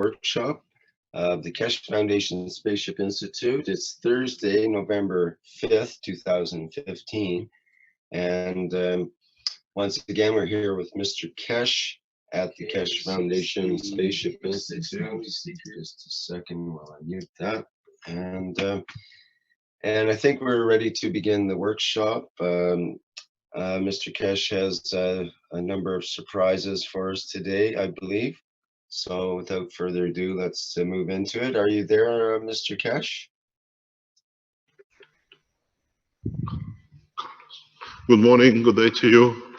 workshop of the Keshe Foundation Spaceship Institute. It's Thursday, November 5th, 2015. And once again, we're here with Mr. Keshe at the Keshe Foundation Spaceship Institute. Just a second while I mute that. And I think we're ready to begin the workshop. Mr. Keshe has a number of surprises for us today, I believe. So without further ado, let's move into it. Are you there, Mr. Keshe? Good morning, good day to you,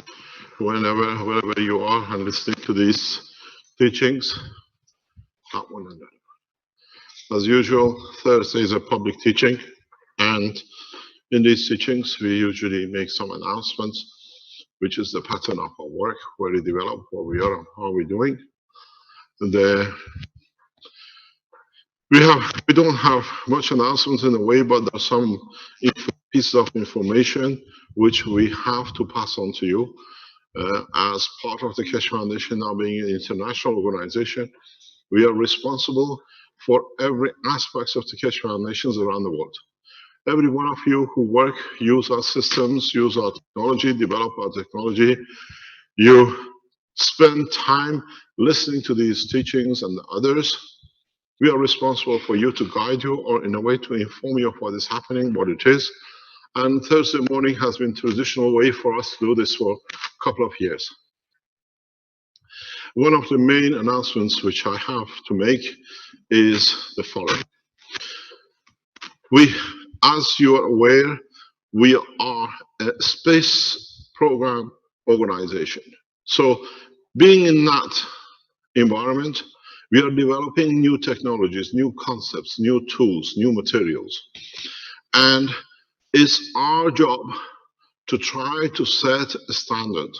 wherever you are and listening to these teachings. As usual, Thursday is a public teaching, and in these teachings, we usually make some announcements, which is the pattern of our work, where we develop, what we are, and how we're doing. And we don't have much announcements in a way, but there's some pieces of information which we have to pass on to you. As part of the Keshe Foundation now being an international organization, we are responsible for every aspect of the Keshe Foundations around the world. Every one of you who work, use our systems, use our technology, develop our technology, you spend time listening to these teachings and others. We are responsible for you to guide you, or in a way to inform you of what is happening, what it is. And Thursday morning has been a traditional way for us to do this for a couple of years. One of the main announcements which I have to make is the following. As you are aware, we are a space program organization. So being in that environment, we are developing new technologies, new concepts, new tools, new materials. And it's our job to try to set a standard.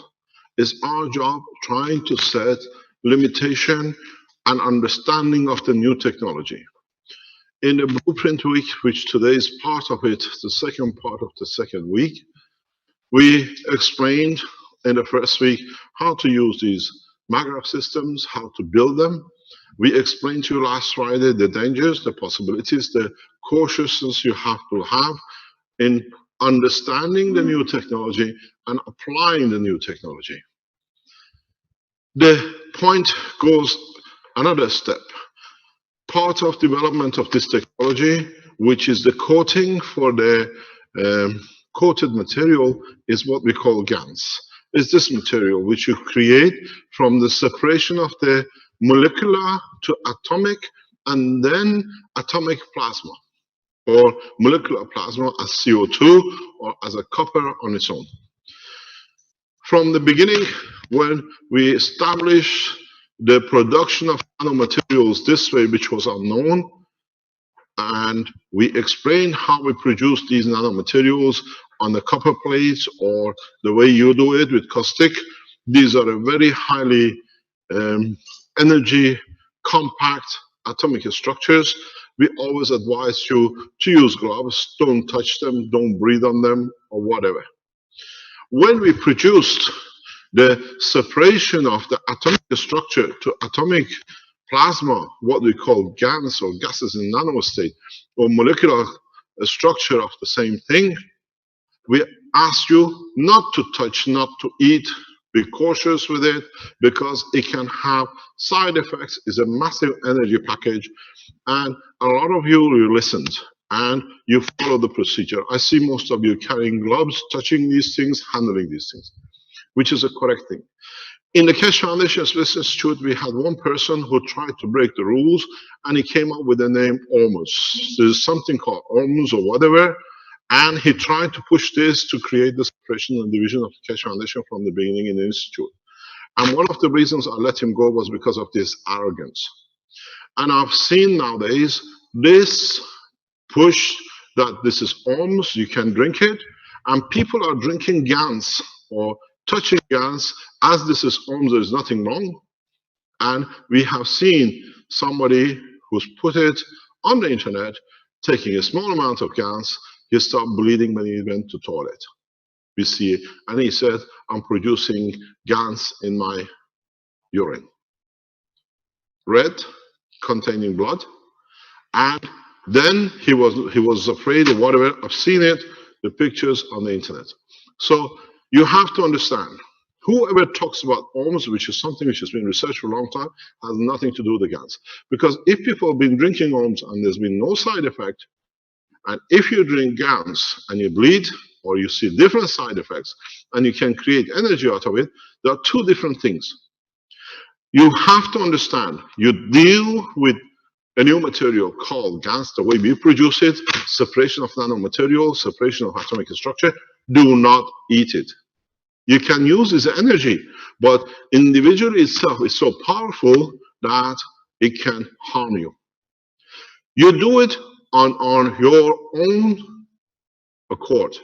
It's our job trying to set limitation and understanding of the new technology. In the Blueprint Week, which today is part of it, the second part of the second week, we explained in the first week how to use these maggraph systems, how to build them. We explained to you last Friday the dangers, the possibilities, the cautiousness you have to have in understanding the new technology and applying the new technology. The point goes another step. Part of development of this technology, which is the coating for the coated material, is what we call GaNs. It's this material which you create from the separation of the molecular to atomic and then atomic plasma, or molecular plasma as CO2 or as a copper on its own. From the beginning, when we established the production of nanomaterials this way, which was unknown, and we explained how we produce these nanomaterials on the copper plates or the way you do it with caustic. These are a very highly energy compact atomic structures. We always advise you to use gloves, don't touch them, don't breathe on them, or whatever. When we produced the separation of the atomic structure to atomic plasma, what we call GaNs or gases in nanostate, or molecular structure of the same thing, we ask you not to touch, not to eat. Be cautious with it because it can have side effects. It's a massive energy package, and a lot of you listened and you follow the procedure. I see most of you carrying gloves, touching these things, handling these things, which is a correct thing. In the Keshe Foundation Space Institute, we had one person who tried to break the rules, and he came up with the name Ormus. There's something called Ormus or whatever, and he tried to push this to create the separation and division of the Keshe Foundation from the beginning in the Institute. And one of the reasons I let him go was because of this arrogance. And I've seen nowadays this push that this is Ormus, you can drink it, and people are drinking GaNs or touching GaNs as this is Ormus. There's nothing wrong. And we have seen somebody who's put it on the internet taking a small amount of GaNs. He stopped bleeding when he went to toilet. We see it. And he said, I'm producing GaNs in my urine. Red, containing blood. And then he was afraid of whatever. I've seen it, the pictures on the internet. So you have to understand, whoever talks about OMS, which is something which has been researched for a long time, has nothing to do with the GANs. Because if people have been drinking OMS and there's been no side effect, and if you drink GANs and you bleed, or you see different side effects, and you can create energy out of it, there are two different things. You have to understand, you deal with a new material called GANs, the way we produce it, separation of nanomaterial, separation of atomic structure. Do not eat it. You can use this energy, but individually itself is so powerful that it can harm you. You do it on your own accord.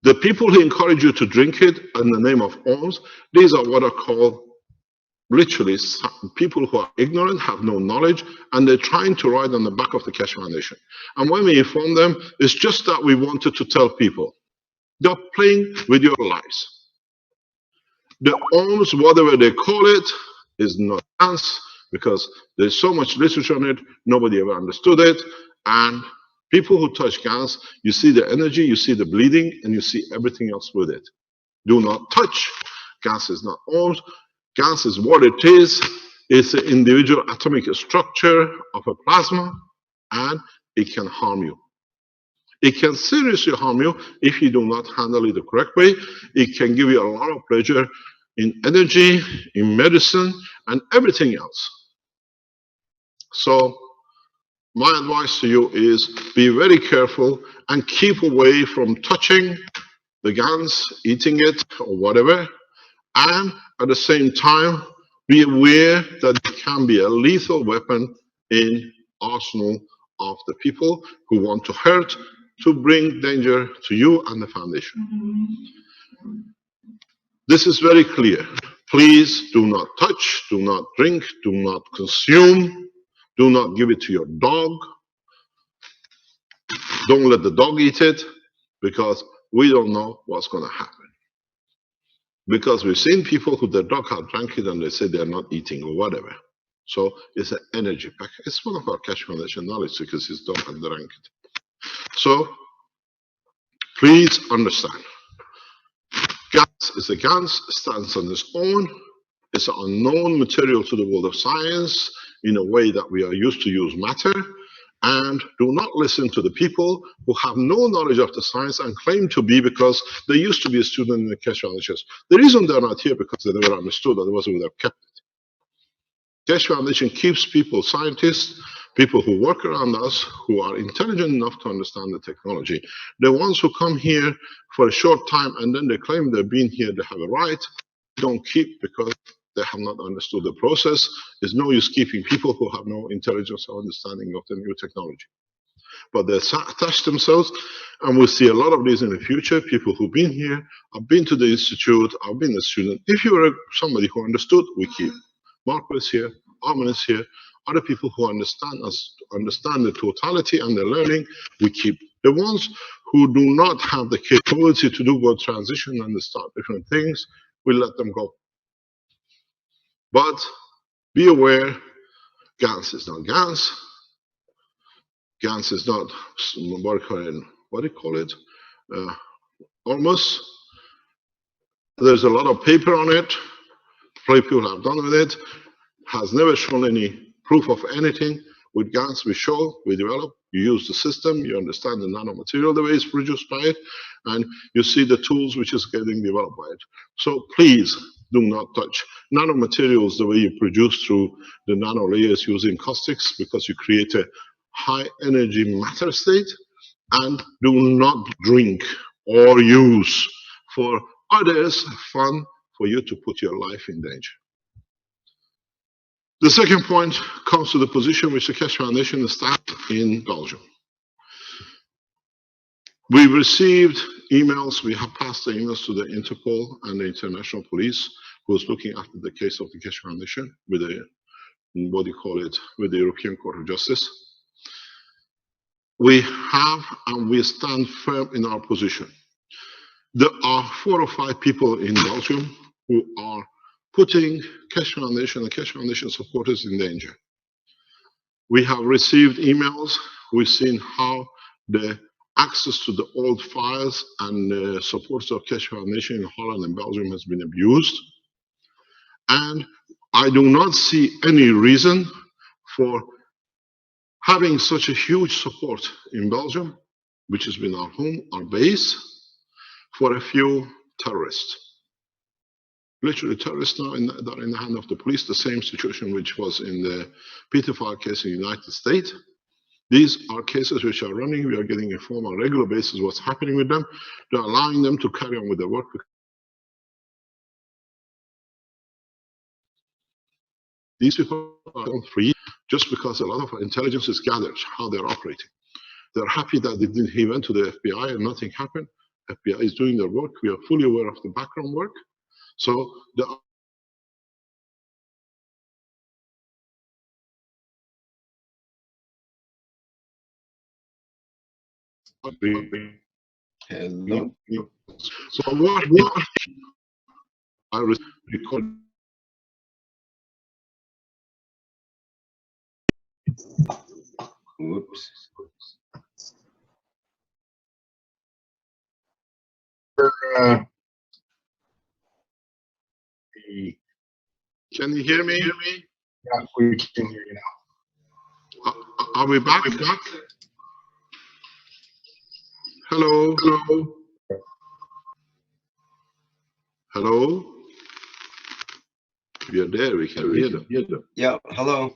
The people who encourage you to drink it in the name of OMS, these are what are called literally people who are ignorant, have no knowledge, and they're trying to ride on the back of the Keshe Foundation. And when we inform them, it's just that we wanted to tell people, they're playing with your lives. The OMS, whatever they call it, is not GANs, because there's so much literature on it, nobody ever understood it. And people who touch GANs, you see the energy, you see the bleeding, and you see everything else with it. Do not touch. GANs is not OMS. GANs is what it is. It's an individual atomic structure of a plasma, and it can harm you. It can seriously harm you if you do not handle it the correct way. It can give you a lot of pleasure in energy, in medicine, and everything else. So my advice to you is be very careful and keep away from touching the GANs, eating it, or whatever. And at the same time, be aware that it can be a lethal weapon in arsenal of the people who want to hurt, to bring danger to you and the foundation. This is very clear. Please do not touch, do not drink, do not consume, do not give it to your dog. Don't let the dog eat it, because we don't know what's going to happen. Because we've seen people who their dog have drank it and they say they're not eating or whatever. So it's an energy pack. It's one of our Keshe Foundation knowledge, because his dog had drank it. So please understand, GANs is a GANs, stands on its own. It's an unknown material to the world of science in a way that we are used to use matter. And do not listen to the people who have no knowledge of the science and claim to be, because they used to be a student in the Keshe Foundation. The reason they're not here because they never understood, otherwise we would have kept it. Keshe Foundation keeps people, scientists, people who work around us, who are intelligent enough to understand the technology. The ones who come here for a short time and then they claim they've been here, they have a right, don't keep, because they have not understood the process. There's no use keeping people who have no intelligence or understanding of the new technology. But they attach themselves, and we'll see a lot of these in the future. People who've been here, I've been to the institute, I've been a student. If you were somebody who understood, we keep. Marco is here, Armin is here, other people who understand us, understand the totality and the learning, we keep. The ones who do not have the capability to do good transition and start different things, we let them go. But be aware, GANs is not GANs. GANs is not, what do you call it? OMS. There's a lot of paper on it. People have done with it. Has never shown any proof of anything. With GANs, we show, we develop. You use the system, you understand the nanomaterial, the way it's produced by it, and you see the tools which is getting developed by it. So please do not touch nanomaterials the way you produce through the nano layers using caustics, because you create a high energy matter state. And do not drink or use for others fun for you to put your life in danger. The second point comes to the position which the Keshe Foundation stands in Belgium. We've received emails, we have passed the emails to the Interpol and the International Police, who is looking after the case of the Keshe Foundation with the, what do you call it, with the European Court of Justice. We have and we stand firm in our position. There are 4 or 5 people in Belgium who are putting Keshe Foundation and Keshe Foundation supporters in danger. We have received emails. We've seen how the access to the old files and supports of Keshe Foundation in Holland and Belgium has been abused. And I do not see any reason for having such a huge support in Belgium, which has been our home, our base, for a few terrorists. Literally terrorists now that are in the hand of the police, the same situation which was in the pedophile case in the United States. These are cases which are running. We are getting informed on a regular basis what's happening with them. They're allowing them to carry on with their work. These people are free just because a lot of intelligence is gathered, how they're operating. They're happy that he went to the FBI and nothing happened. FBI is doing their work. We are fully aware of the background work. So Hello. so what I record. Whoops. Can you hear me? Yeah, we can hear you now. Are we back? Hello? Hello? Hello? We are there, we can hear them. Yeah, hello.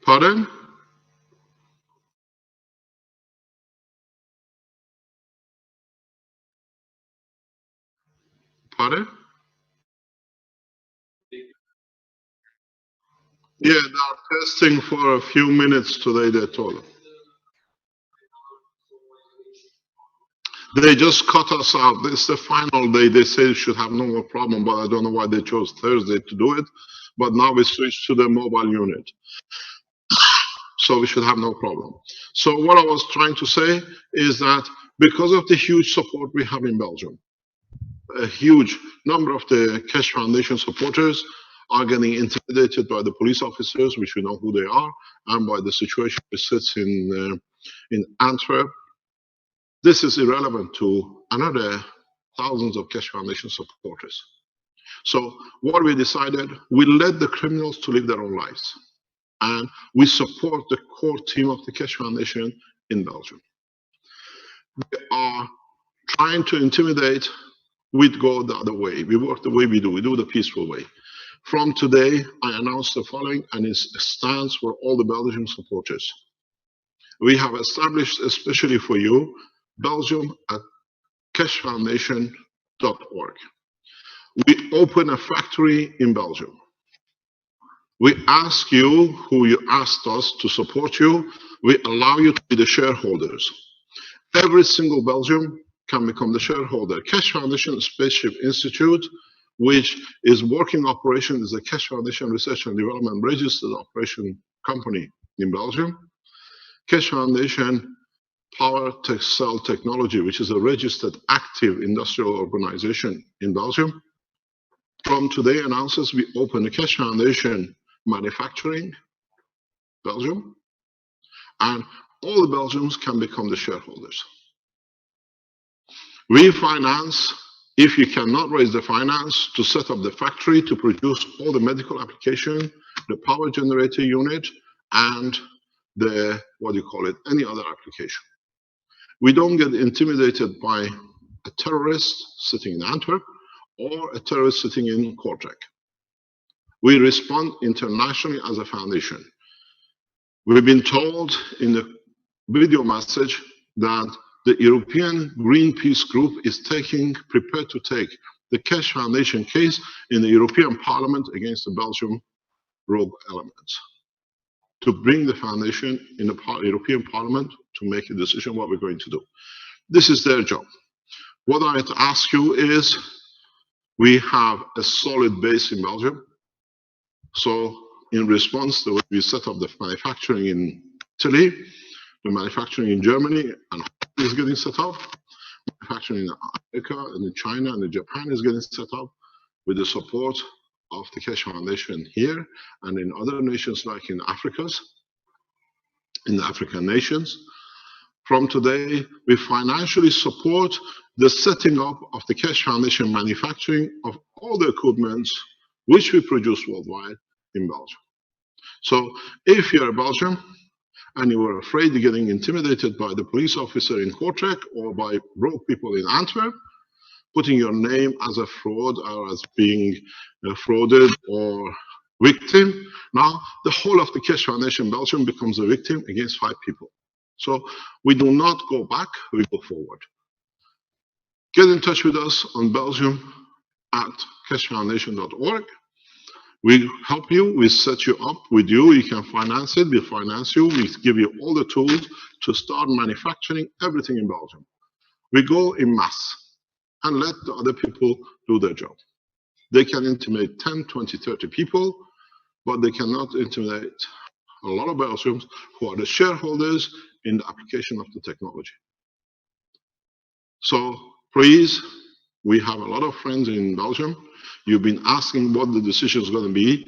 Pardon? Pardon? Yeah, they're testing for a few minutes today, they told us. They just cut us out. This is the final day. They say it should have no more problem, but I don't know why they chose Thursday to do it. But now we switched to the mobile unit. So we should have no problem. So what I was trying to say is that because of the huge support we have in Belgium, a huge number of the Keshe Foundation supporters are getting intimidated by the police officers, which we know who they are, and by the situation which sits in Antwerp. This is irrelevant to another thousands of Keshe Foundation supporters. So what we decided, we let the criminals to live their own lives. And we support the core team of the Keshe Foundation in Belgium. We are trying to intimidate, we'd go the other way. We work the way we do the peaceful way. From today, I announced the following, and it stands for all the Belgian supporters. We have established, especially for you, Belgium at keshefoundation.org. We open a factory in Belgium. We ask you, who you asked us to support you, we allow you to be the shareholders. Every single Belgian can become the shareholder. Keshe Foundation Spaceship Institute, which is working operation, is a Keshe Foundation Research and Development registered operation company in Belgium. Keshe Foundation Power Cell Technology, which is a registered active industrial organization in Belgium. From today announces we open the Keshe Foundation Manufacturing, Belgium, and all the Belgians can become the shareholders. We finance, if you cannot raise the finance, to set up the factory to produce all the medical application, the power generator unit, and the, any other application. We don't get intimidated by a terrorist sitting in Antwerp or a terrorist sitting in Kortrijk. We respond internationally as a foundation. We've been told in the video message that the European Greenpeace group is prepared to take the Keshe Foundation case in the European Parliament against the Belgian rogue elements, to bring the foundation in the European Parliament to make a decision what we're going to do. This is their job. What I'd ask you is, we have a solid base in Belgium. So in response to we set up the manufacturing in Italy, the manufacturing in Germany and is getting set up, manufacturing in America and in China and in Japan is getting set up with the support of the Cash Foundation here and in other nations like in the African nations. From today, we financially support the setting up of the Cash Foundation manufacturing of all the equipment which we produce worldwide in Belgium. So if you're a Belgian and you were afraid of getting intimidated by the police officer in Kortrijk or by broke people in Antwerp, putting your name as a fraud or as being frauded or victim, now the whole of the Cash Foundation Belgium becomes a victim against 5 people. So we do not go back, we go forward. Get in touch with us on belgium@cashfoundation.org. We help you, we set you up with you, you can finance it, we finance you, we give you all the tools to start manufacturing everything in Belgium. We go in mass and let the other people do their job. They can intimidate 10, 20, 30 people, but they cannot intimidate a lot of Belgians who are the shareholders in the application of the technology. So please, we have a lot of friends in Belgium. You've been asking what the decision is going to be,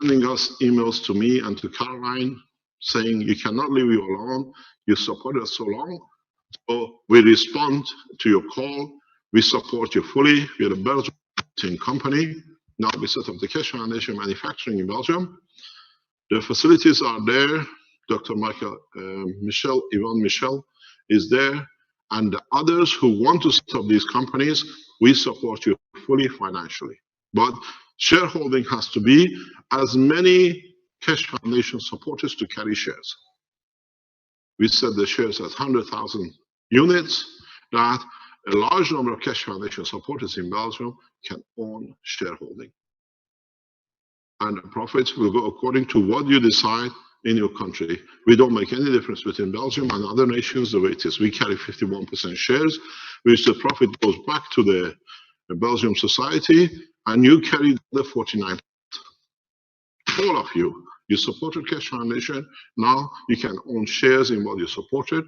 sending us emails to me and to Caroline saying you cannot leave you alone, you support us so long. So we respond to your call, we support you fully. We are a Belgian company. Now we set up the Cash Foundation manufacturing in Belgium. The facilities are there. Dr. Yvonne Michel is there. And the others who want to set up these companies, we support you fully financially. But shareholding has to be as many Cash Foundation supporters to carry shares. We set the shares at 100,000 units, that a large number of Cash Foundation supporters in Belgium can own shareholding. And the profits will go according to what you decide in your country. We don't make any difference between Belgium and other nations the way it is. We carry 51% shares, which the profit goes back to the Belgium society, and you carry the 49%. All of you, you supported Cash Foundation, now you can own shares in what you supported.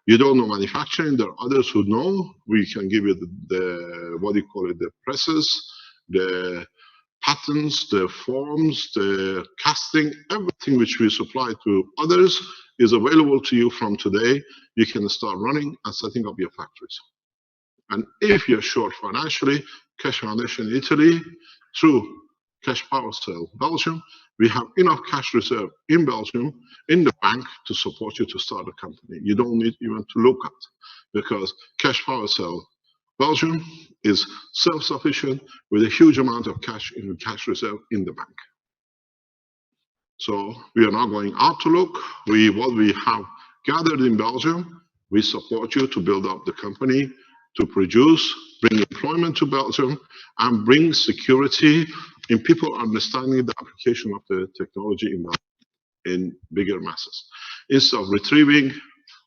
You don't know manufacturing, there are others who know. We can give you the what do you call it, the presses, the patents, the forms, the casting, everything which we supply to others is available to you from today. You can start running and setting up your factories. And if you're short financially, Cash Foundation Italy, through Cash Power Cell Belgium, we have enough cash reserve in Belgium, in the bank, to support you to start a company. You don't need even to look at, because Cash Power Cell Belgium is self-sufficient with a huge amount of cash in the cash reserve in the bank. So we are not going out to look. What we have gathered in Belgium, we support you to build up the company, to produce, bring employment to Belgium, and bring security in people understanding the application of the technology in Belgium in bigger masses. Instead of retrieving,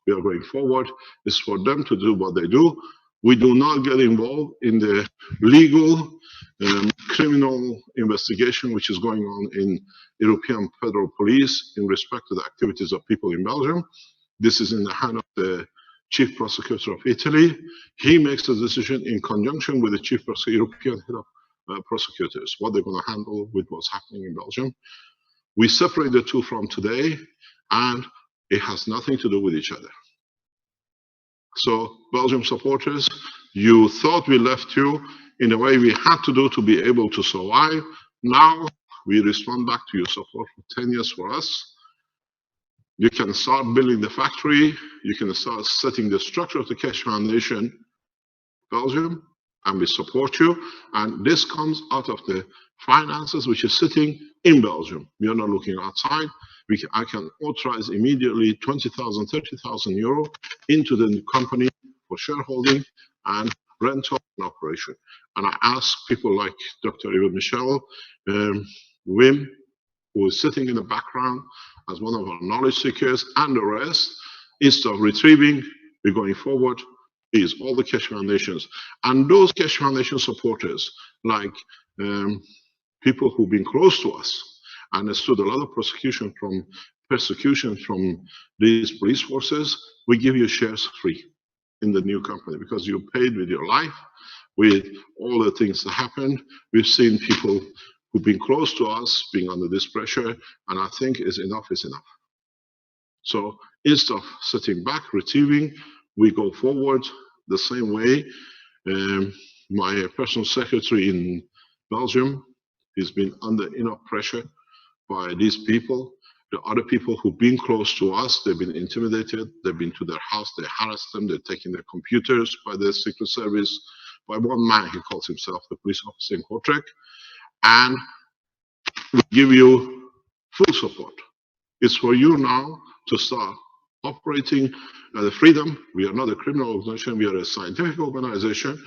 we are going forward. It's for them to do what they do. We do not get involved in the legal criminal investigation which is going on in European Federal Police in respect to the activities of people in Belgium. This is in the hand of the Chief Prosecutor of Italy. He makes the decision in conjunction with the Chief Prosecutor, European Head of Prosecutors, what they're going to handle with what's happening in Belgium. We separate the two from today, and it has nothing to do with each other. So, Belgium supporters, you thought we left you in a way we had to do to be able to survive. Now, we respond back to your support for 10 years for us. You can start building the factory, you can start setting the structure of the Cash Foundation Belgium, and we support you. And this comes out of the finances which is sitting in Belgium. We are not looking outside. I can authorize immediately 20,000, 30,000 euro into the new company for shareholding and rental and operation. And I ask people like Dr. Yvonne Michel, Wim, who is sitting in the background as one of our knowledge seekers, and the rest, instead of retrieving, we're going forward, is all the Cash Foundations. And those Cash Foundation supporters, like people who've been close to us, understood a lot of persecution from these police forces, we give you shares free in the new company, because you paid with your life, with all the things that happened. We've seen people who've been close to us being under this pressure, and I think enough is enough. So instead of sitting back, retrieving, we go forward the same way. My personal secretary in Belgium has been under enough pressure by these people. The other people who've been close to us, they've been intimidated, they've been to their house, they harassed them, they're taking their computers by the Secret Service, by one man, he calls himself the police officer in Kortrijk, and we give you full support. It's for you now to start operating the freedom. We are not a criminal organization, we are a scientific organization.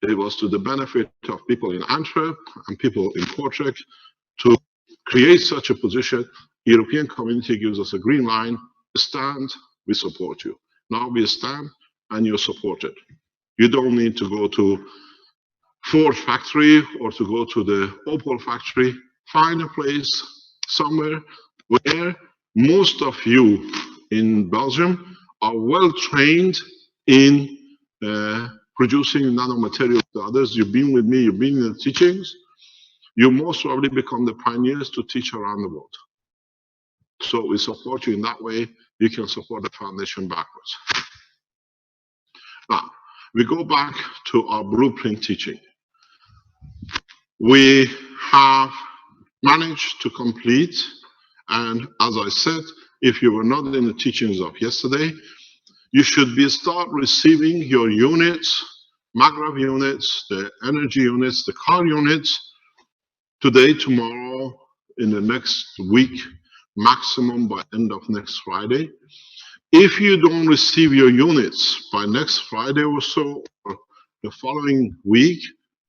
It was to the benefit of people in Antwerp and people in Kortrijk to create such a position. European community gives us a green line, stand, we support you. Now we stand and you're supported. You don't need to go to Ford factory or to go to the Opel factory. Find a place somewhere where most of you in Belgium are well trained in producing nanomaterials to others. You've been with me, you've been in the teachings. You most probably become the pioneers to teach around the world. So we support you in that way. You can support the foundation backwards. Now, we go back to our blueprint teaching. We have managed to complete, and as I said, if you were not in the teachings of yesterday, you should start receiving your units, MAGRAV units, the energy units, the car units, today, tomorrow, in the next week, maximum by end of next Friday. If you don't receive your units by next Friday or so, or the following week,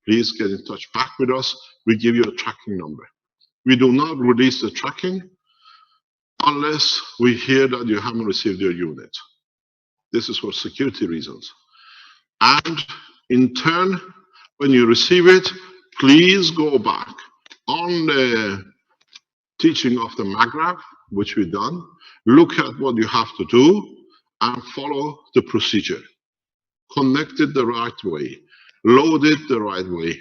please get in touch back with us. We give you a tracking number. We do not release the tracking unless we hear that you haven't received your unit. This is for security reasons. And in turn, when you receive it, please go back on the teaching of the MAGRAV, which we've done, look at what you have to do and follow the procedure. Connect it the right way, load it the right way,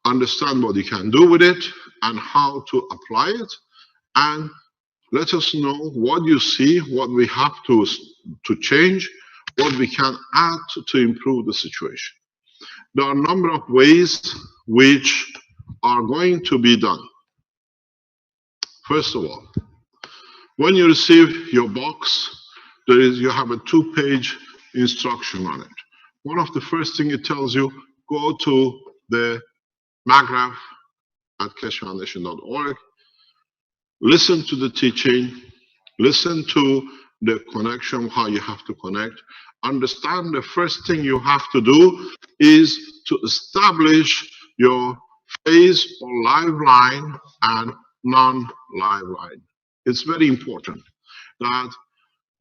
understand what you can do with it and how to apply it, and let us know what you see, what we have to change, what we can add to improve the situation. There are a number of ways which are going to be done. First of all, when you receive your box, you have a 2-page instruction on it. One of the first things it tells you, go to the MAGRAV at keshfoundation.org, listen to the teaching, listen to the connection, how you have to connect. Understand the first thing you have to do is to establish your phase or live line and non-live line. It's very important that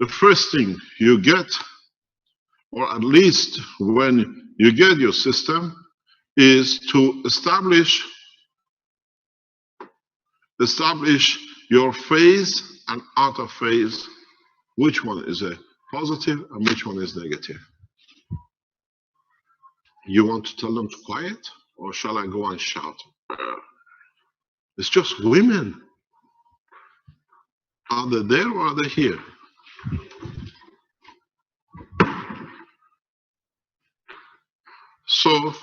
the first thing you get, or at least when you get your system, is to establish your phase and out of phase, which one is a positive and which one is negative. You want to tell them to quiet, or shall I go and shout? It's just women. Are they there or are they here? So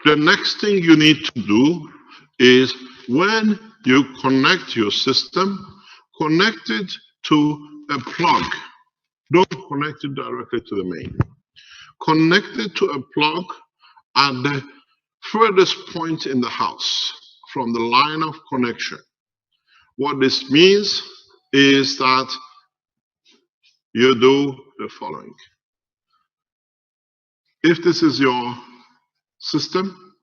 the next thing you need to do is, when you connect your system, connect it to a plug. Don't connect it directly to the main. Connect it to a plug at the furthest point in the house from the line of connection. What this means is that you do the following. If this is your system,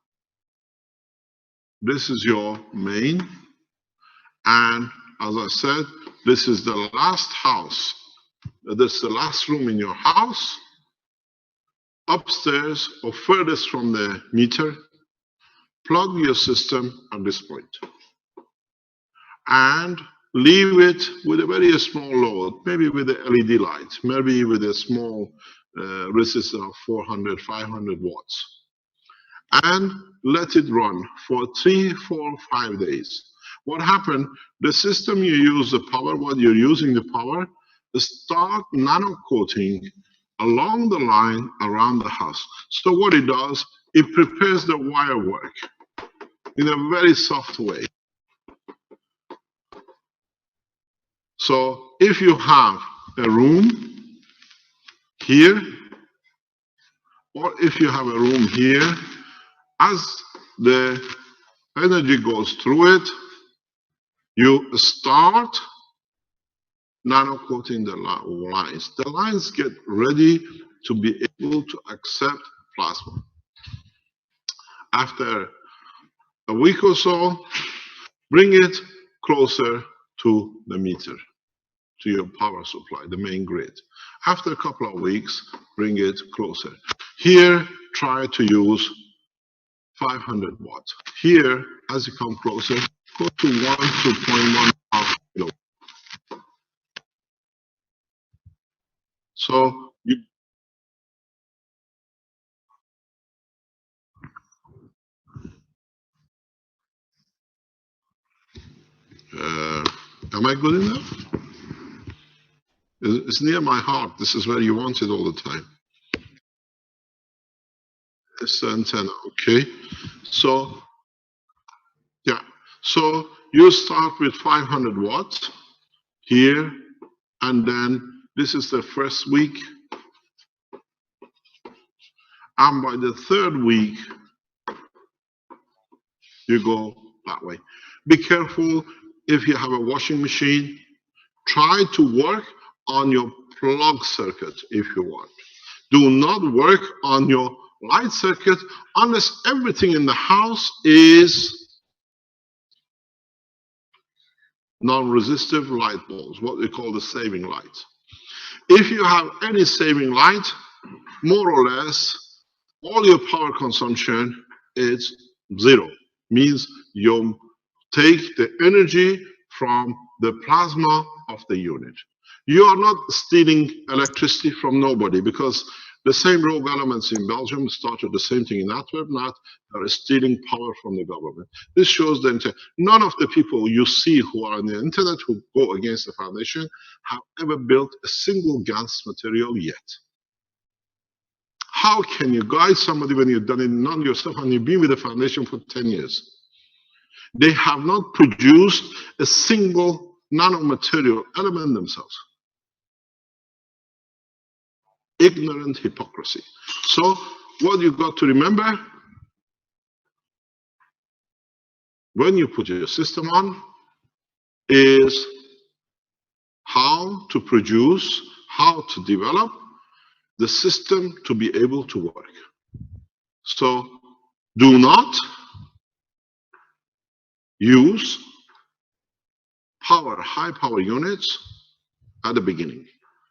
this is your main, and as I said, this is the last house. This is the last room in your house, upstairs or furthest from the meter. Plug your system at this point and leave it with a very small load, maybe with an LED light, maybe with a small resistor of 400, 500 watts. and let it run for 3, 4, 5 days. What happened? The system you use the power, what you're using the power, start nano coating along the line around the house. So what it does, it prepares the wire work in a very soft way. So if you have a room here, or if you have a room here, as the energy goes through it, you start nano coating the lines. The lines get ready to be able to accept plasma. After a week or so, bring it closer to the meter, to your power supply, the main grid. After a couple of weeks, bring it closer. Here, try to use 500 watts. Here, as you come closer, go to 1 to 0.1 kilo. So you am I good enough? It's near my heart. This is where you want it all the time. It's the antenna, okay? So, yeah. So you start with 500 watts here, and then this is the first week. And by the third week, you go that way. Be careful if you have a washing machine. Try to work on your plug circuit if you want. Do not work on your light circuit unless everything in the house is non-resistive light bulbs, what we call the saving light. If you have any saving light, more or less, all your power consumption is zero. Means you take the energy from the plasma of the unit. You are not stealing electricity from nobody, because the same rogue elements in Belgium started the same thing in Antwerp. Now they are stealing power from the government. This shows that none of the people you see who are on the internet who go against the foundation have ever built a single gas material yet. How can you guide somebody when you've done it none yourself and you've been with the foundation for 10 years? They have not produced a single nanomaterial element themselves. Ignorant hypocrisy. So what you've got to remember, when you put your system on, is how to produce, how to develop the system to be able to work. So do not use high power units at the beginning.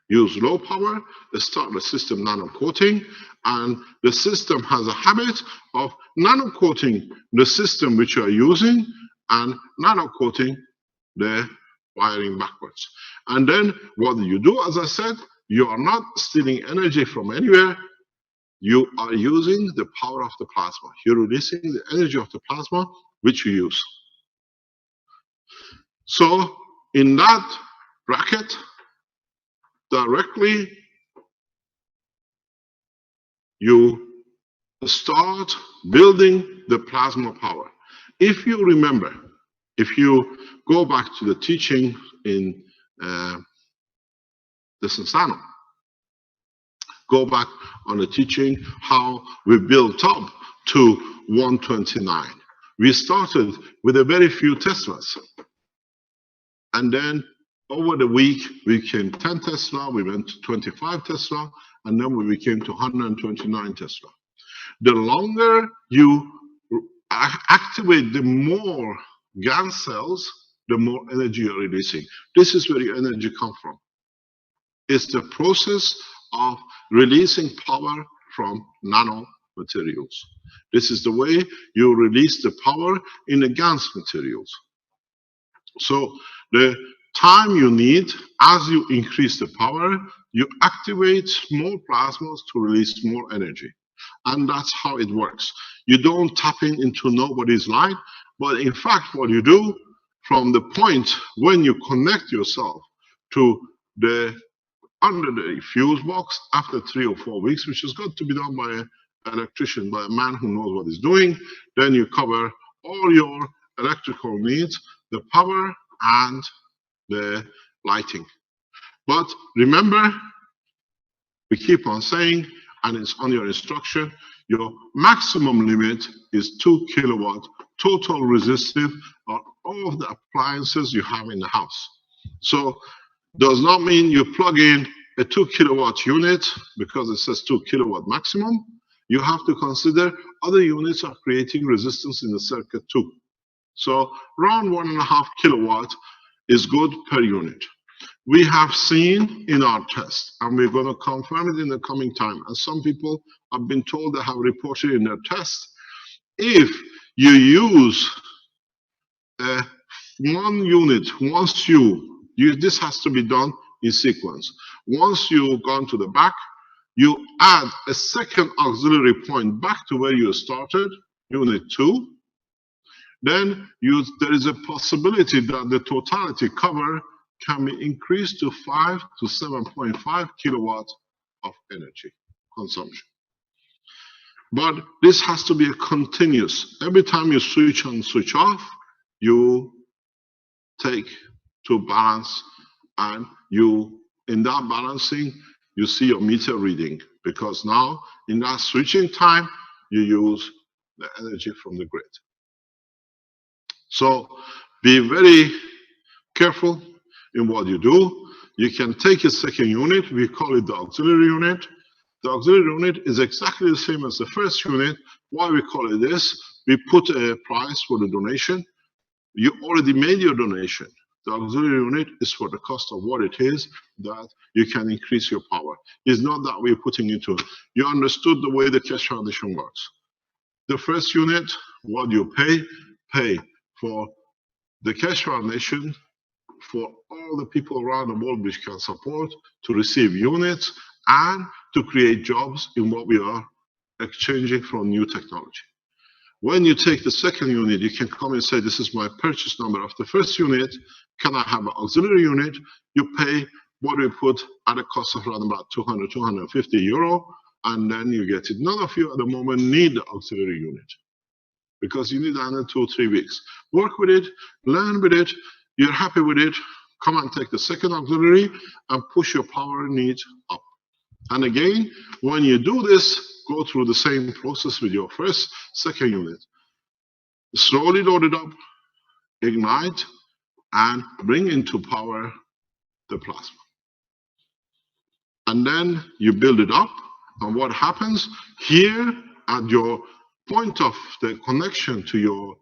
Use low power, start the system nano coating, and the system has a habit of nano coating the system which you are using and nano coating the wiring backwards. And then what you do, as I said, you are not stealing energy from anywhere. You are using the power of the plasma. You're releasing the energy of the plasma which you use. So in that bracket, directly you start building the plasma power. If you remember, if you go back to the teaching in the Sensano, go back on the teaching how we built up to 129. We started with a very few Teslas. And then over the week, we became 10 Tesla, we went to 25 Tesla, and then we became to 129 Tesla. The longer you activate, the more GaN cells, the more energy you're releasing. This is where your energy comes from. It's the process of releasing power from nano materials. This is the way you release the power in the GaNs materials. So the time you need, as you increase the power, you activate more plasmas to release more energy. And that's how it works. You don't tap into nobody's line, but in fact, what you do from the point when you connect yourself to the under the fuse box after 3 or 4 weeks, which has got to be done by an electrician, by a man who knows what he's doing, then you cover all your electrical needs, the power and the lighting. But remember, we keep on saying, and it's on your instruction, your maximum limit is 2 kilowatt total resistive on all of the appliances you have in the house. So does not mean you plug in a 2 kilowatt unit because it says 2 kilowatt maximum. You have to consider other units are creating resistance in the circuit too. So around 1.5 kilowatt is good per unit. We have seen in our test, and we're going to confirm it in the coming time, and some people have been told they have reported in their test, if you use one unit, once this has to be done in sequence. Once you've gone to the back, you add a second auxiliary point back to where you started, unit 2. Then there is a possibility that the totality cover can be increased to 5 to 7.5 kilowatts of energy consumption. But this has to be a continuous. Every time you switch on, switch off, you take to balance, and in that balancing, you see your meter reading, because now in that switching time, you use the energy from the grid. So be very careful in what you do. You can take a second unit, we call it the auxiliary unit. The auxiliary unit is exactly the same as the first unit. Why we call it this? We put a price for the donation. You already made your donation. The auxiliary unit is for the cost of what it is, that you can increase your power. It's not that we're putting into it. You understood the way the Keshe Foundation works. The first unit, what you pay for the Keshe Foundation, for all the people around the world which can support, to receive units and to create jobs in what we are exchanging from new technology. When you take the second unit, you can come and say, this is my purchase number of the first unit. Can I have an auxiliary unit? You pay what we put at a cost of around about 200, 250 euro, and then you get it. None of you at the moment need the auxiliary unit because you need another 2 or 3 weeks. Work with it, learn with it. You're happy with it, come and take the second auxiliary and push your power needs up. And again, when you do this, go through the same process with your second unit. Slowly load it up, ignite, and bring into power the plasma. And then you build it up, and what happens here at your point of the connection to your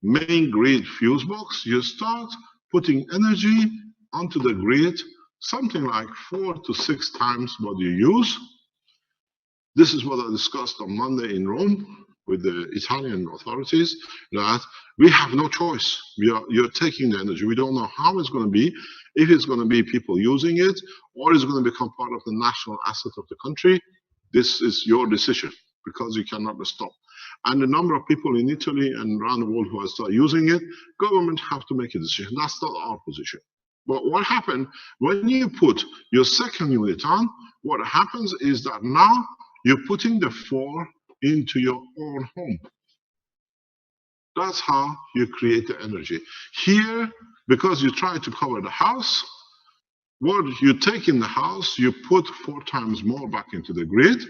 main grid fuse box, you start putting energy onto the grid, something like 4 to 6 times what you use. This is what I discussed on Monday in Rome with the Italian authorities, that we have no choice. You're taking the energy. We don't know how it's going to be, if it's going to be people using it, or it's going to become part of the national asset of the country. This is your decision, because you cannot stop. And the number of people in Italy and around the world who have started using it, government have to make a decision. That's not our position. But what happened when you put your second unit on, what happens is that now you're putting the 4 into your own home. That's how you create the energy. Here, because you try to cover the house, what you take in the house, you put 4 times more back into the grid.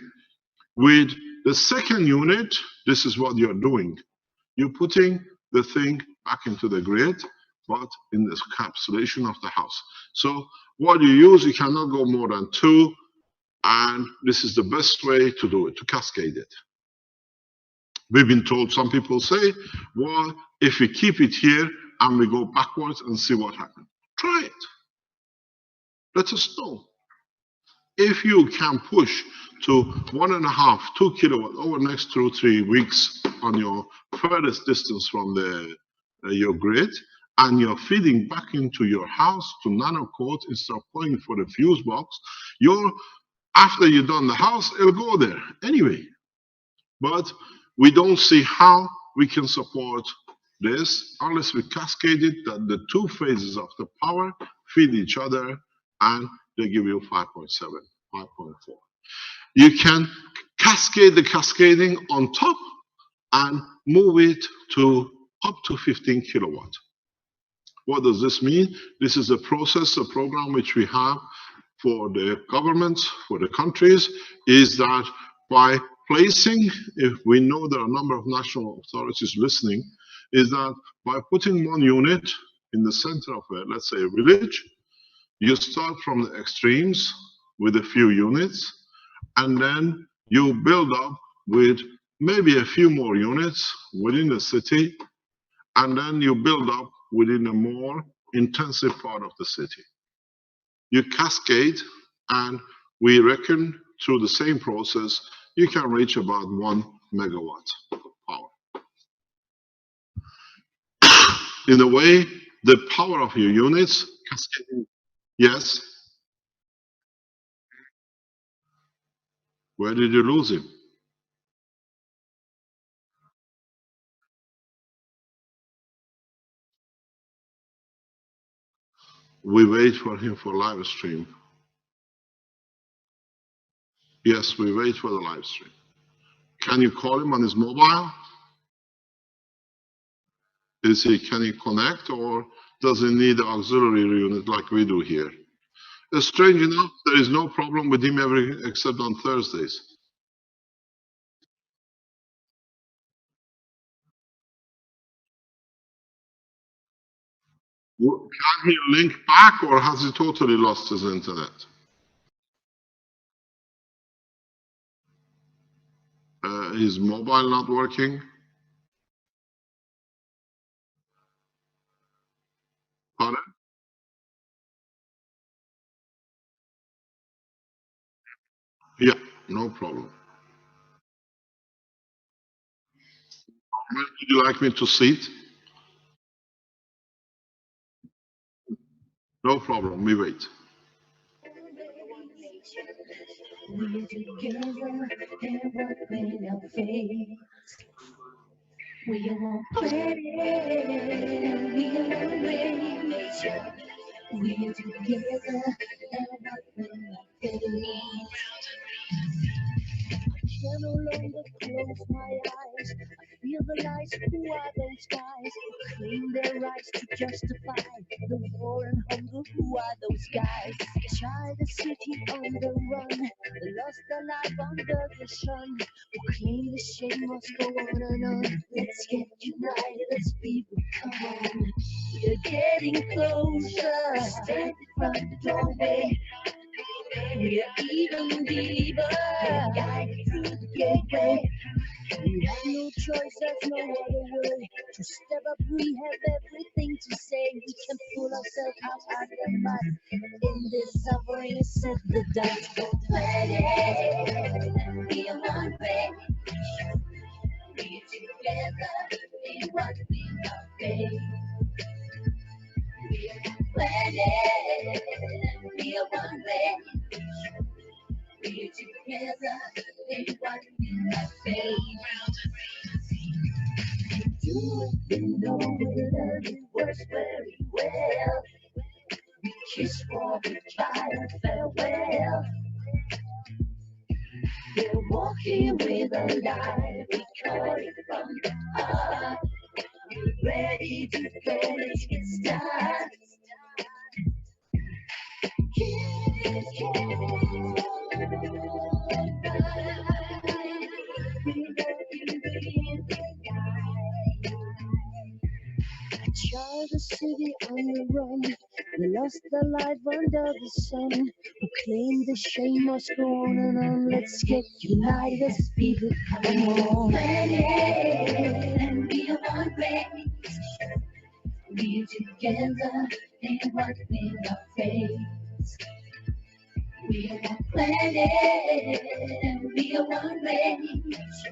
With the second unit, this is what you're doing. You're putting the thing back into the grid, but in this encapsulation of the house. So what you use, you cannot go more than 2, and this is the best way to do it, to cascade it. We've been told, some people say, well, if we keep it here and we go backwards and see what happens. Try it. Let us know. If you can push to 1.5, 2 kilowatt over the next 2 or 3 weeks on your furthest distance from your grid, and you're feeding back into your house to nanocoat instead of going for the fuse box, after you've done the house, it'll go there anyway. But we don't see how we can support this unless we cascade it that the two phases of the power feed each other and they give you 5.7, 5.4. You can cascade the cascading on top and move it to up to 15 kilowatt. What does this mean? This is a process, a program which we have for the governments, for the countries, is that by placing, if we know there are a number of national authorities listening, is that by putting one unit in the center of a, let's say, a village, you start from the extremes with a few units, and then you build up with maybe a few more units within the city, and then you build up within a more intensive part of the city. You cascade, and we reckon through the same process, you can reach about 1 megawatt power. In a way, the power of your units cascading. Yes? Where did you lose him? We wait for him for live stream. Yes, we wait for the live stream. Can you call him on his mobile? Can he connect, or does he need an auxiliary unit like we do here? Strange enough, there is no problem with him except on Thursdays. Can he link back, or has he totally lost his internet? His mobile not working? Pardon? Yeah, no problem. Where would you like me to sit? No problem, we wait. We're together and working our faith. We won't play it. We won't wait. We're together and working our faith. I can no longer close my eyes. I feel the lies. Who are those guys who claim their rights to justify the war and hunger? Who are those guys? Child, the city on the run, they lost their life under the sun. Who claim the shame must go on and on. Let's get united as people, come on. We're getting closer. Stand in front of the doorway. We're even deeper, guided through the gateway. We have no choice, there's no other way to step up. We have everything to say. We can pull ourselves out of the mud. In this suffering, set the dust. Planet, be a one way. Be together in what we are faith. Planet, be a one way. Be together in what we are faith. Do it, you know we learn it works very well. We kiss for goodbye and farewell. We're walking with a light, we call it from the heart. We're ready to go, let's get started. Kiss, Child, the city on the run, they lost their life under the sun. Who claim the shame must go on and on. Let's get united as people, come on. Planet and be a one race. We're together in what we are face. We are one planet and be a one race.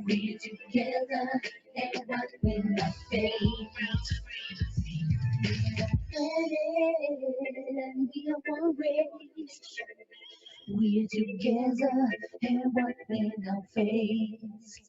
We're together in what we are face. And we are one race. We're together and what may now face.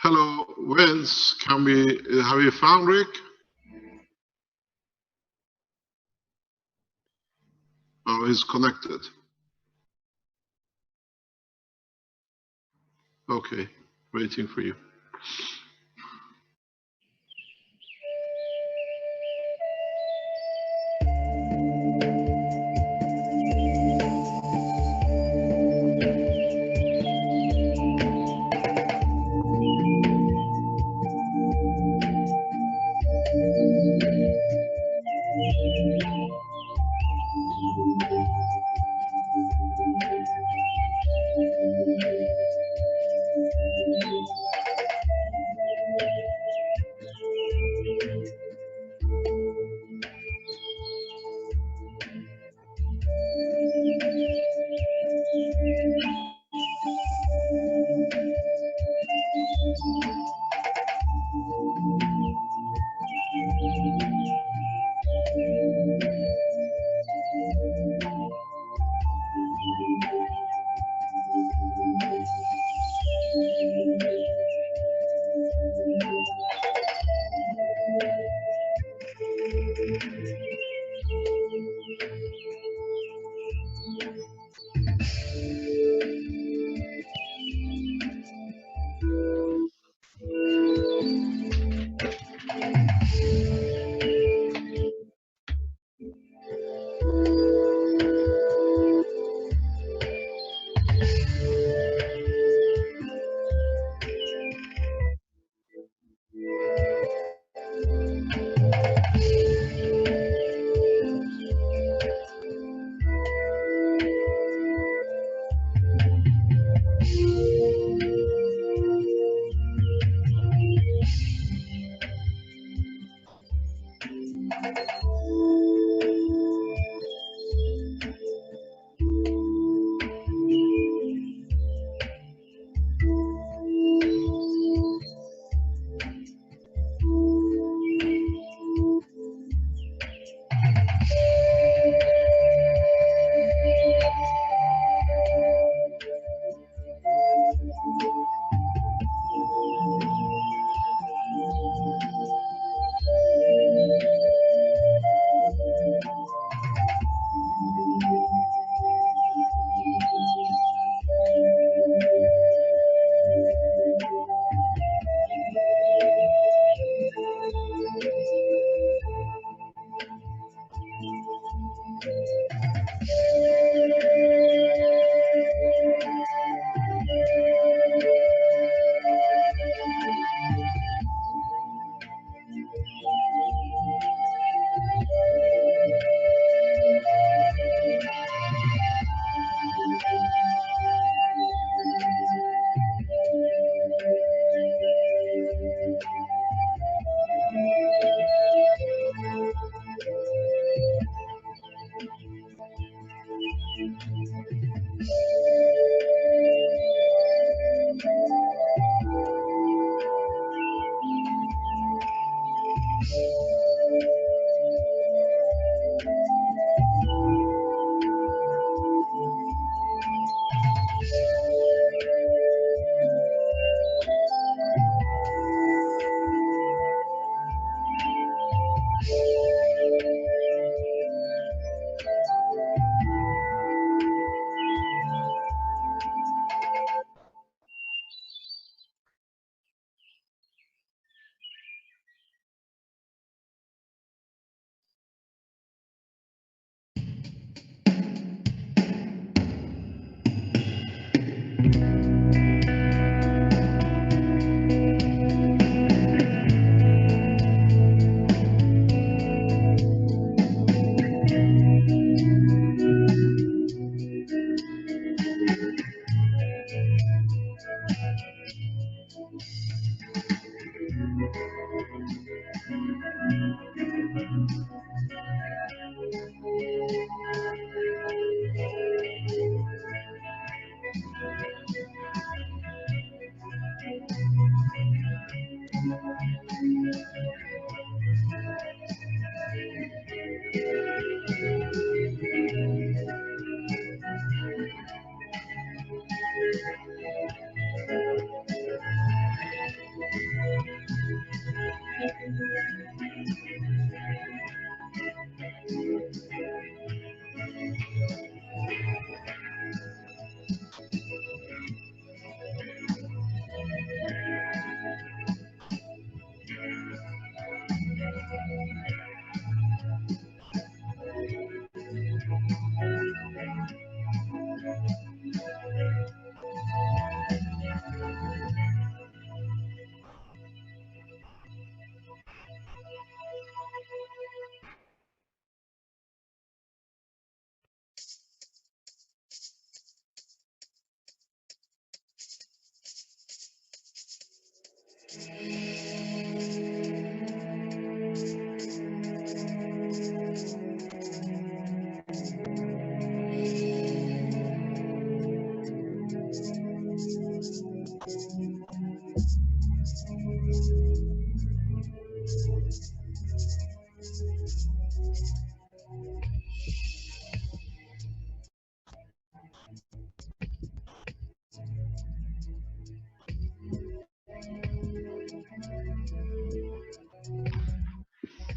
Hello, Vince. Have you found Rick? Oh, he's connected. Okay, waiting for you.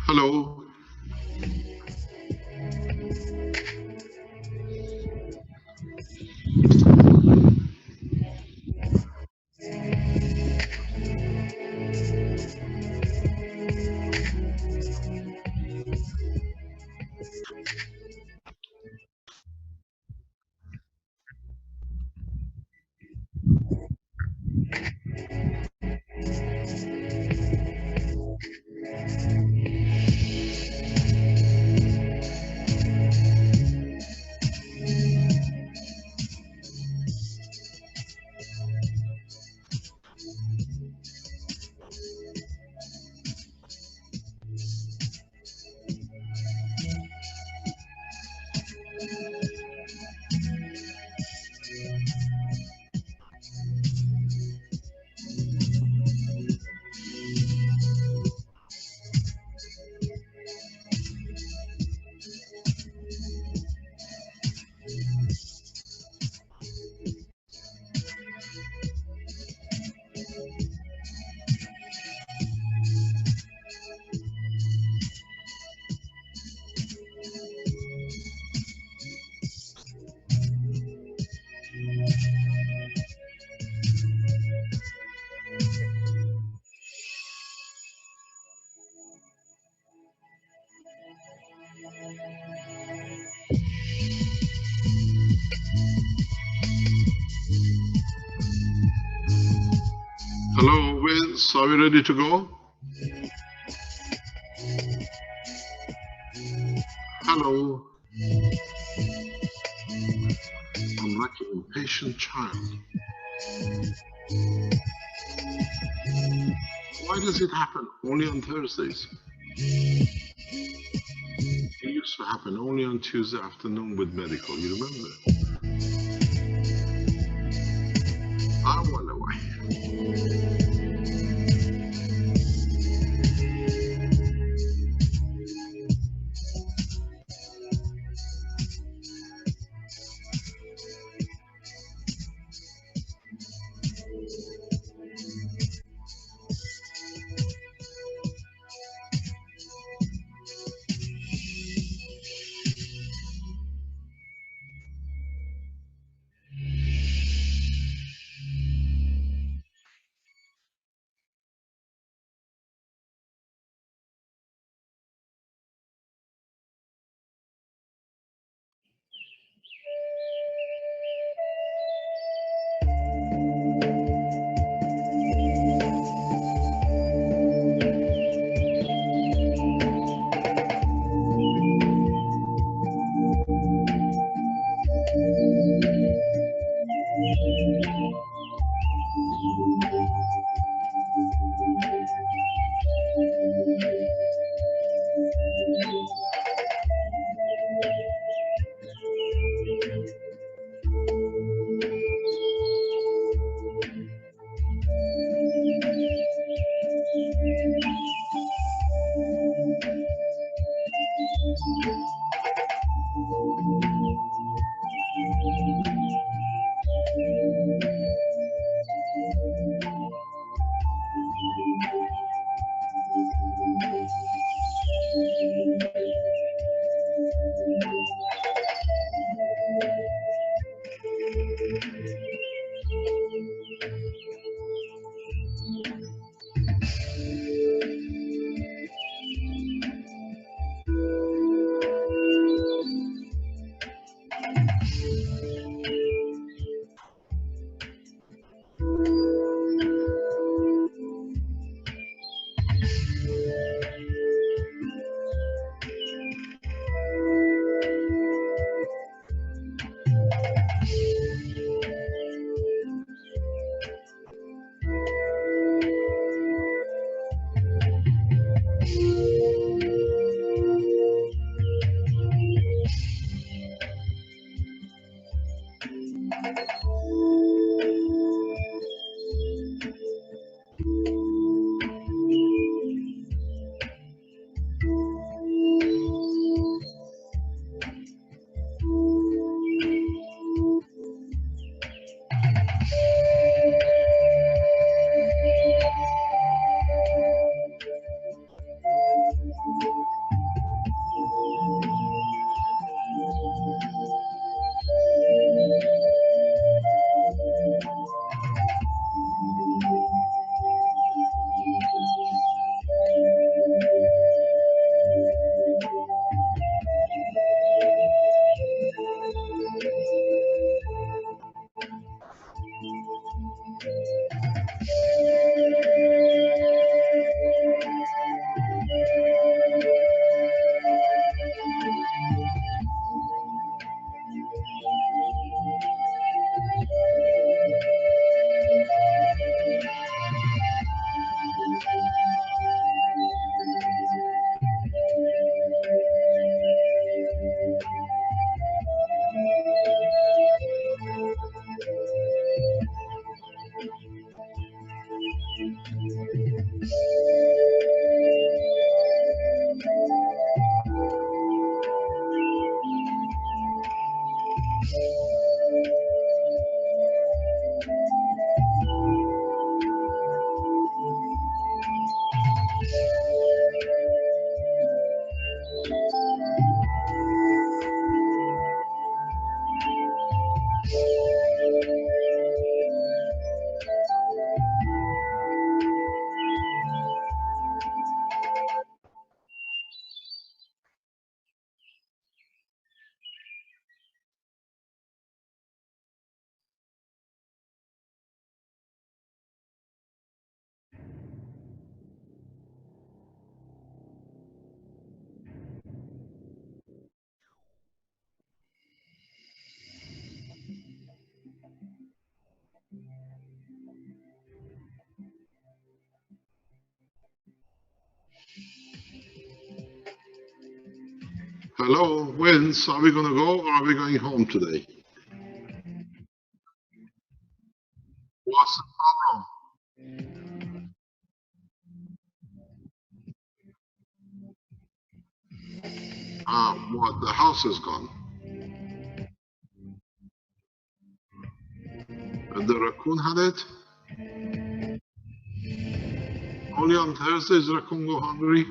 Hello. Hello, Vince. Are we ready to go? Hello. I'm like an impatient child. Why does it happen only on Thursdays? It used to happen only on Tuesday afternoon with medical, you remember? I wonder why. Hello, Vince, are we going to go or are we going home today? What's the problem? What, the house is gone? And the raccoon had it? Only on Thursdays raccoon go hungry?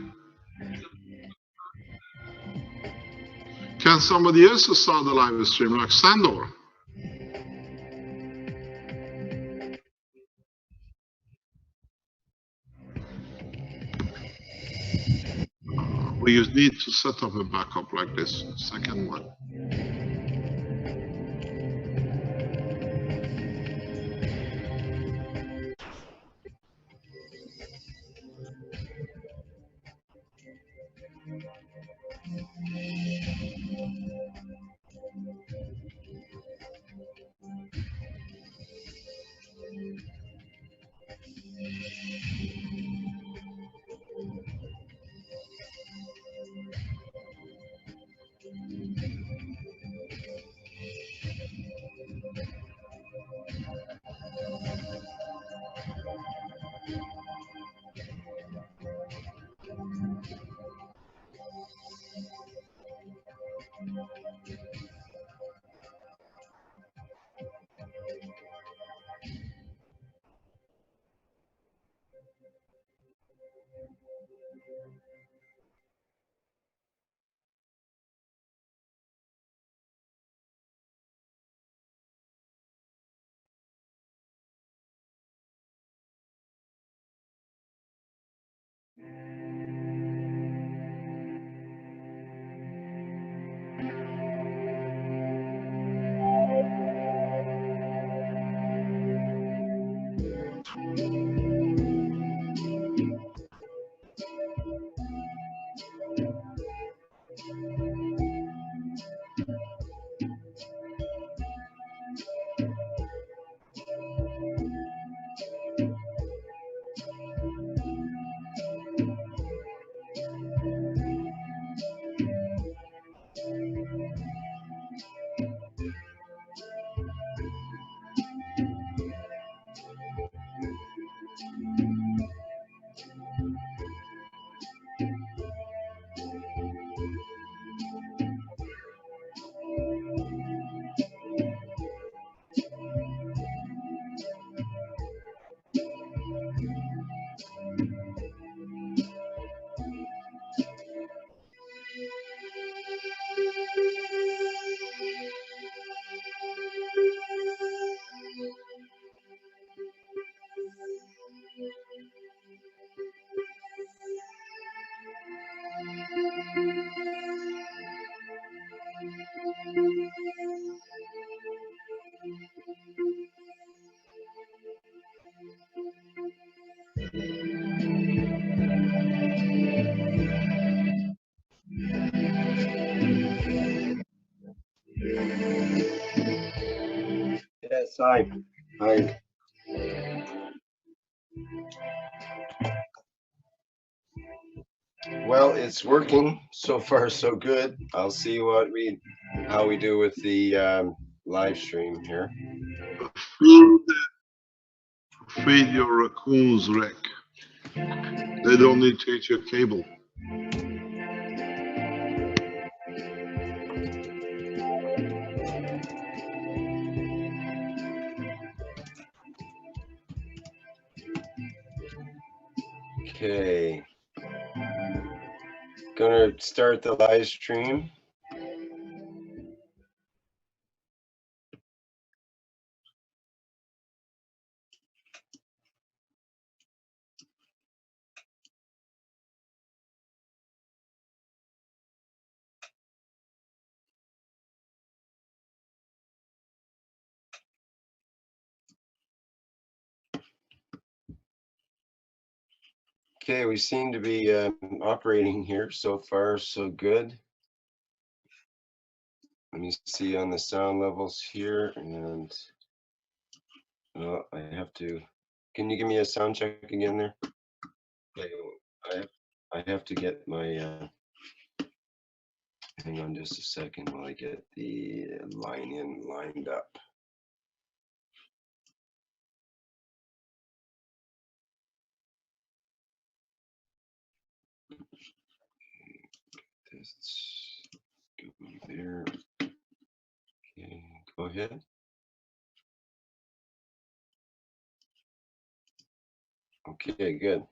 Can somebody else start the live stream like Sandor? We need to set up a backup like this, second one. Yes, hi. Hi. Well, it's working so far, so good. I'll see how we do with the live stream here. Feed your raccoons, Rick. They don't need to eat your cable. Okay. Gonna start the live stream. Okay, we seem to be operating here. So far, so good. Let me see on the sound levels here, and I have to. Can you give me a sound check again there? Okay, I have to get my. Hang on just a second while I get the line lined up. Let's go there. Okay, go ahead. Okay, good.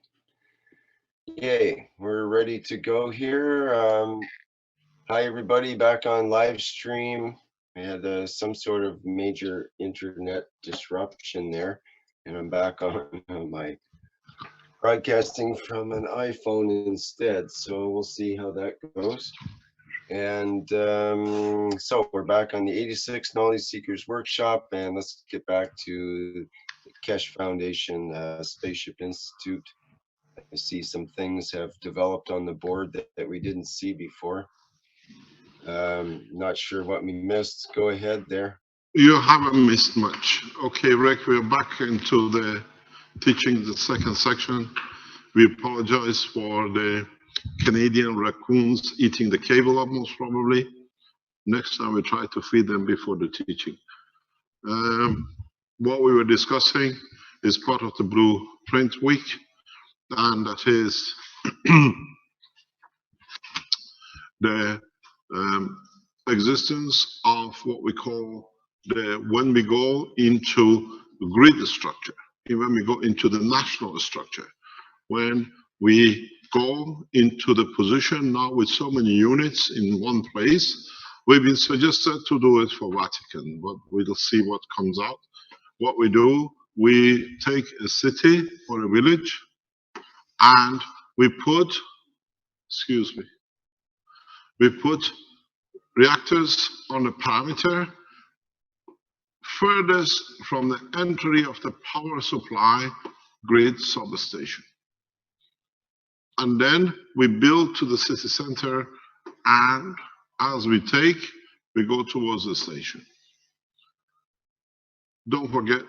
Yay, we're ready to go here. Hi, everybody, back on live stream. We had some sort of major internet disruption there, and I'm back on my broadcasting from an iPhone instead. So we'll see how that goes. And so we're back on the 86 Knowledge Seekers Workshop, and let's get back to the Keshe Foundation Spaceship Institute. I see some things have developed on the board that we didn't see before. Not sure what we missed. Go ahead there. You haven't missed much. Okay, Rick, we're back into the teaching the second section. We apologize for the Canadian raccoons eating the cable up most probably. Next time we try to feed them before the teaching. What we were discussing is part of the Blueprint Week, and that is the existence of what we call when we go into grid structure, when we go into the national structure, when we go into the position now with so many units in one place. We've been suggested to do it for Vatican, but we'll see what comes out. What we do, we take a city or a village and we put, we put reactors on the parameter furthest from the entry of the power supply grid substation. And then we build to the city center, and as we take, we go towards the station. Don't forget,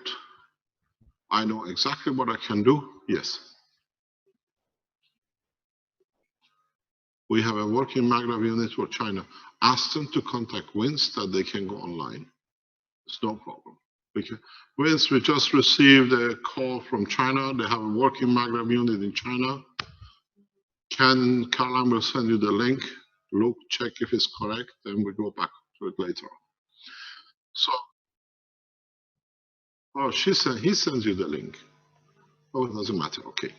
I know exactly what I can do. Yes. We have a working maglev unit for China. Ask them to contact WINS that they can go online. It's no problem. WINS, we just received a call from China. They have a working maglev unit in China. Caroline will send you the link. Look, check if it's correct, then we go back to it later on. So, oh, he sends you the link. Oh, it doesn't matter. Okay.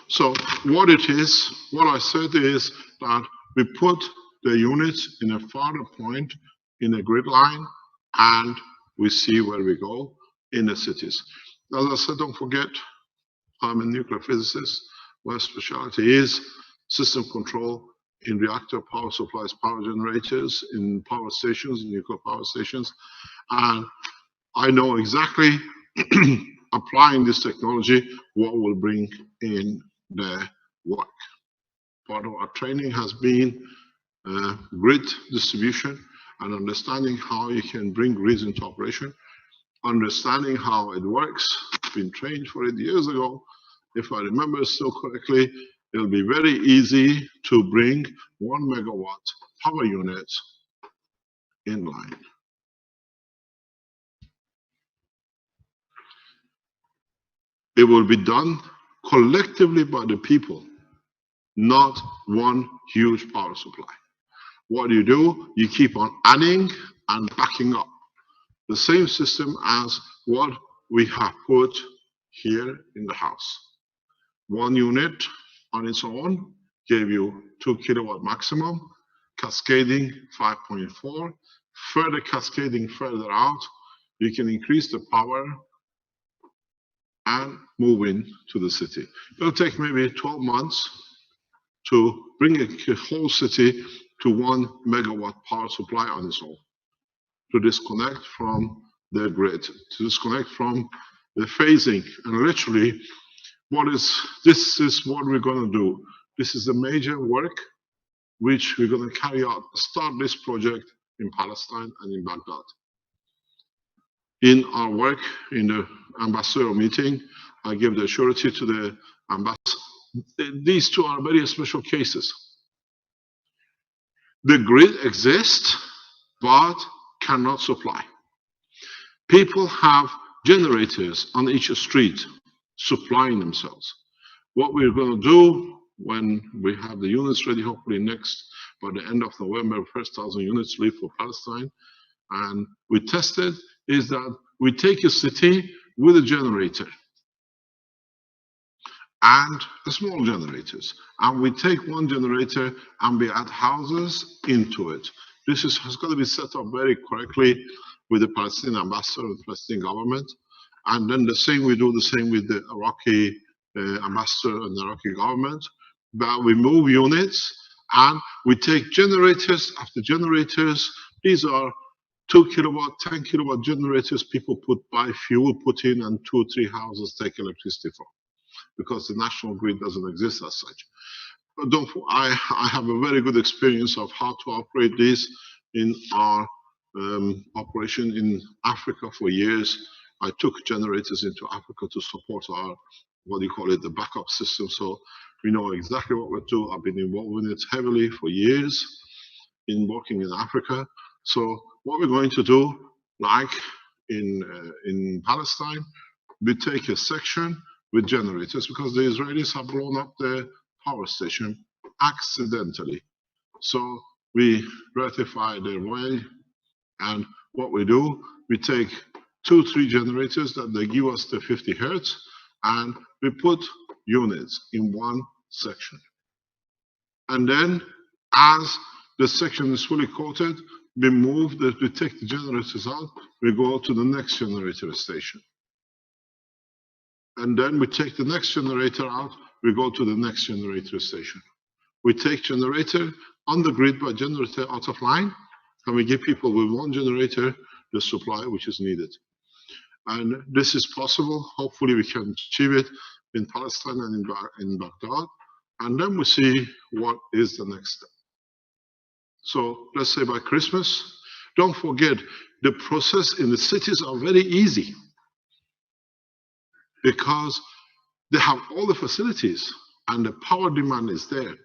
So what it is, what I said is that we put the units in a farther point in a grid line, and we see where we go in the cities. As I said, don't forget, I'm a nuclear physicist. My specialty is system control in reactor power supplies, power generators, in power stations, nuclear power stations. And I know exactly, applying this technology, what will bring in the work. Part of our training has been grid distribution and understanding how you can bring grids into operation, understanding how it works. Been trained for it years ago. If I remember still correctly, it'll be very easy to bring 1 megawatt power units in line. It will be done collectively by the people not one huge power supply. What do? You keep on adding and backing up. The same system as what we have put here in the house. One unit on its own gave you 2 kilowatt maximum, cascading 5.4, further cascading further out, you can increase the power and move into the city. It'll take maybe 12 months to bring a whole city to 1 megawatt power supply on its own, to disconnect from the grid, to disconnect from the phasing. And literally, this is what we're going to do. This is the major work which we're going to carry out, start this project in Palestine and in Baghdad. In our work in the ambassador meeting, I gave the surety to the ambassador. These two are very special cases. The grid exists, but cannot supply. People have generators on each street supplying themselves. What we're going to do when we have the units ready, hopefully by the end of November, first 1,000 units leave for Palestine, and we tested, is that we take a city with a generator and small generators, and we take one generator and we add houses into it. This has got to be set up very correctly with the Palestinian ambassador and the Palestinian government, and then we do the same with the Iraqi ambassador and the Iraqi government. But we move units and we take generators after generators. These are 2 kilowatt, 10 kilowatt generators people buy fuel, put in, and 2 or 3 houses take electricity from, because the national grid doesn't exist as such. But I have a very good experience of how to operate this in our operation in Africa for years. I took generators into Africa to support our, the backup system. So we know exactly what we do. I've been involved in it heavily for years in working in Africa. So what we're going to do, like in Palestine, we take a section with generators, because the Israelis have blown up the power station accidentally. So we rectify their way, and what we do, we take 2 or 3 generators that they give us the 50 hertz, and we put units in one section. And then as the section is fully coated, we take the generators out, we go to the next generator station. And then we take the next generator out, we go to the next generator station. We take generator on the grid, but generator out of line, and we give people with one generator the supply which is needed. And this is possible. Hopefully we can achieve it in Palestine and in Baghdad. And then we see what is the next step. So let's say by Christmas, don't forget, the process in the cities are very easy, because they have all the facilities and the power demand is there.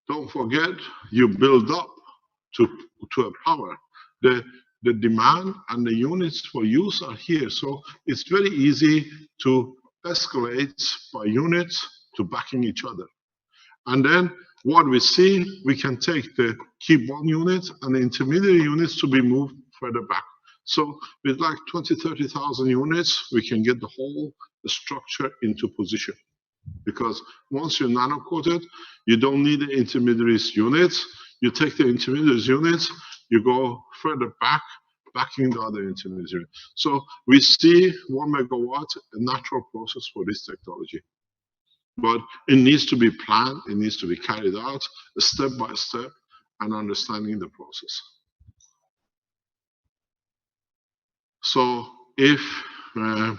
Don't forget, you build up to a power. The demand and the units for use are here. So it's very easy to escalate by units to backing each other. And then what we see, we can keep one unit and the intermediate units to be moved further back. So with like 20, 30,000 units, we can get the whole structure into position. Because once you're nano-coated, you don't need the intermediaries units. You take the intermediaries units, you go further back, backing the other intermediaries. So we see 1 megawatt, a natural process for this technology. But it needs to be planned, it needs to be carried out step by step, and understanding the process. So if there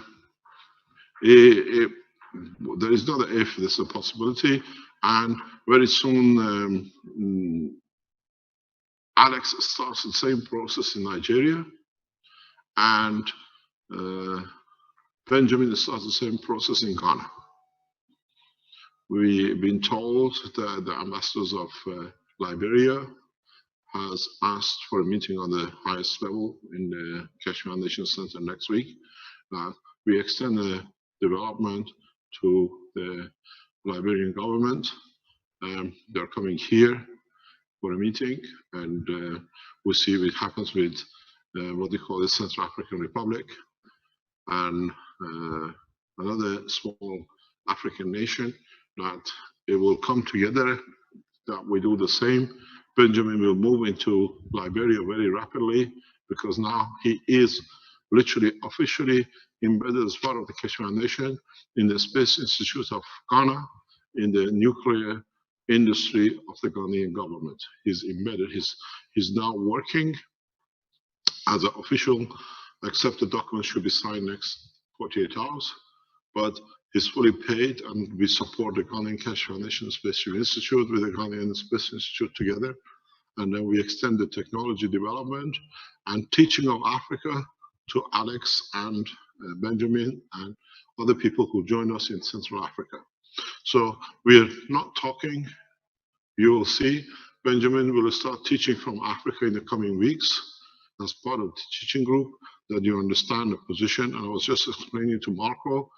is not an if, there's a possibility, and very soon Alex starts the same process in Nigeria, and Benjamin starts the same process in Ghana. We've been told that the ambassadors of Liberia has asked for a meeting on the highest level in the Keshe Foundation Center next week. We extend the development to the Liberian government, They're coming here for a meeting, and we'll see what happens with what they call the Central African Republic and another small African nation, that it will come together, that we do the same. Benjamin will move into Liberia very rapidly, because now he is literally officially embedded as part of the Keshe Foundation in the Space Institute of Ghana, in the nuclear industry of the Ghanaian government. He's embedded, he's now working as an official, except the document should be signed next 48 hours, but he's fully paid, and we support the Ghanaian Keshe Foundation Space Institute with the Ghanaian Space Institute together. And then we extend the technology development and teaching of Africa to Alex and Benjamin and other people who join us in Central Africa. So we're not talking, you will see Benjamin will start teaching from Africa in the coming weeks as part of the teaching group, that you understand the position. And I was just explaining to Marco,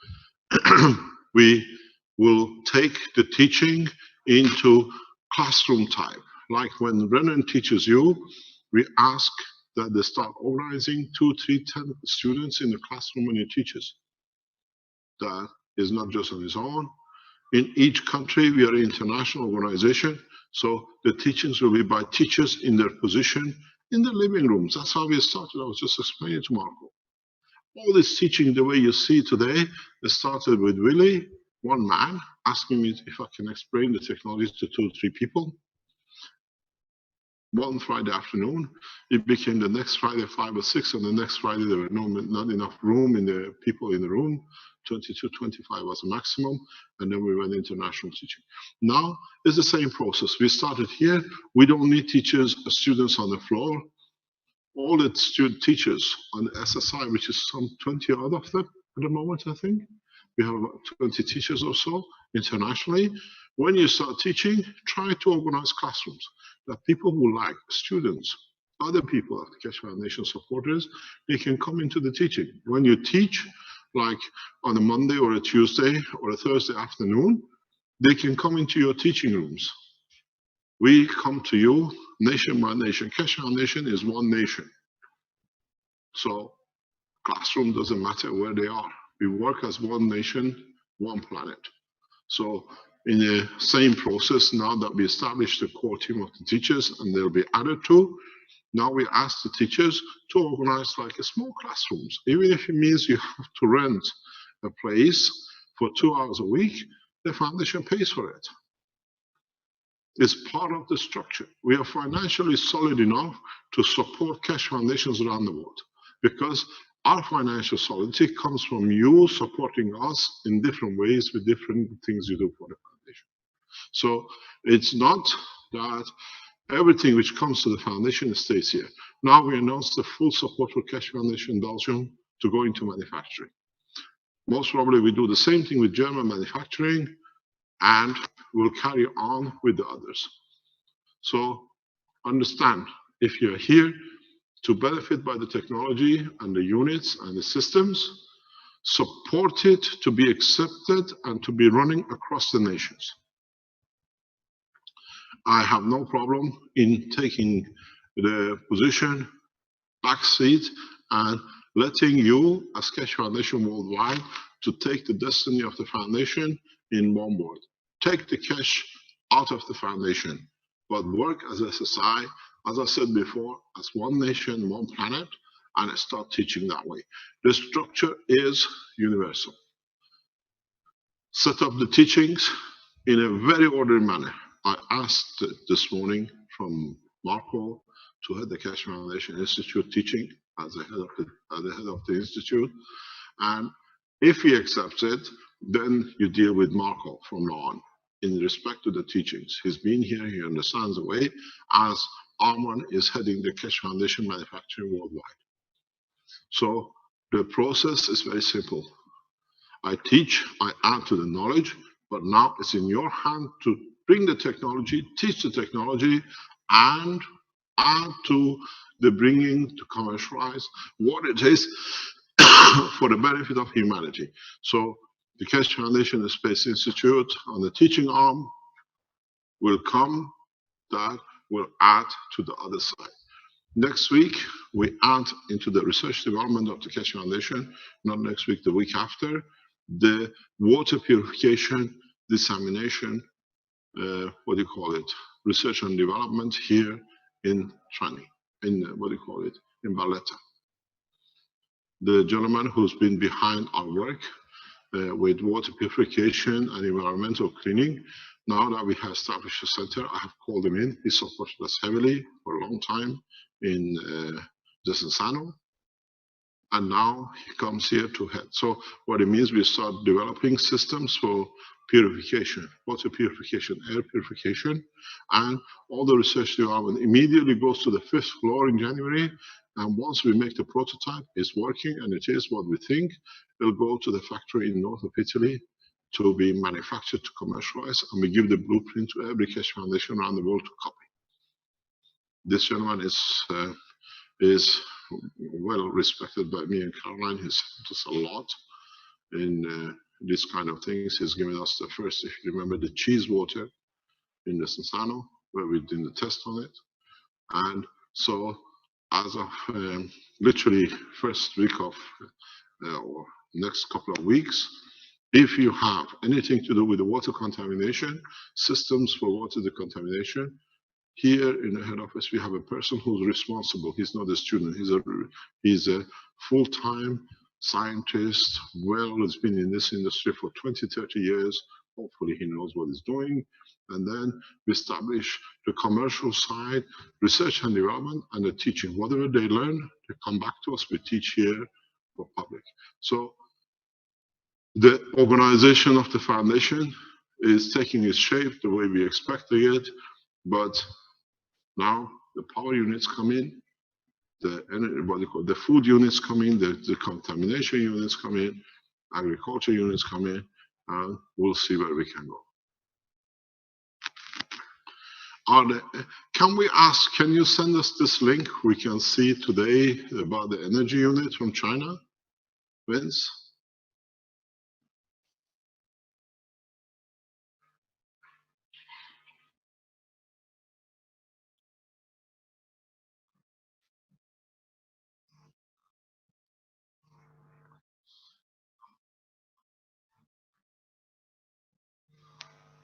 we will take the teaching into classroom type. Like when Brennan teaches you, we ask that they start organizing 2, 3, 10 students in the classroom when he teaches. That is not just on his own. In each country, we are an international organization, so the teachings will be by teachers in their position in the living rooms. That's how we started. I was just explaining to Marco. All this teaching, the way you see today, it started with Willie, one man, asking me if I can explain the technology to 2 or 3 people. One Friday afternoon, it became the next Friday 5 or 6, and the next Friday there were not enough room in the people in the room. 22, 25 was the maximum, and then we went international teaching. Now it's the same process. We started here. We don't need teachers, students on the floor. All the student teachers on the SSI, which is some 20 odd of them at the moment, I think. We have about 20 teachers or so internationally. When you start teaching, try to organize classrooms that people who like, students, other people at the Keshe Foundation supporters, they can come into the teaching. When you teach, like on a Monday or a Tuesday or a Thursday afternoon, they can come into your teaching rooms. We come to you nation by nation. Keshe Foundation is one nation. So classroom doesn't matter where they are. We work as one nation, one planet. So in the same process, now that we established the core team of the teachers, and they'll be added to, now we ask the teachers to organize like a small classrooms. Even if it means you have to rent a place for 2 hours a week, the foundation pays for it. It's part of the structure. We are financially solid enough to support Keshe Foundations around the world, because our financial solidity comes from you supporting us in different ways with different things you do for the foundation. So it's not that everything which comes to the foundation stays here. Now we announced the full support for Keshe Foundation Belgium to go into manufacturing. Most probably we do the same thing with German manufacturing, and we'll carry on with the others. So understand, if you're here to benefit by the technology and the units and the systems, support it to be accepted and to be running across the nations. I have no problem in taking the position, backseat, and letting you, as Keshe Foundation Worldwide, to take the destiny of the foundation in one word. Take the cash out of the foundation, but work as SSI, as I said before, as one nation, one planet, and start teaching that way. The structure is universal. Set up the teachings in a very orderly manner. I asked this morning from Marco to head the Keshe Foundation Institute teaching as the head of the institute, and if he accepts it, then you deal with Marco from now on in respect to the teachings. He's been here, he understands the way, as Arman is heading the Keshe Foundation Manufacturing Worldwide. So the process is very simple. I teach, I add to the knowledge, but now it's in your hand to bring the technology, teach the technology, and add to the bringing to commercialize what it is for the benefit of humanity. So the Keshe Foundation and Space Institute on the teaching arm, will come that will add to the other side. Next week, we add into the research development of the Keshe Foundation, not next week, the week after, the water purification, dissemination, what do you call it, research and development here in Trani, in, what do you call it, in Valletta. The gentleman who's been behind our work with water purification and environmental cleaning, now that we have established a center, I have called him in. He supported us heavily for a long time in Desenzano. And now he comes here to head. So what it means, we start developing systems for purification, water purification, air purification, and all the research development immediately goes to the 5th floor in January. And once we make the prototype, it's working and it is what we think, it'll go to the factory in north of Italy to be manufactured, to commercialize, and we give the blueprint to every Keshe Foundation around the world to copy. This gentleman is well respected by me and Caroline. He's helped us a lot in these kind of things. He's given us the first, if you remember, the cheese water in the Sensano, where we did the test on it. And so as of literally first week of or next couple of weeks, if you have anything to do with the water contamination, systems for water decontamination, here in the head office, we have a person who's responsible. He's not a student. He's a full-time scientist. Well, has been in this industry for 20, 30 years. Hopefully he knows what he's doing. And then we establish the commercial side, research and development, and the teaching. Whatever they learn, they come back to us. We teach here for public. So the organization of the foundation is taking its shape the way we expected it, but now the power units come in, the food units come in, the contamination units come in, agriculture units come in, and we'll see where we can go. Can we ask, can you send us this link we can see today about the energy unit from China, Vince?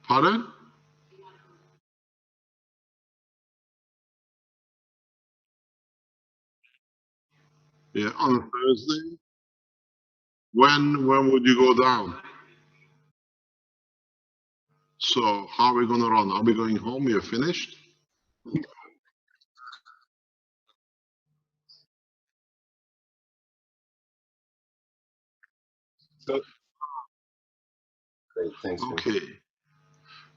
Pardon? Yeah, on Thursday. When would you go down? So how are we going to run? Are we going home? We are finished? So, great, thanks. Okay.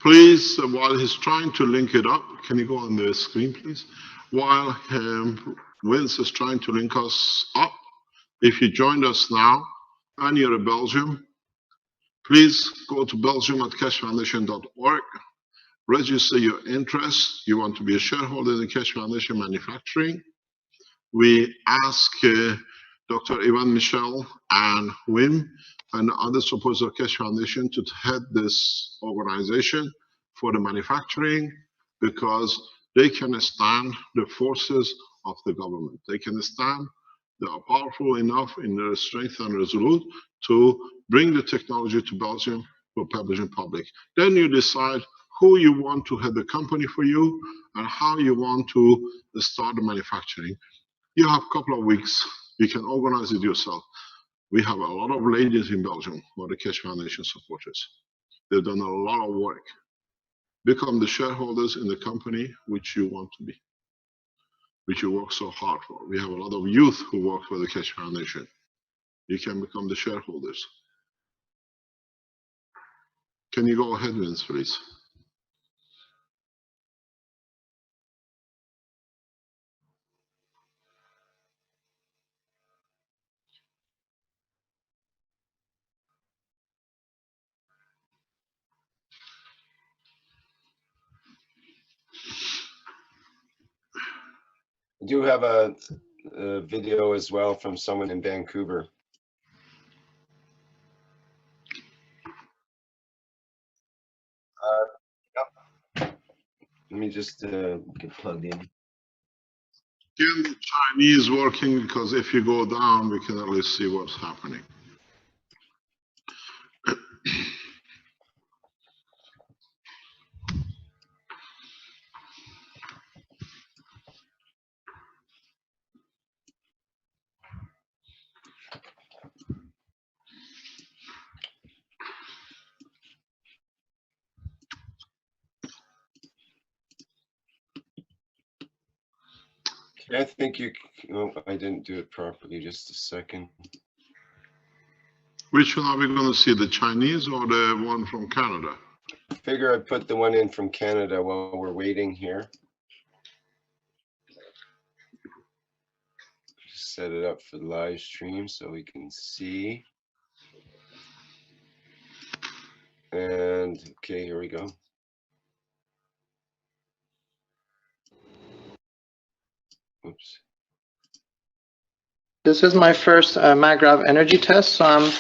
Please, while he's trying to link it up, can you go on the screen, please? While Vince is trying to link us up, if you joined us now and you're in Belgium, please go to belgium@keshefoundation.org, register your interest. You want to be a shareholder in the Keshe Foundation Manufacturing. We ask Dr. Ivan Michel and Wim and other supporters of Keshe Foundation to head this organization for the manufacturing, because they can stand the forces of the government. They can stand, they are powerful enough in their strength and resolute to bring the technology to Belgium for Belgian public. Then you decide who you want to head the company for you and how you want to start the manufacturing. You have a couple of weeks. You can organize it yourself. We have a lot of ladies in Belgium who are the Keshe Foundation supporters. They've done a lot of work. Become the shareholders in the company which you want to be, which you work so hard for. We have a lot of youth who work for the Keshe Foundation. You can become the shareholders. Can you go ahead, Vince, please? I do have a video as well from someone in Vancouver. Yep. Let me just get plugged in. Get the Chinese working, because if you go down, we can at least see what's happening. I think you. Oh, I didn't do it properly. Just a second. Which one are we going to see, the Chinese or the one from Canada? I figure I'd put the one in from Canada while we're waiting here. Just set it up for the live stream so we can see. And okay, here we go. Oops. This is my first MagRav energy test, so I'm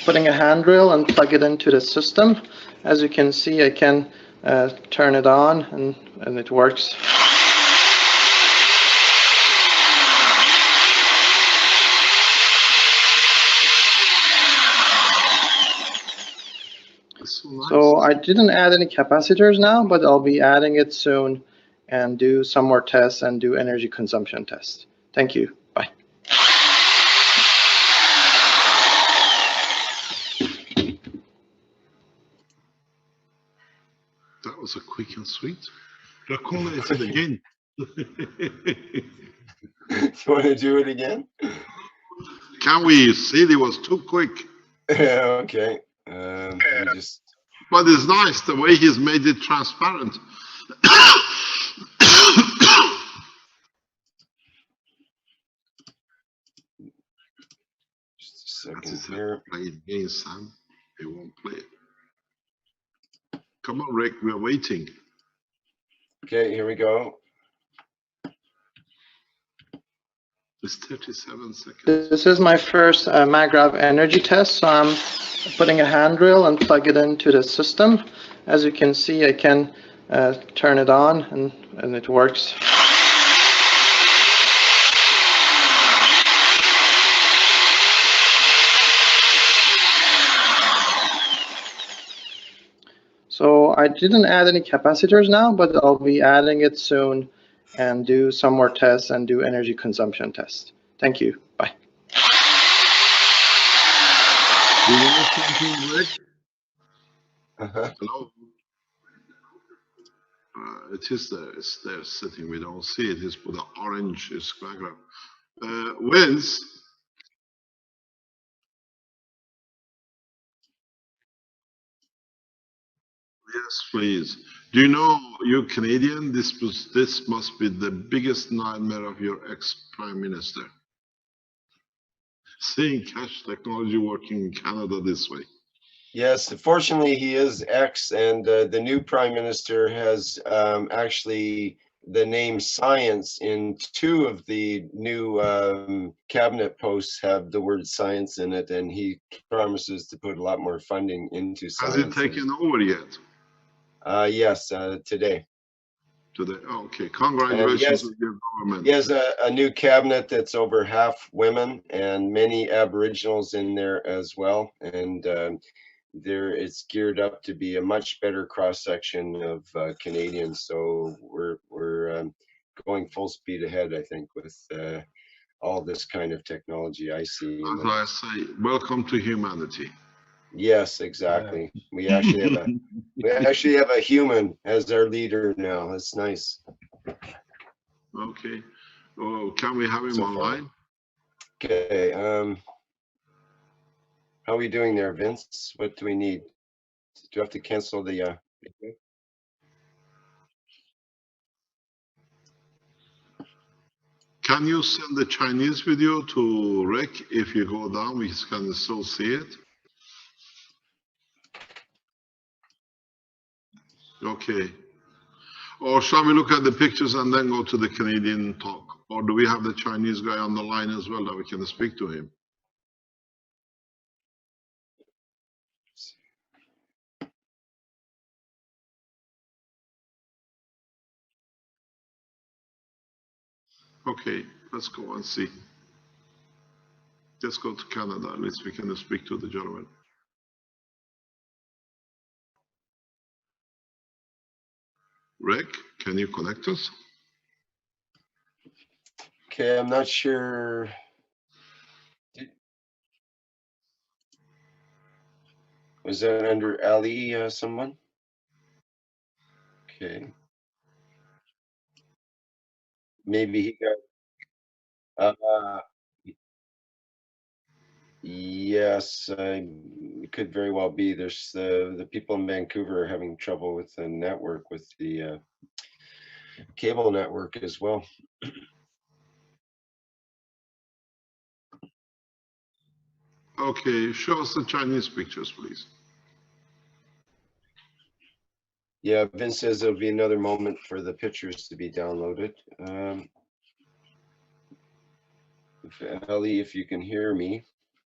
putting a hand drill and plug it into the system. As you can see, I can turn it on and it works. That's so nice. So I didn't add any capacitors now, but I'll be adding it soon and do some more tests and do energy consumption tests. Thank you. Bye. That was a quick and sweet. Recollect it again. You want to do it again? Can we see it was too quick? Yeah. Okay. Let me just. But it's nice the way he's made it transparent. Just a second here. Play it again, Sam. They won't play it. Come on, Rick, we're waiting. Okay, here we go. It's 37 seconds. This is my first MagRav energy test, so I'm putting a hand drill and plug it into the system. As you can see, I can turn it on and it works. So I didn't add any capacitors now, but I'll be adding it soon and do some more tests and do energy consumption tests. Thank you. Bye. Do you know something, Rick? Hello? It is there. It's there sitting. We don't see it. It's with the orange is background. Vince, yes, please. Do you know, you Canadian, this must be the biggest nightmare of your ex-prime minister. Seeing cash technology working in Canada this way. Yes, fortunately he is ex, and the new prime minister has actually the name science in two of the new cabinet posts have the word science in it, and he promises to put a lot more funding into science. Has it taken over yet? Yes, today. Today, oh, okay. Congratulations to your government. He has a new cabinet that's over half women and many Aboriginals in there as well, and it's geared up to be a much better cross section of Canadians. So we're going full speed ahead, I think, with all this kind of technology I see. As I say, welcome to humanity. Yes, exactly. We actually have a human as our leader now. That's nice. Okay. Oh, can we have him online? Okay. How are we doing there, Vince? What do we need? Do you have to cancel the Can you send the Chinese video to Rick? If you go down, we can still see it. Okay. Or shall we look at the pictures and then go to the Canadian talk? Or do we have the Chinese guy on the line as well that we can speak to him? Okay, let's go and see. Let's go to Canada. At least we can speak to the gentleman. Rick, can you connect us? Okay, I'm not sure. Was that under Ali, someone? Okay. Maybe he got, yes, it could very well be. There's the people in Vancouver are having trouble with the network, with the cable network as well. Okay, show us the Chinese pictures, please. Yeah, Vince says there'll be another moment for the pictures to be downloaded. Ali, if you can hear me,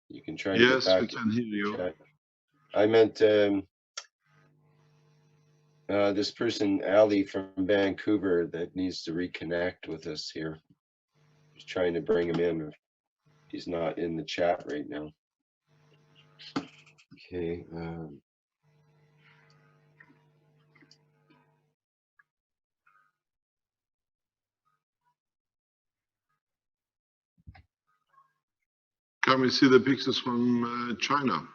you can try to get Yes, back we to can hear you. chat. I meant this person, Ali from Vancouver, that needs to reconnect with us here. Just trying to bring him in. He's not in the chat right now. Okay. Can we see the pictures from China?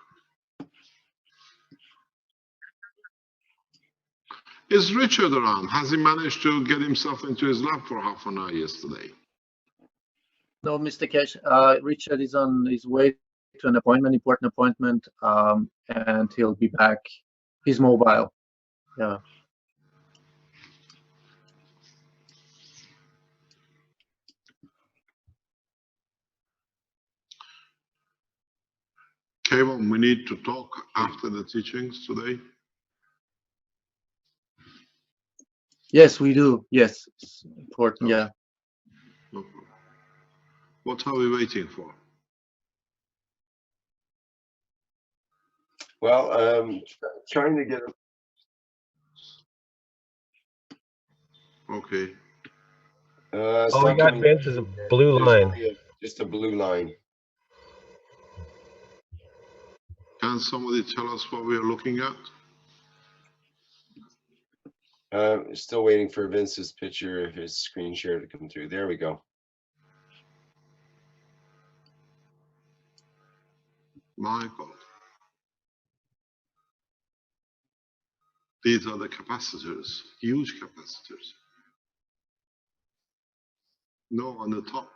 Is Richard around? Has he managed to get himself into his lab for half an hour yesterday? No, Mr. Cash, Richard is on his way to an appointment, important appointment, and he'll be back. He's mobile. Yeah. Kevin, we need to talk after the teachings today. Yes, we do. Yes, it's important. Okay. Yeah. No problem. What are we waiting for? Well, trying to get. Okay. All we got, Vince, is a blue line. Just a blue line. Can somebody tell us what we are looking at? Still waiting for Vince's picture of his screen share to come through. There we go. My God. These are the capacitors, huge capacitors. No, on the top.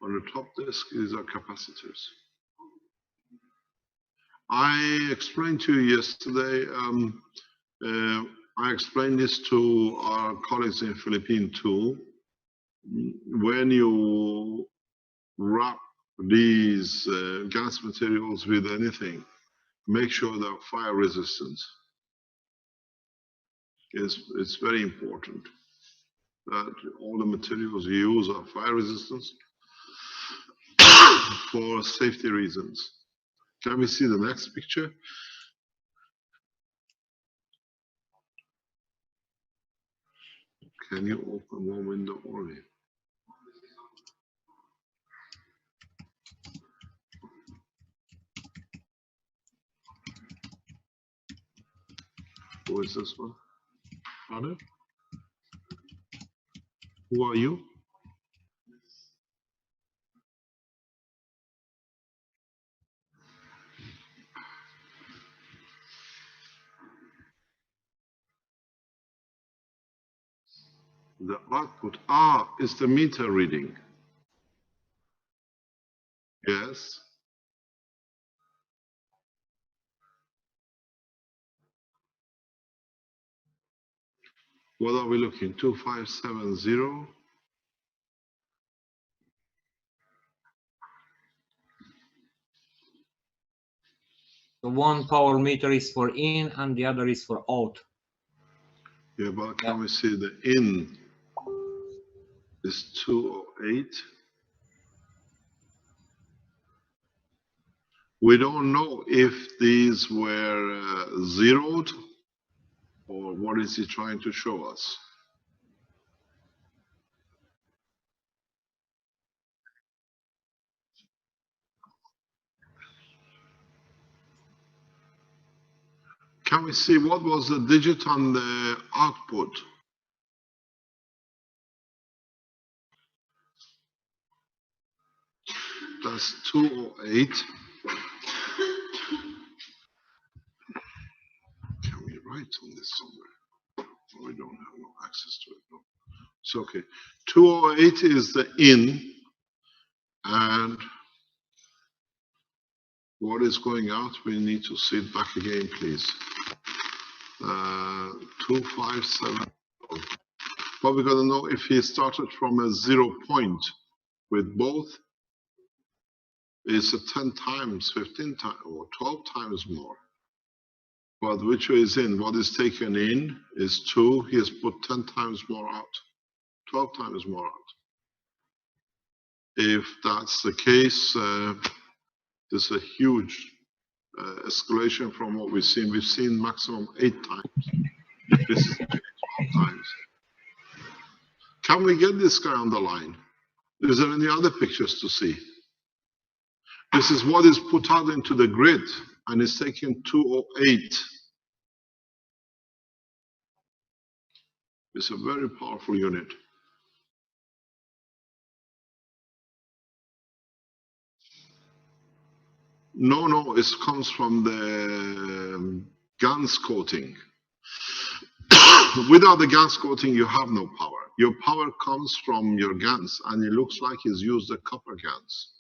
On the top disk, these are capacitors. I explained to you yesterday, I explained this to our colleagues in Philippines too. When you wrap these gas materials with anything, make sure they're fire resistant. It's very important that all the materials you use are fire resistant for safety reasons. Can we see the next picture? Can you open one window only? Who is this one? Father? Who are you? The output is the meter reading. Yes. What are we looking? 2570. So one power meter is for in and the other is for out. Yeah, but can we see the in is 208? We don't know if these were zeroed or what is he trying to show us. Can we see what was the digit on the output? That's 208. Can we write on this somewhere? Oh, we don't have no access to it. No. It's okay. 208 is the in, and what is going out? We need to see it back again, please. 257. But we're going to know if he started from a 0 point with both. It's a 10 times, 15 times, or 12 times more. But which way is in? What is taken in is 2. He has put 10 times more out, 12 times more out. If that's the case, there's a huge escalation from what we've seen. We've seen maximum 8 times. This is 12 times. Can we get this guy on the line? Is there any other pictures to see? This is what is put out into the grid, and it's taking 208. It's a very powerful unit. No, it comes from the GaNs coating. Without the GaNs coating, you have no power. Your power comes from your GaNs, and it looks like it's used the copper GaNs.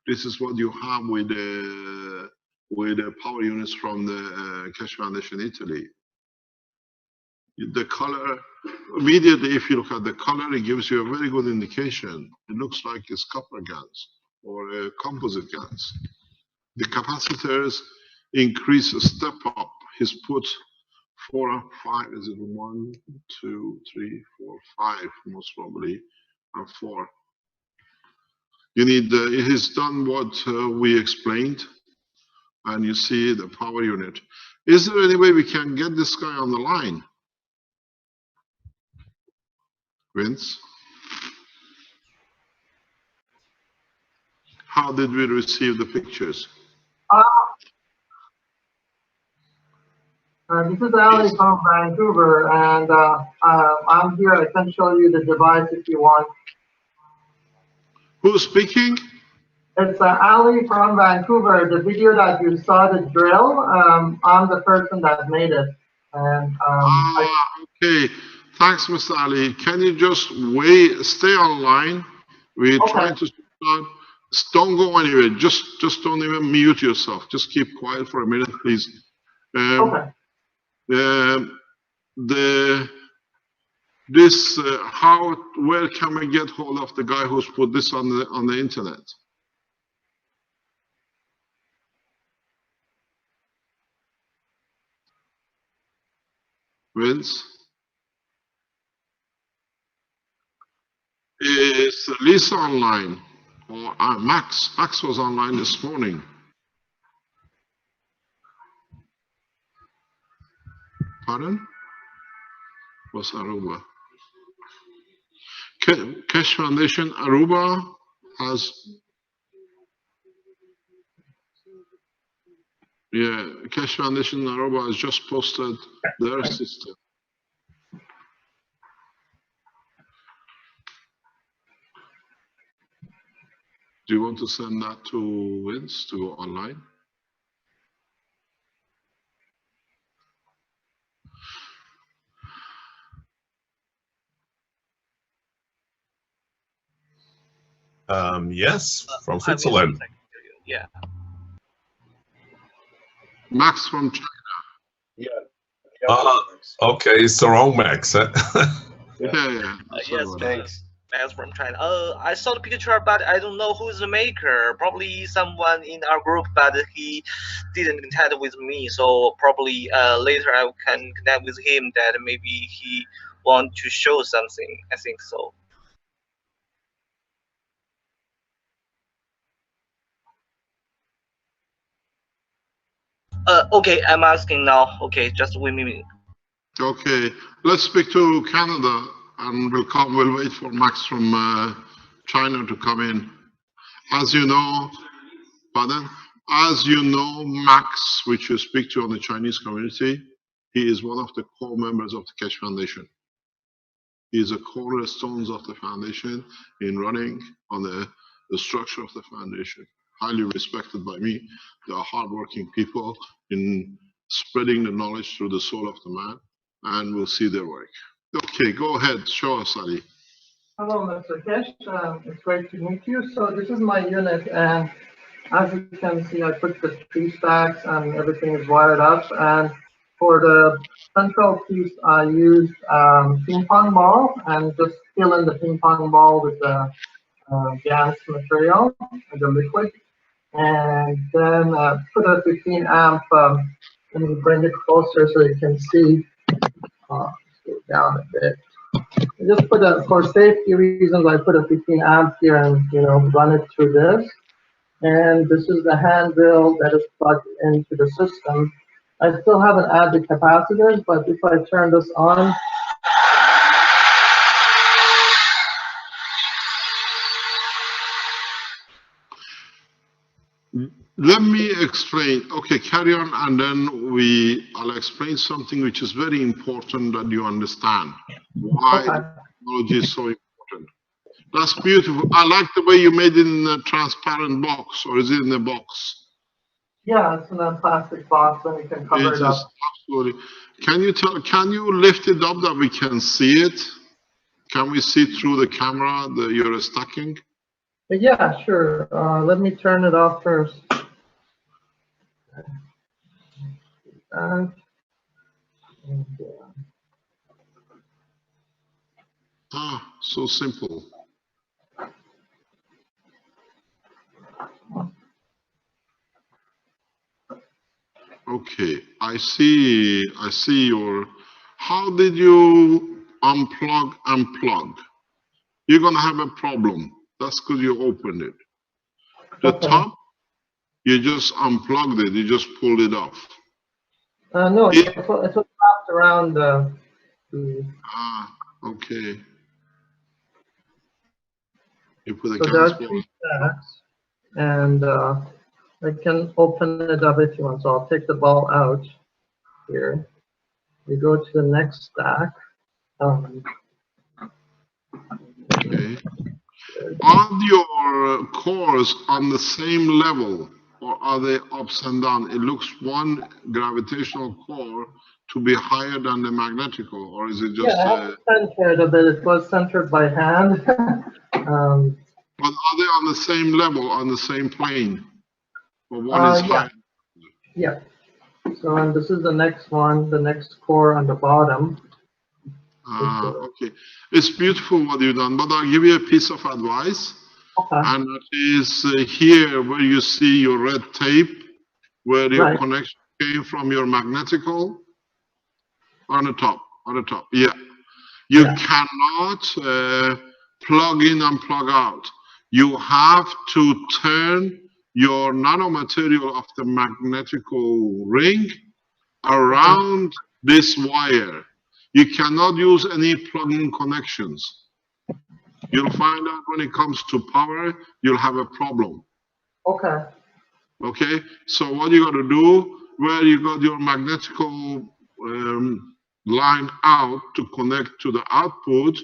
This is what you have with the power units from the Keshe Foundation Italy. The color, immediately if you look at the color, it gives you a very good indication. It looks like it's copper GaNs or composite GaNs. The capacitors increase a step up. He's put 4 or 5, is it 1, 2, 3, 4, 5 most probably, and 4. You need, it is done what we explained, and you see the power unit. Is there any way we can get this guy on the line? Vince? How did we receive the pictures? This is Ali from Vancouver, and I'm here. I can show you the device if you want. Who's speaking? It's Ali from Vancouver. The video that you saw, the drill, I'm the person that made it. And okay. Thanks, Mr. Ali. Can you just stay online? We're trying to start. Don't go anywhere. Just don't even mute yourself. Just keep quiet for a minute, please. Okay. Where can we get hold of the guy who's put this on the internet? Vince? Is Lisa online? Or Max? Max was online this morning. Pardon? Was Aruba. Keshe Foundation Aruba has, Keshe Foundation Aruba has just posted their system. Do you want to send that to Vince to go online? Yes, from Switzerland. Yeah. Max from China. Yeah. Okay, it's the wrong Max. Huh? Yeah. Yes, Thanks. Max from China. I saw the picture, but I don't know who's the maker. Probably someone in our group, but he didn't contact with me. So probably later I can connect with him. That maybe he want to show something. I think so. Okay, I'm asking now. Okay, just wait a minute. Okay, let's speak to Canada, and we'll wait for Max from China to come in. As you know, pardon? As you know, Max, which you speak to on the Chinese community, he is one of the core members of the Keshe Foundation. He is a cornerstone of the foundation in running on the structure of the foundation. Highly respected by me. They are hardworking people in spreading the knowledge through the soul of the man, and we'll see their work. Okay, go ahead, show us, Ali. Hello, Mr. Keshe. It's great to meet you. So this is my unit, and as you can see, I put the 3 stacks and everything is wired up. And for the central piece, I used ping pong ball and just fill in the ping pong ball with the gas material, the liquid, and then put a 15 amp. Let me bring it closer so you can see. Go down a bit. I just put for safety reasons, I put a 15 amp here and run it through this. And this is the handrail that is plugged into the system. I still haven't added the capacitors, but if I turn this on, Let me explain. Okay, carry on, and then I'll explain something which is very important that you understand. Why technology is so important. That's beautiful. I like the way you made it in a transparent box, or is it in a box? Yeah, it's in a plastic box, and you can cover it up. Absolutely. Can you lift it up that we can see it? Can we see through the camera that you're stacking? Yeah, sure. Let me turn it off first. So simple. Okay, I see your, how did you unplug and plug? You're gonna have a problem. That's because you opened it. The top, you just unplugged it, you just pulled it off. No, it's wrapped around the... Okay. You put the so there are 3 stacks, and I can open it up if you want. So I'll take the ball out here. We go to the next stack. Okay. Are your cores on the same level, or are they ups and down? It looks one gravitational core to be higher than the magnetical, or is it just? Yeah, centered a bit. It was centered by hand. But are they on the same level, on the same plane? Or one is higher? Yeah. So, and this is the next one, the next core on the bottom. Okay. It's beautiful what you've done, but I'll give you a piece of advice. Okay. And it is here where you see your red tape, where your connection came from your magnetical. On the top, yeah. You cannot plug in and plug out. You have to turn your nanomaterial of the magnetical ring around this wire. You cannot use any plug-in connections. You'll find out when it comes to power, you'll have a problem. Okay. Okay, so what you got to do, where you got your magnetical line out to connect to the output,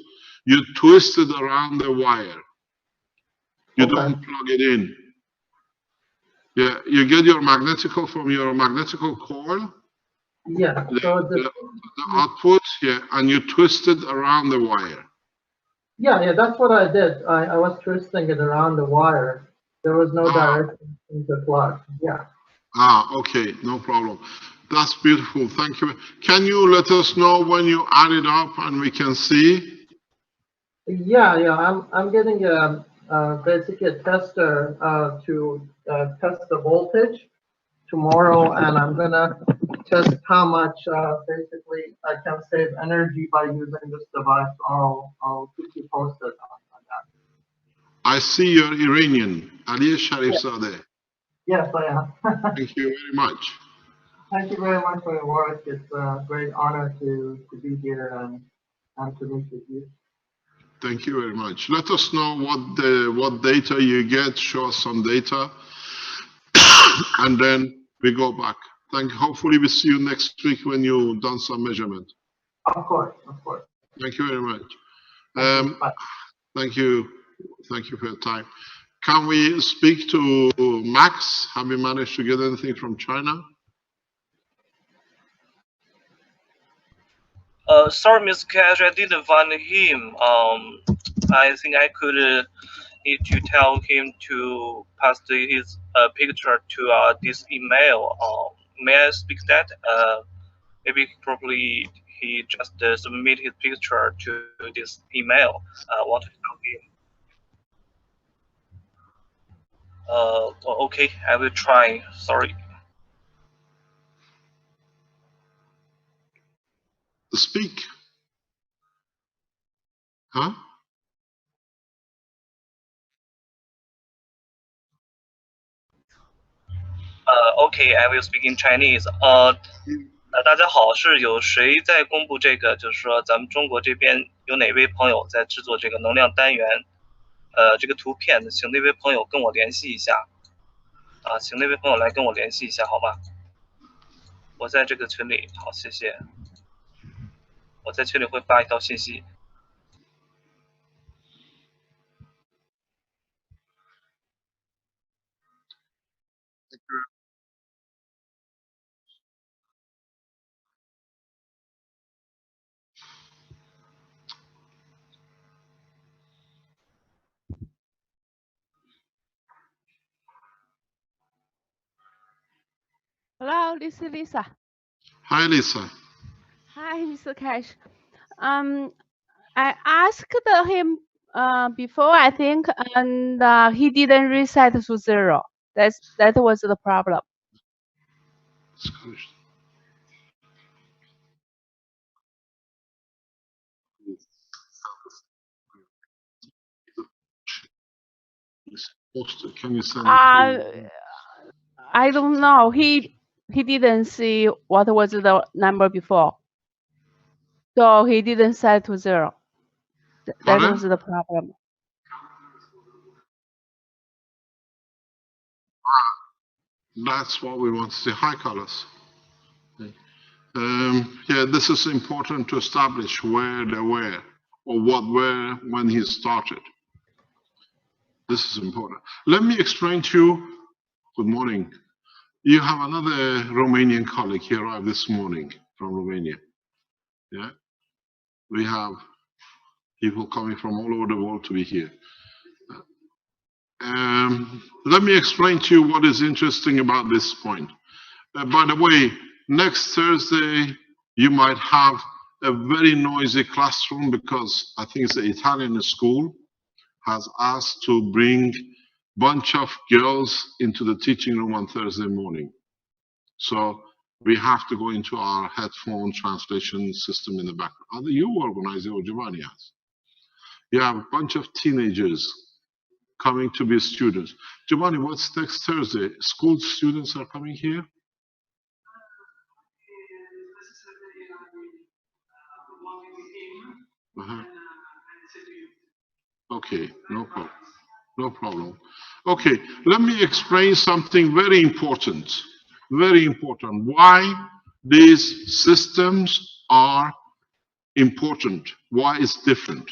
you twist it around the wire. You don't plug it in. Yeah, you get your magnetical from your magnetical coil. Yeah. So the output, and you twist it around the wire. Yeah, that's what I did. I was twisting it around the wire. There was no direction in the plug. Yeah. Okay, no problem. That's beautiful. Thank you. Can you let us know when you add it up and we can see? Yeah. I'm getting basically a tester to test the voltage tomorrow, and I'm gonna test how much basically I can save energy by using this device. I'll keep you posted on that. I see you're Iranian, Ali Sharifzadeh. Yes, I am. Thank you very much. Thank you very much for your work. It's a great honor to be here and to meet with you. Thank you very much. Let us know what data you get. Show us some data. and then we go back. Hopefully we see you next week when you've done some measurement. Of course, of course. Thank you very much. Thank you. Thank you for your time. Can we speak to Max? Have you managed to get anything from China? Sorry, Mr. Cash, I didn't find him. I think I could need to tell him to pass his picture to this email. May I speak that? Maybe probably he just submit his picture to this email. Want to tell him. Okay, I will try. Sorry. Speak. Huh? Okay, I will speak in Chinese. 大家好，是有谁在公布这个？就是说，咱们中国这边有哪位朋友在制作这个能量单元？这个图片，请那位朋友跟我联系一下。请那位朋友来跟我联系一下，好吗？我在这个群里，好，谢谢。我在群里会发一条信息。Hello, this is Lisa. Hi, Lisa. Hi, Mr. Cash. I asked him before, I think, and he didn't reset to 0. That was the problem. Can you send I don't know. He didn't see what was the number before, so he didn't set to 0. That was the problem. That's what we want to see. Hi, Carlos. Yeah, this is important to establish where they were or what were when he started. This is important. Let me explain to you. Good morning. You have another Romanian colleague. He arrived this morning from Romania. Yeah, we have people coming from all over the world to be here. Let me explain to you what is interesting about this point. By the way, next Thursday, you might have a very noisy classroom because I think it's the Italian school has asked to bring a bunch of girls into the teaching room on Thursday morning. So we have to go into our headphone translation system in the back. Either you organize it or Giovanni has. You have a bunch of teenagers coming to be students. Giovanni, what's next Thursday? School students are coming here? Okay, no problem. No problem. Okay, let me explain something very important. Very important. Why these systems are important. Why it's different.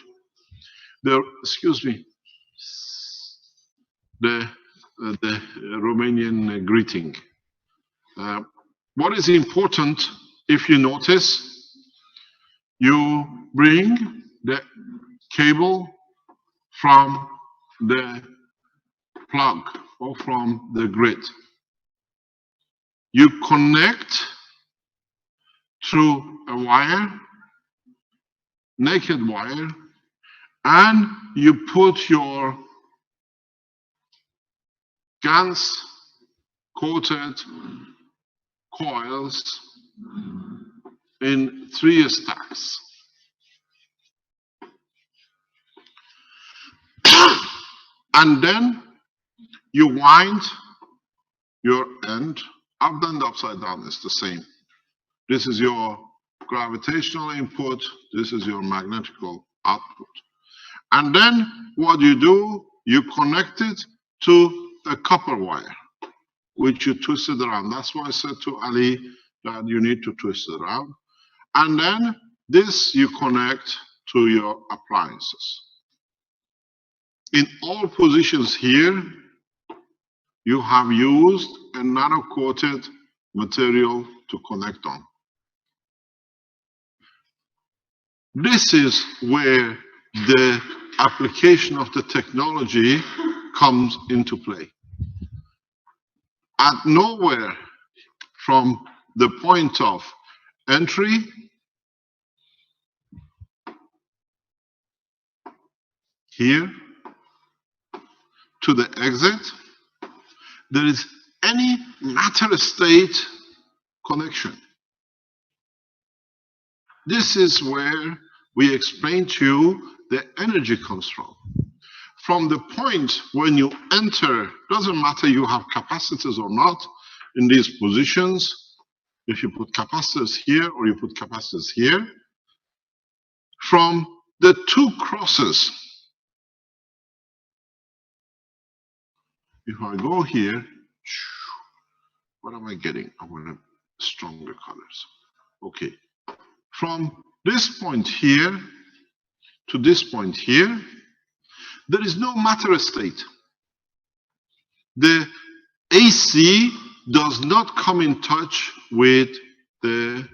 Excuse me. The Romanian greeting. What is important, if you notice, you bring the cable from the plug or from the grid. You connect through a wire, naked wire, and you put your GaNs coated coils in 3 stacks. And then you wind your end up and upside down. It's the same. This is your gravitational input. This is your magnetical output. And then what you do, you connect it to a copper wire. which you twist it around. That's why I said to Ali that you need to twist it around. And then this you connect to your appliances. In all positions here, you have used a nano-coated material to connect on. This is where the application of the technology comes into play. At nowhere from the point of entry here to the exit, there is any matter state connection. This is where we explain to you the energy comes from. From the point when you enter, doesn't matter you have capacitors or not in these positions, if you put capacitors here or you put capacitors here, from the two crosses, if I go here, what am I getting? I want stronger colors. Okay. From this point here to this point here, there is no matter state. The AC does not come in touch with the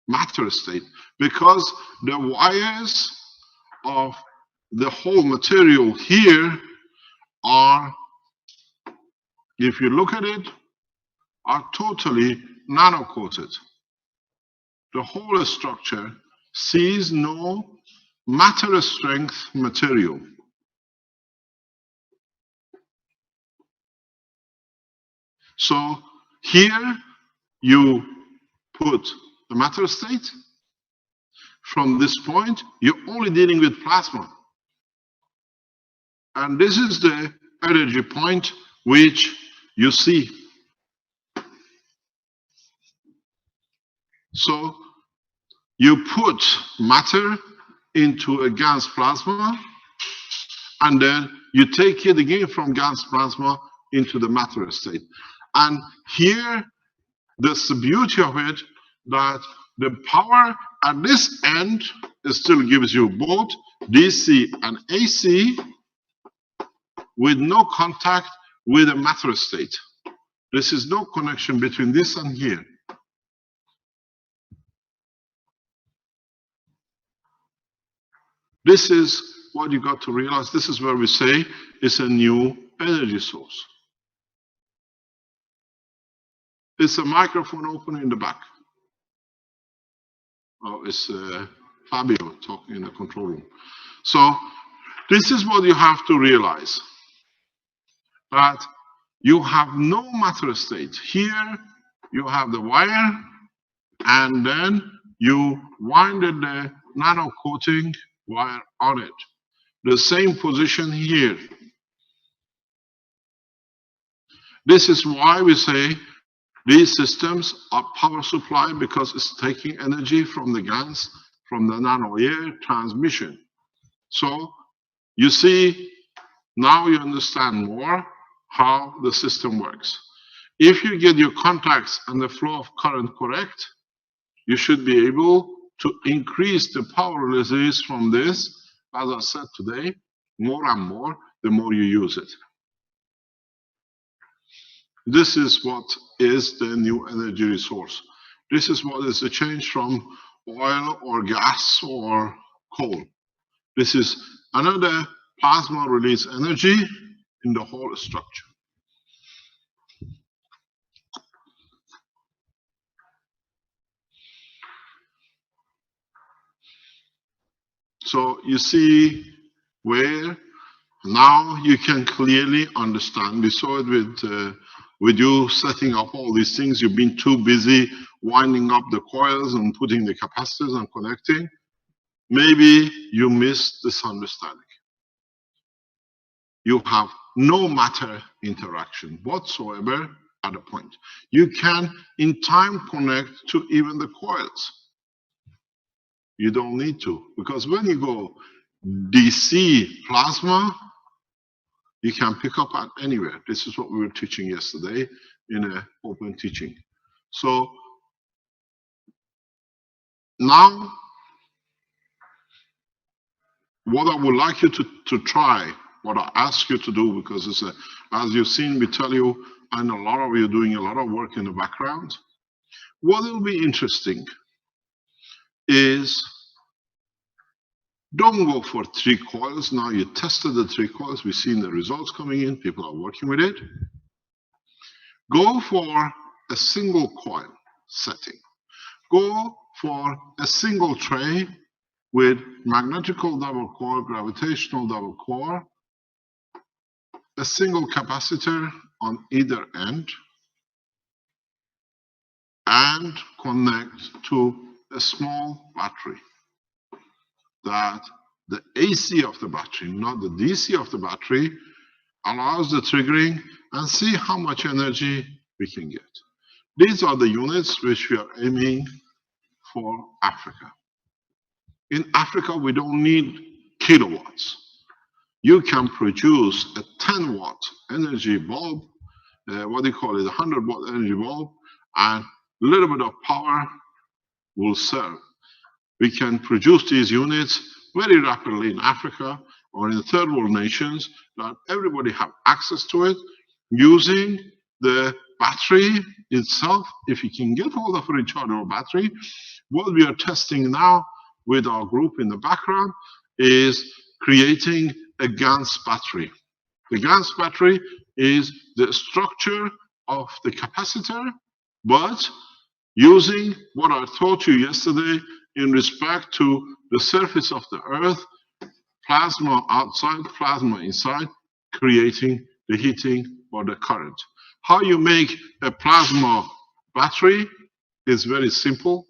matter state because the wires of the whole material here are, if you look at it, are totally nano-coated. The whole structure sees no matter strength material. So here you put the matter state. From this point, you're only dealing with plasma. And this is the energy point which you see. So you put matter into a gas plasma, and then you take it again from gas plasma into the matter state. And here, that's the beauty of it, that the power at this end still gives you both DC and AC with no contact with a matter state. This is no connection between this and here. This is what you got to realize. This is where we say it's a new energy source. It's a microphone open in the back. Oh, it's Fabio talking in the control room. So this is what you have to realize, that you have no matter state. Here you have the wire, and then you winded the nano coating wire on it. The same position here. This is why we say these systems are power supply, because it's taking energy from the gas, from the nano air transmission. So you see, now you understand more how the system works. If you get your contacts and the flow of current correct, you should be able to increase the power release from this, as I said today, more and more, the more you use it. This is what is the new energy resource. This is what is the change from oil or gas or coal. This is another plasma release energy in the whole structure. So you see where now you can clearly understand. We saw it with you setting up all these things. You've been too busy winding up the coils and putting the capacitors and connecting. Maybe you missed this understanding. You have no matter interaction whatsoever at a point. You can in time connect to even the coils. You don't need to, because when you go DC plasma, You can pick up at anywhere. This is what we were teaching yesterday in an open teaching. So now, what I would like you to try, what I ask you to do, because it's as you've seen me tell you, and a lot of you doing a lot of work in the background. What will be interesting is don't go for 3 coils. Now you tested the 3 coils. We've seen the results coming in. People are working with it. Go for a single coil setting. Go for a single tray with magnetical double core, gravitational double core, a single capacitor on either end, and connect to a small battery. That the AC of the battery, not the DC of the battery, allows the triggering, and see how much energy we can get. These are the units which we are aiming for Africa. In Africa, we don't need kilowatts. You can produce a 10-watt energy bulb, what do you call it, a 100-watt energy bulb, and a little bit of power will serve. We can produce these units very rapidly in Africa or in third world nations, that everybody have access to it, using the battery itself. If you can get hold of a rechargeable battery, what we are testing now with our group in the background is creating a GaNS battery. The GaNS battery is the structure of the capacitor, but using what I taught you yesterday in respect to the surface of the Earth, plasma outside, plasma inside, creating the heating or the current. How you make a plasma battery is very simple.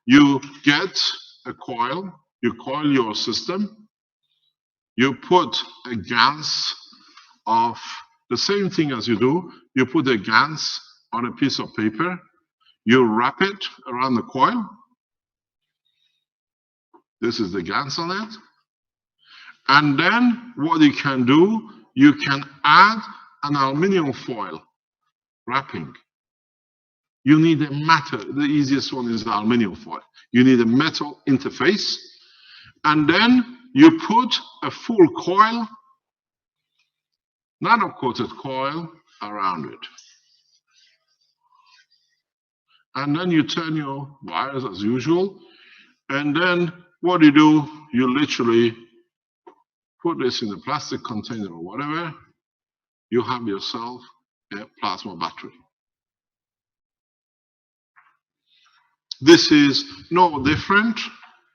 You get a coil, you coil your system, you put a GaNS of the same thing as you do, you put a GaNS on a piece of paper, you wrap it around the coil. This is the GaNS on it. And then what you can do, you can add an aluminum foil wrapping. You need a metal, the easiest one is the aluminum foil. You need a metal interface, and then you put a full coil, nano-coated coil around it. And then you turn your wires as usual, and then what you do, you literally put this in a plastic container or whatever, you have yourself a plasma battery. This is no different,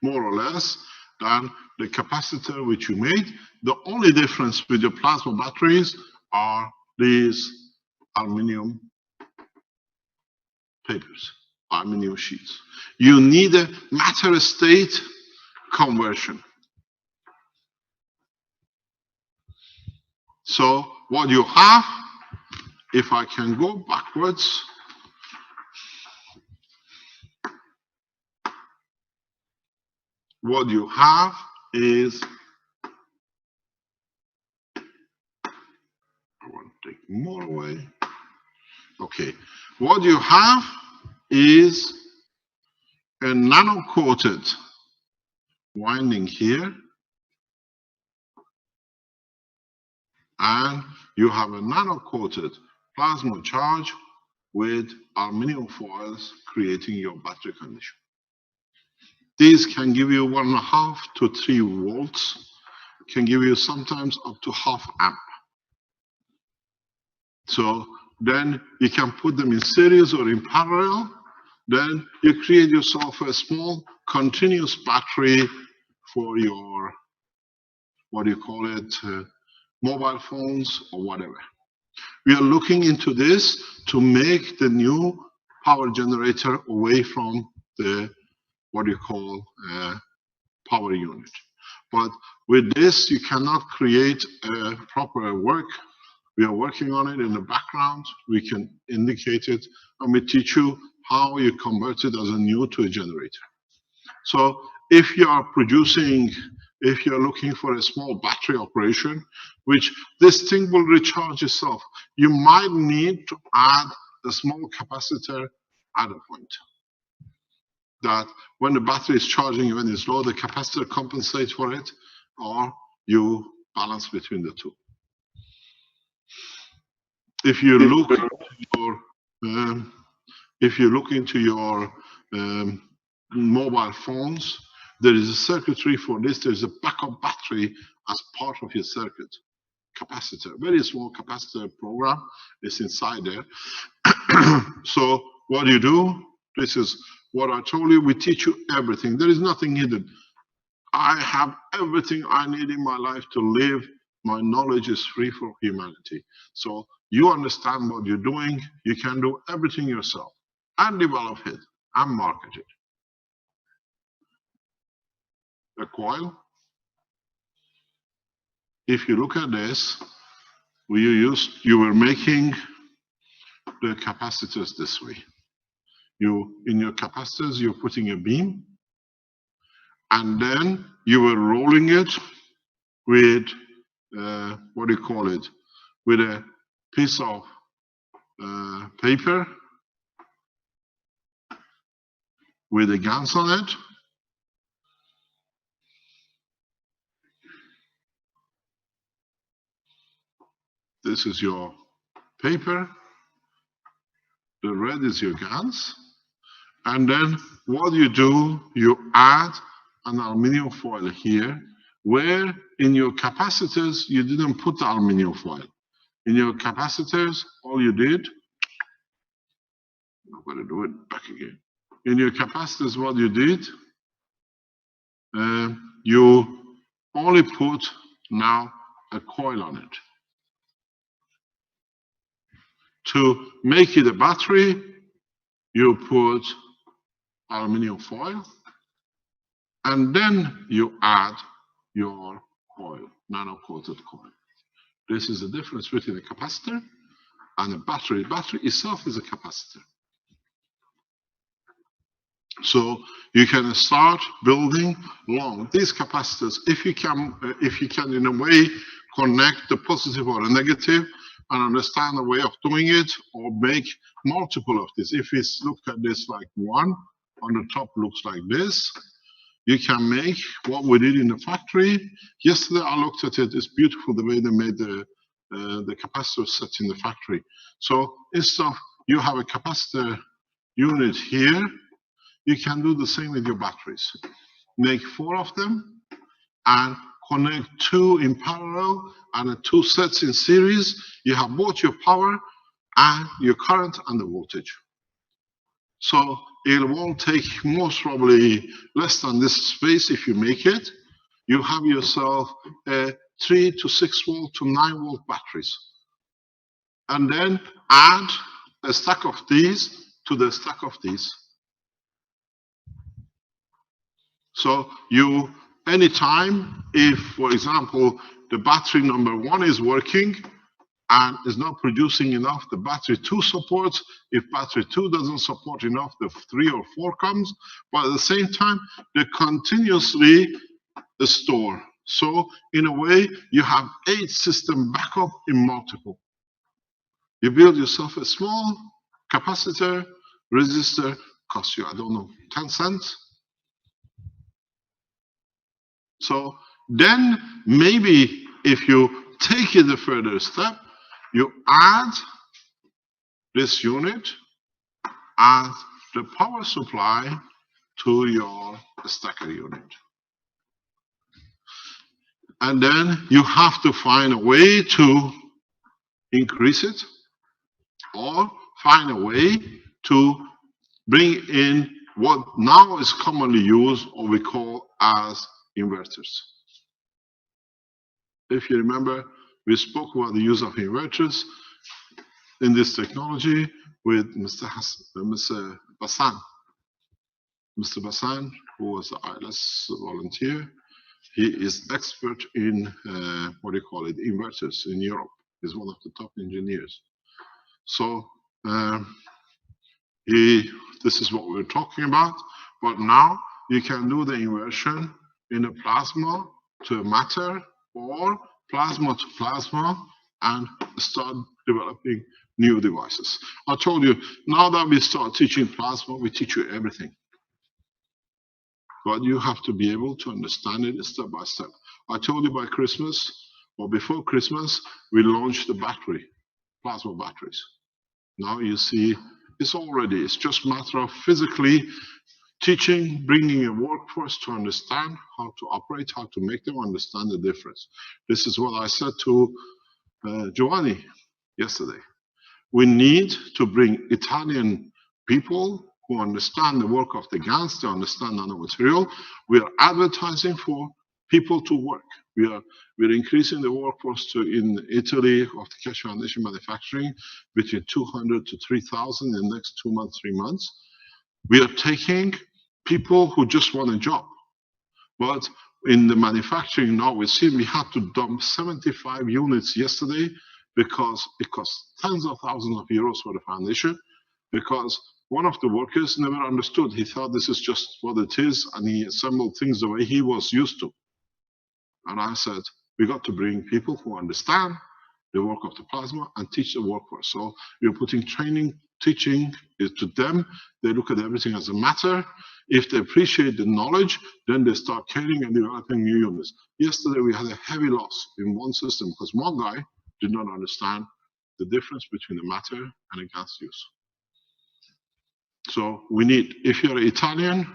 more or less, than the capacitor which you made. The only difference with your plasma batteries are these aluminum papers, aluminum sheets. You need a matter state conversion. So what you have, if I can go backwards, what you have is, I want to take more away. Okay, what you have is a nano-coated winding here, and you have a nano-coated plasma charge with aluminum foils creating your battery condition. These can give you 1.5 to 3 volts, can give you sometimes up to ½ amp. So then you can put them in series or in parallel. Then you create yourself a small continuous battery for your, what do you call it, mobile phones or whatever. We are looking into this to make the new power generator away from the, what you call, power unit. But with this, you cannot create a proper work. We are working on it in the background. We can indicate it, and we teach you how you convert it as a new to a generator. So if you are producing if you're looking for a small battery operation, which this thing will recharge itself, you might need to add a small capacitor at a point. That when the battery is charging, when it's low, the capacitor compensates for it, or you balance between the two. If you look into your mobile phones, there is a circuitry for this. There's a backup battery as part of your circuit. Capacitor, very small capacitor program is inside there. So what you do, this is what I told you, we teach you everything. There is nothing hidden. I have everything I need in my life to live. My knowledge is free for humanity. So you understand what you're doing, you can do everything yourself and develop it and market it. A coil. If you look at this, you were making the capacitors this way. In your capacitors, you're putting a beam, and then you were rolling it with what do you call it? With a piece of paper with a GANs on it. This is your paper. The red is your GANs. And then what you do, you add an aluminum foil here, where in your capacitors, you didn't put the aluminum foil. In your capacitors, all you did, I'm going to do it back again. In your capacitors, what you did, you only put now a coil on it. To make it a battery, you put aluminum foil, and then you add your coil, nano-coated coil. This is the difference between a capacitor and a battery. Battery itself is a capacitor. So you can start building long these capacitors. If you can in a way connect the positive or the negative and understand the way of doing it, or make multiple of this. If we look at this like one on the top looks like this, you can make what we did in the factory. Yesterday I looked at it. It's beautiful the way they made the capacitor sets in the factory. So instead of you have a capacitor unit here, you can do the same with your batteries. Make 4 of them and connect 2 in parallel and 2 sets in series. You have both your power and your current and the voltage. So it won't take most probably less than this space if you make it. You have yourself a 3 to 6 volt to 9 volt batteries. And then add a stack of these to the stack of these. So you, anytime, if, for example, the battery number 1 is working and is not producing enough, the battery 2 supports. If battery 2 doesn't support enough, the 3 or 4 comes. But at the same time, they continuously store. So in a way, you have 8 system backup in multiple. You build yourself a small capacitor, resistor, costs you, I don't know, 10 cents. So then maybe if you take it a further step, you add this unit and the power supply to your stacker unit. And then you have to find a way to increase it or find a way to bring in what now is commonly used or we call as inverters. If you remember, we spoke about the use of inverters in this technology with Mr. Bassan. Mr. Bassan, who was the ILS volunteer, he is expert in what do you call it, inverters in Europe. He's one of the top engineers. So this is what we're talking about. But now you can do the inversion in a plasma to matter or plasma to plasma and start developing new devices. I told you, now that we start teaching plasma, we teach you everything. But you have to be able to understand it step by step. I told you by Christmas, or before Christmas, we launched the battery, plasma batteries. Now you see, it's just a matter of physically teaching, bringing a workforce to understand how to operate, how to make them understand the difference. This is what I said to Giovanni yesterday. We need to bring Italian people who understand the work of the GANs, they understand nanomaterial. We are advertising for people to work. We're increasing the workforce in Italy of the Keshe Foundation manufacturing between 200 to 3,000 in the next 2 months, 3 months. We are taking people who just want a job. But in the manufacturing now, we had to dump 75 units yesterday because it cost tens of thousands of euros for the foundation, because one of the workers never understood. He thought this is just what it is, and he assembled things the way he was used to. And I said, we got to bring people who understand the work of the plasma and teach the workforce. So we're putting training, teaching to them. They look at everything as a matter. If they appreciate the knowledge, then they start caring and developing new units. Yesterday, we had a heavy loss in one system because one guy did not understand the difference between the matter and a gas use. So we need, if you're Italian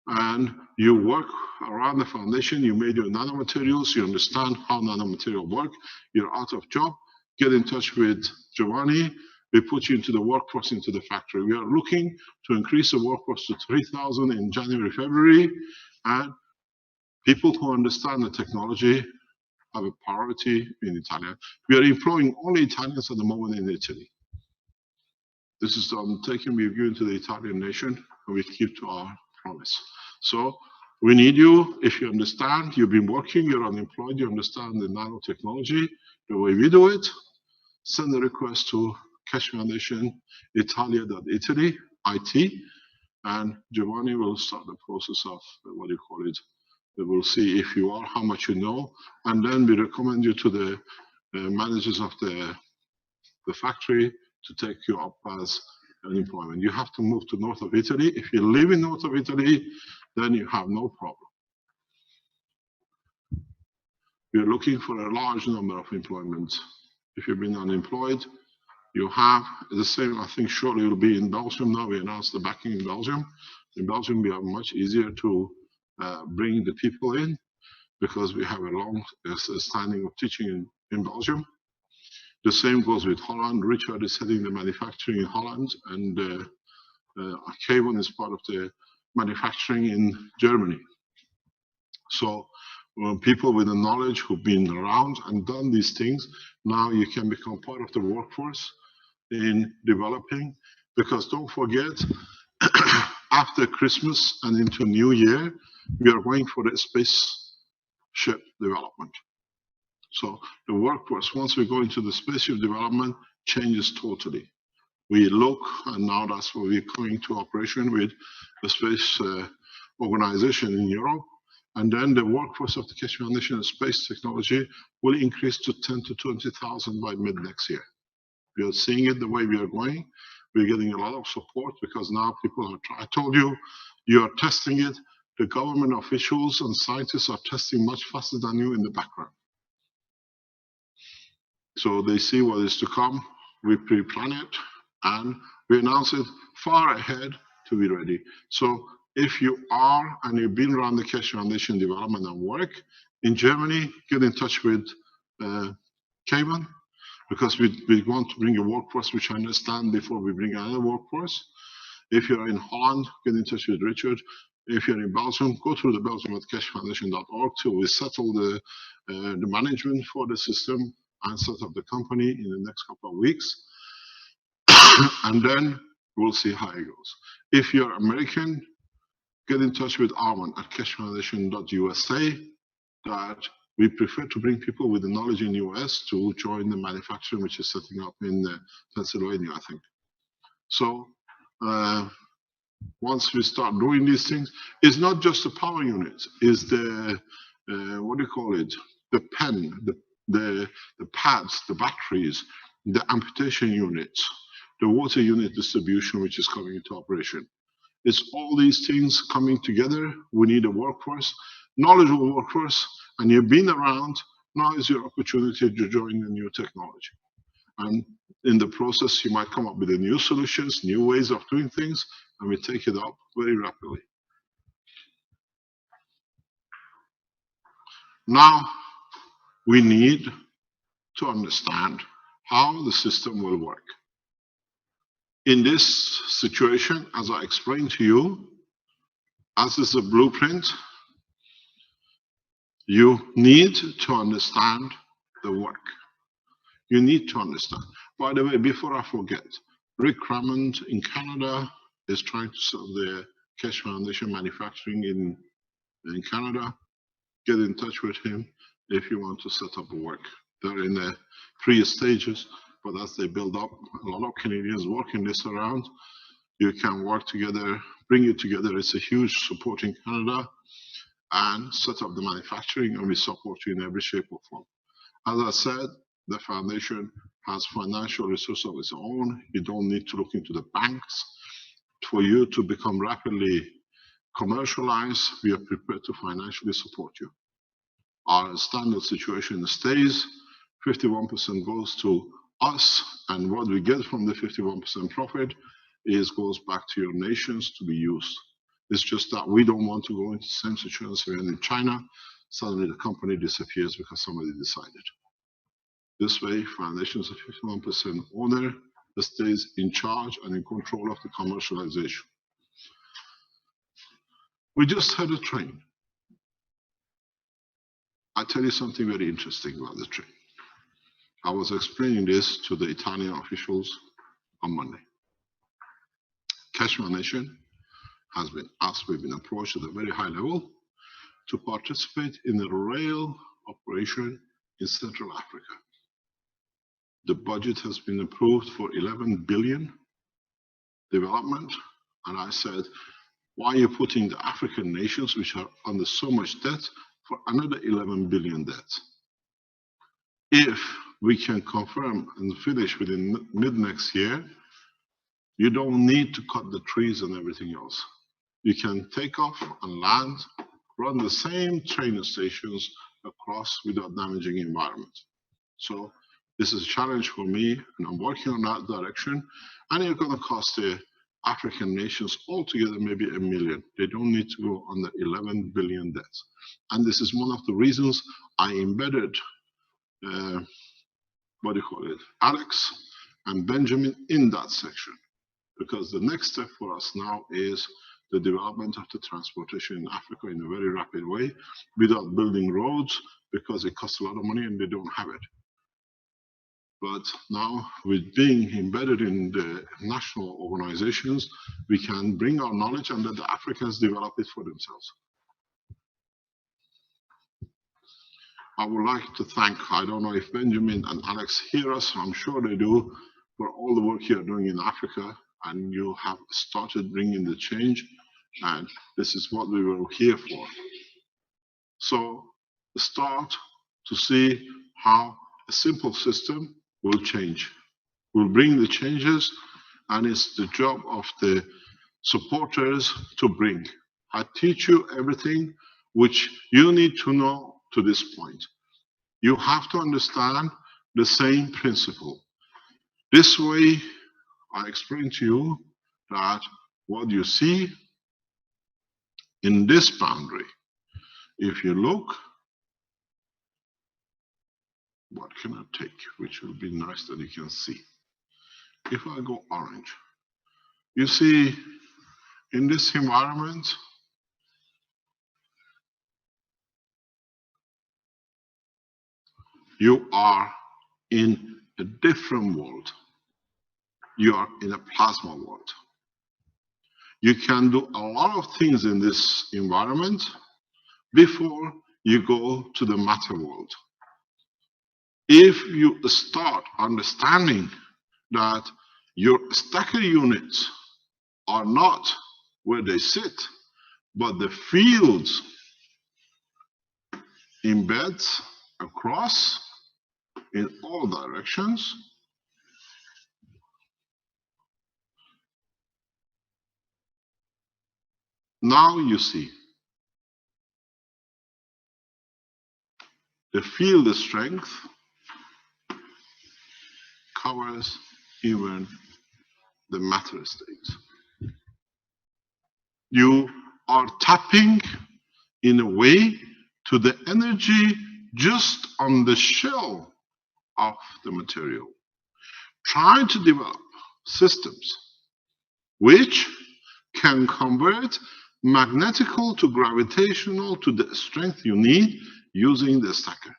and you work around the foundation, you made your nanomaterials, you understand how nanomaterial work, you're out of job, get in touch with Giovanni. We put you into the workforce, into the factory. We are looking to increase the workforce to 3,000 in January, February, and people who understand the technology have a priority in Italy. We are employing only Italians at the moment in Italy. This is the undertaking we've given to the Italian nation, and we keep to our promise. So we need you. If you understand, you've been working, you're unemployed, you understand the nanotechnology, the way we do it, send a request to Keshe Foundation, Italia.Italy, IT, and Giovanni will start the process of what do you call it. We will see if you are, how much you know, and then we recommend you to the managers of the factory to take you up as an employment. You have to move to north of Italy. If you live in north of Italy, then you have no problem. We are looking for a large number of employments. If you've been unemployed, you have the same, I think surely will be in Belgium now. We announced the backing in Belgium. In Belgium, we are much easier to bring the people in because we have a long standing of teaching in Belgium. The same goes with Holland. Richard is heading the manufacturing in Holland, and Kevin is part of the manufacturing in Germany. So people with the knowledge who've been around and done these things, now you can become part of the workforce in developing, because don't forget, after Christmas and into New Year, we are going for the spaceship development. So the workforce, once we go into the spaceship development, changes totally. We look, and now that's where we're coming to operation with the space organization in Europe. And then the workforce of the Keshe Foundation and space technology will increase to 10 to 20,000 by mid next year. We are seeing it the way we are going. We're getting a lot of support because now people are I told you, you are testing it. The government officials and scientists are testing much faster than you in the background. So they see what is to come. We pre-plan it and we announce it far ahead to be ready. So if you are and you've been around the Keshe Foundation development and work in Germany, get in touch with Kevin, because we want to bring a workforce which I understand before we bring another workforce. If you're in Holland, get in touch with Richard. If you're in Belgium, go through the Belgium at keshefoundation.org till we settle the management for the system and set up the company in the next couple of weeks. And then we'll see how it goes. If you're American, get in touch with Arman at keshefoundation.usa. That we prefer to bring people with the knowledge in the US to join the manufacturing, which is setting up in Pennsylvania, I think. So once we start doing these things, it's not just the power unit, it's the what do you call it? The pen, the pads, the batteries, the amputation units, the water unit distribution, which is coming into operation. It's all these things coming together. We need a workforce, knowledgeable workforce, and you've been around. Now is your opportunity to join the new technology. And in the process, you might come up with the new solutions, new ways of doing things, and we take it up very rapidly. Now, we need to understand how the system will work. In this situation, as I explained to you, as is a blueprint, you need to understand the work. You need to understand. By the way, before I forget, Rick Raymond in Canada is trying to set the Keshe Foundation manufacturing in Canada. Get in touch with him if you want to set up a work. They're in the pre-stages, but as they build up, a lot of Canadians working this around. You can work together, bring it together. It's a huge support in Canada, and set up the manufacturing, and we support you in every shape or form. As I said, the foundation has financial resources of its own. You don't need to look into the banks. For you to become rapidly commercialized, we are prepared to financially support you. Our standard situation stays, 51% goes to us, and what we get from the 51% profit goes back to your nations to be used. It's just that we don't want to go into the same situation as we're in China. Suddenly the company disappears because somebody decided. This way, foundation is a 51% owner that stays in charge and in control of the commercialization. We just had a train. I'll tell you something very interesting about the train. I was explaining this to the Italian officials on Monday. Keshe Foundation has been asked, we've been approached at a very high level to participate in a rail operation in Central Africa. The budget has been approved for 11 billion development, and I said, why are you putting the African nations, which are under so much debt, for another 11 billion debt? If we can confirm and finish within mid next year, you don't need to cut the trees and everything else. You can take off and land, run the same train stations across without damaging the environment. So this is a challenge for me, and I'm working on that direction. And it's going to cost the African nations altogether maybe $1 million. They don't need to go under 11 billion debt. And this is one of the reasons I embedded, what do you call it, Alex and Benjamin in that section. Because the next step for us now is the development of the transportation in Africa in a very rapid way without building roads, because it costs a lot of money and they don't have it. But now, with being embedded in the national organizations, we can bring our knowledge and let the Africans develop it for themselves. I would like to thank, I don't know if Benjamin and Alex hear us, I'm sure they do, for all the work you're doing in Africa, and you have started bringing the change, and this is what we were here for. So, start to see how a simple system will change. We'll bring the changes, and it's the job of the supporters to bring. I teach you everything which you need to know to this point. You have to understand the same principle. This way, I explain to you that what you see in this boundary, if you look, what can I take, which will be nice that you can see. If I go orange, you see in this environment, you are in a different world. You are in a plasma world. You can do a lot of things in this environment before you go to the matter world. If you start understanding that your stacker units are not where they sit, but the fields embeds across in all directions. Now you see the field strength covers even the matter state. You are tapping in a way to the energy just on the shell of the material, trying to develop systems which can convert magnetical to gravitational to the strength you need using the stacker.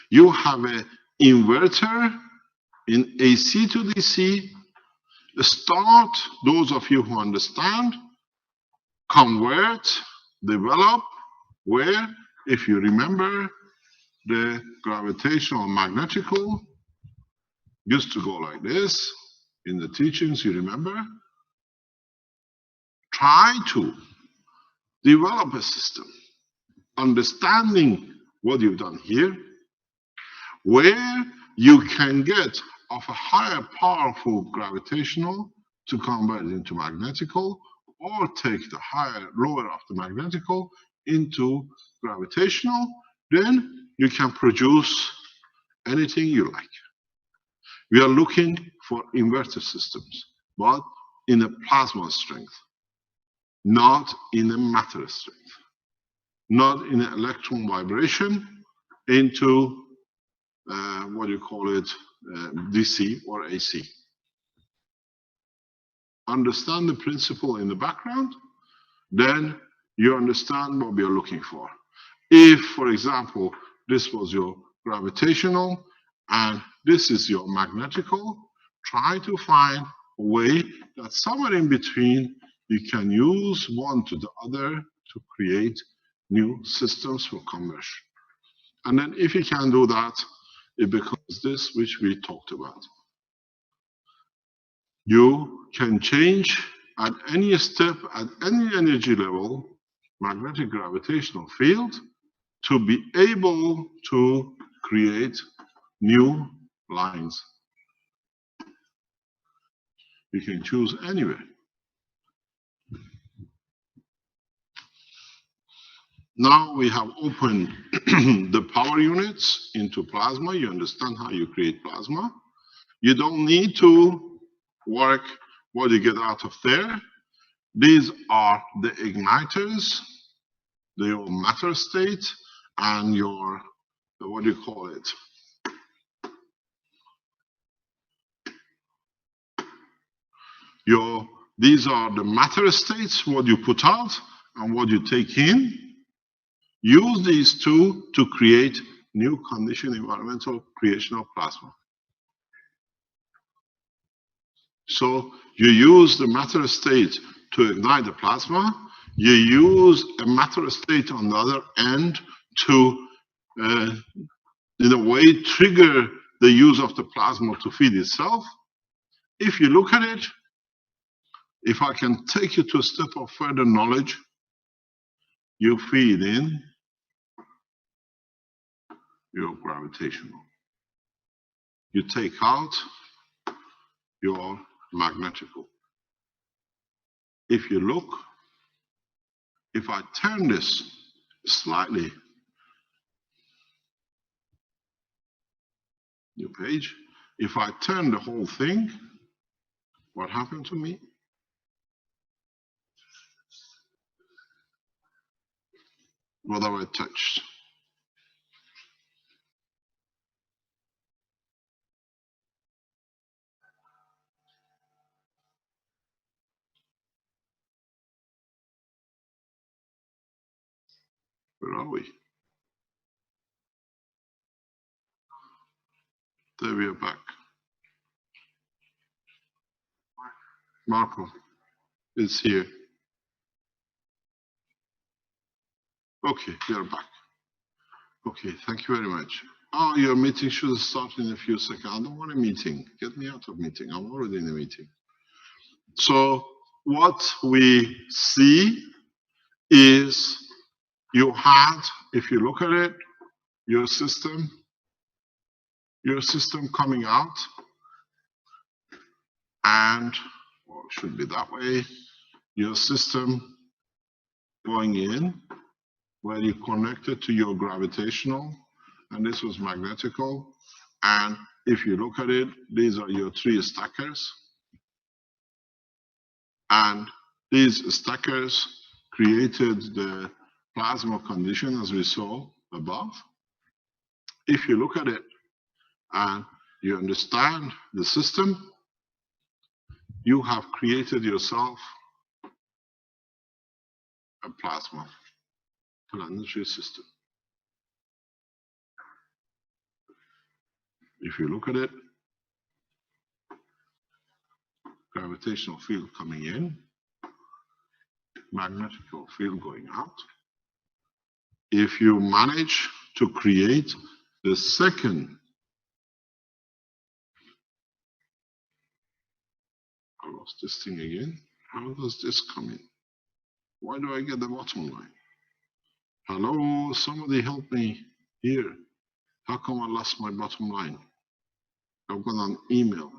You have an inverter in AC to DC. Start, those of you who understand, convert, develop, where, if you remember, the gravitational magnetical used to go like this. In the teachings, you remember? Try to develop a system, understanding what you've done here, where you can get of a higher powerful gravitational to convert it into magnetical, or take the higher, lower of the magnetical into gravitational, then you can produce anything you like. We are looking for inverter systems, but in a plasma strength, not in a matter strength, not in an electron vibration into what do you call it, DC or AC. Understand the principle in the background, then you understand what we are looking for. If, for example, this was your gravitational and this is your magnetical, try to find a way that somewhere in between you can use one to the other to create new systems for conversion. And then if you can do that, it becomes this which we talked about. You can change at any step, at any energy level, magnetic gravitational field to be able to create new lines. You can choose anywhere. Now we have opened the power units into plasma. You understand how you create plasma. You don't need to work what you get out of there. These are the igniters, your matter state, and your, what do you call it? These are the matter states, what you put out and what you take in. Use these two to create new condition environmental creation of plasma. So you use the matter state to ignite the plasma. You use a matter state on the other end to, in a way, trigger the use of the plasma to feed itself. If you look at it, if I can take you to a step of further knowledge, you feed in your gravitational. You take out your magnetical. If you look, if I turn this slightly, new page, if I turn the whole thing, what happened to me? What have I touched? Where are we? There we are back. Marco is here. Okay, you're back. Okay, thank you very much. Oh, your meeting should start in a few seconds. I don't want a meeting. Get me out of meeting. I'm already in a meeting. So what we see is you had, if you look at it, your system coming out, and well, it should be that way, your system going in, where you connected to your gravitational, and this was magnetical. And if you look at it, these are your 3 stackers. And these stackers created the plasma condition as we saw above. If you look at it and you understand the system, you have created yourself a plasma planetary system. If you look at it, gravitational field coming in, magnetic field going out. If you manage to create the second, I lost this thing again. How does this come in? Why do I get the bottom line? Hello, somebody help me here. How come I lost my bottom line? I've got an email.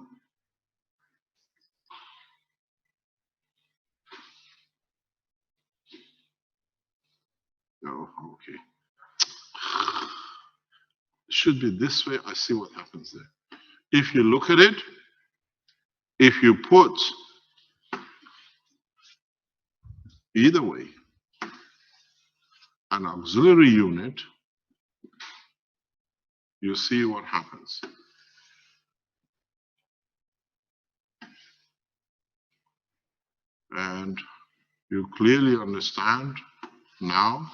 Oh, okay. It should be this way. I see what happens there. If you look at it, if you put either way an auxiliary unit, you see what happens. And you clearly understand now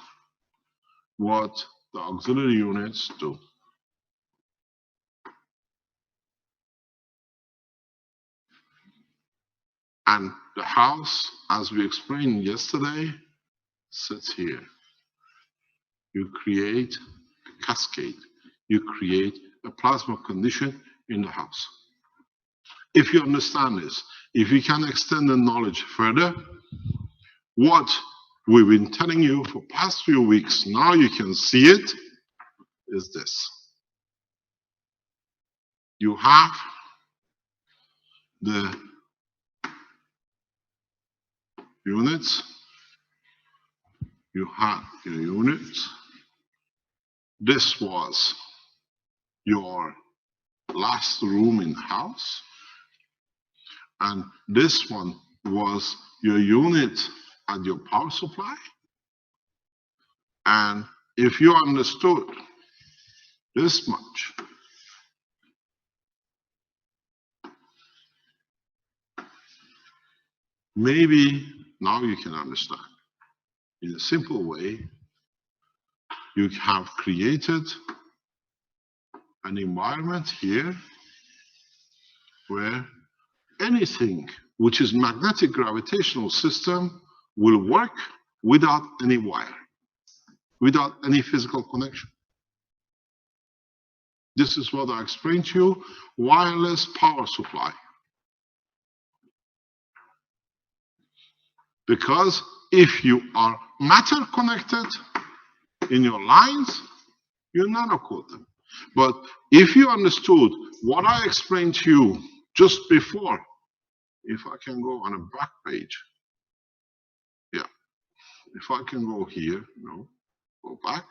what the auxiliary units do. And the house, as we explained yesterday, sits here. You create a cascade. You create a plasma condition in the house. If you understand this, if you can extend the knowledge further, what we've been telling you for past few weeks, now you can see it, is this. You have the units, you have your units. This was your last room in the house, and this one was your unit at your power supply. And if you understood this much, maybe now you can understand. In a simple way, you have created an environment here where anything which is magnetic gravitational system will work without any wire, without any physical connection. This is what I explained to you, wireless power supply. Because if you are matter connected in your lines, you nanocode them. But if you understood what I explained to you just before, if I can go on a back page, yeah, if I can go here, no, go back.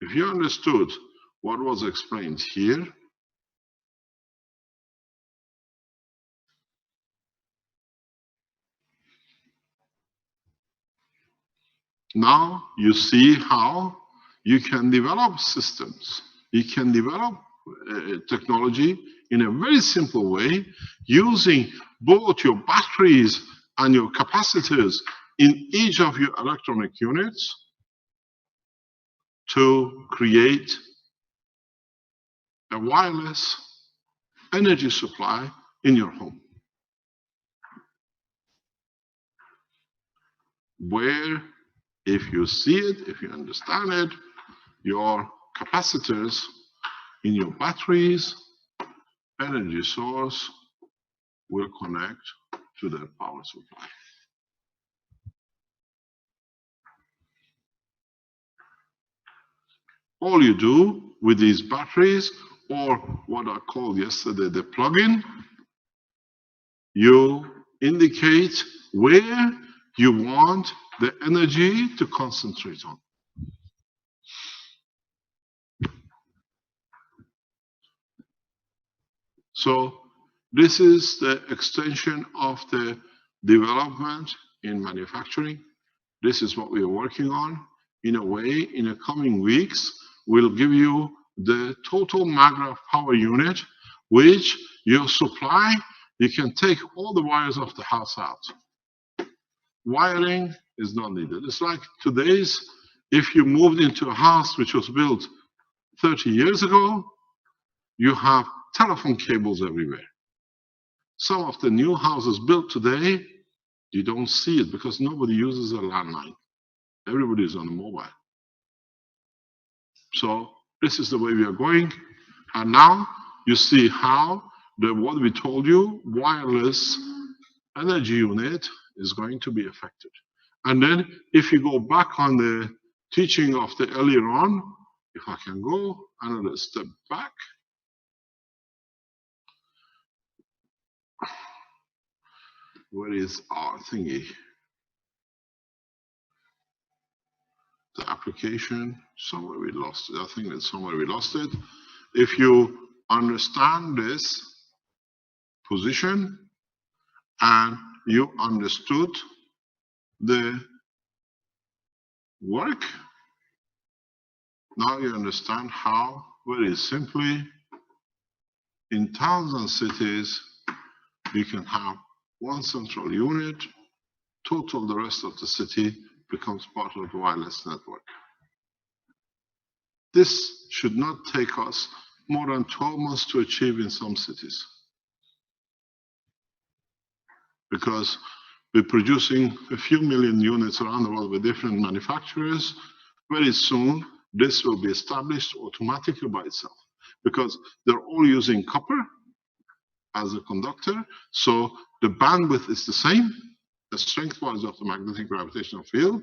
If you understood what was explained here, now you see how you can develop systems. You can develop technology in a very simple way using both your batteries and your capacitors in each of your electronic units to create a wireless energy supply in your home, where if you see it, if you understand it, your capacitors in your batteries, energy source will connect to the power supply. All you do with these batteries, or what I called yesterday the plug-in, you indicate where you want the energy to concentrate on. So this is the extension of the development in manufacturing. This is what we are working on. In a way, in the coming weeks, we'll give you the total maggraph power unit, which your supply, you can take all the wires of the house out. Wiring is not needed. It's like today's, if you moved into a house which was built 30 years ago, you have telephone cables everywhere. Some of the new houses built today, you don't see it because nobody uses a landline. Everybody is on a mobile. So this is the way we are going. And now you see how what we told you, wireless energy unit is going to be affected. And then if you go back on the teaching of the earlier on, if I can go another step back. Where is our thingy? The application, somewhere we lost it. I think that somewhere we lost it. If you understand this position and you understood the work, now you understand how very simply in towns and cities you can have one central unit, total the rest of the city becomes part of the wireless network. This should not take us more than 12 months to achieve in some cities. Because we're producing a few million units around the world with different manufacturers. Very soon, this will be established automatically by itself. Because they're all using copper as a conductor, so the bandwidth is the same, the strength-wise of the magnetic gravitational field.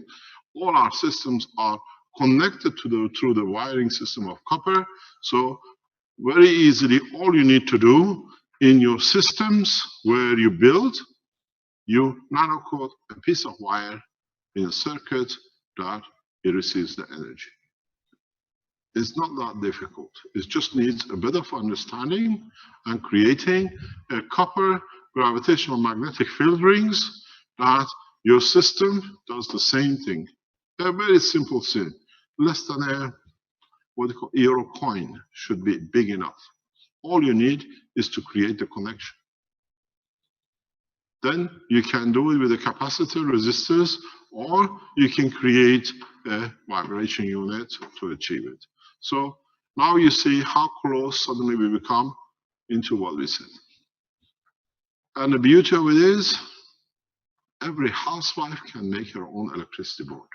All our systems are connected to through the wiring system of copper. So very easily, all you need to do in your systems where you build, you nanocoat a piece of wire in a circuit that it receives the energy. It's not that difficult. It just needs a bit of understanding and creating a copper gravitational magnetic field rings that your system does the same thing. A very simple thing. Less than a what you call euro coin should be big enough. All you need is to create the connection. Then you can do it with a capacitor, resistors, or you can create a vibration unit to achieve it. So now you see how close suddenly we become into what we said. And the beauty of it is, every housewife can make her own electricity board.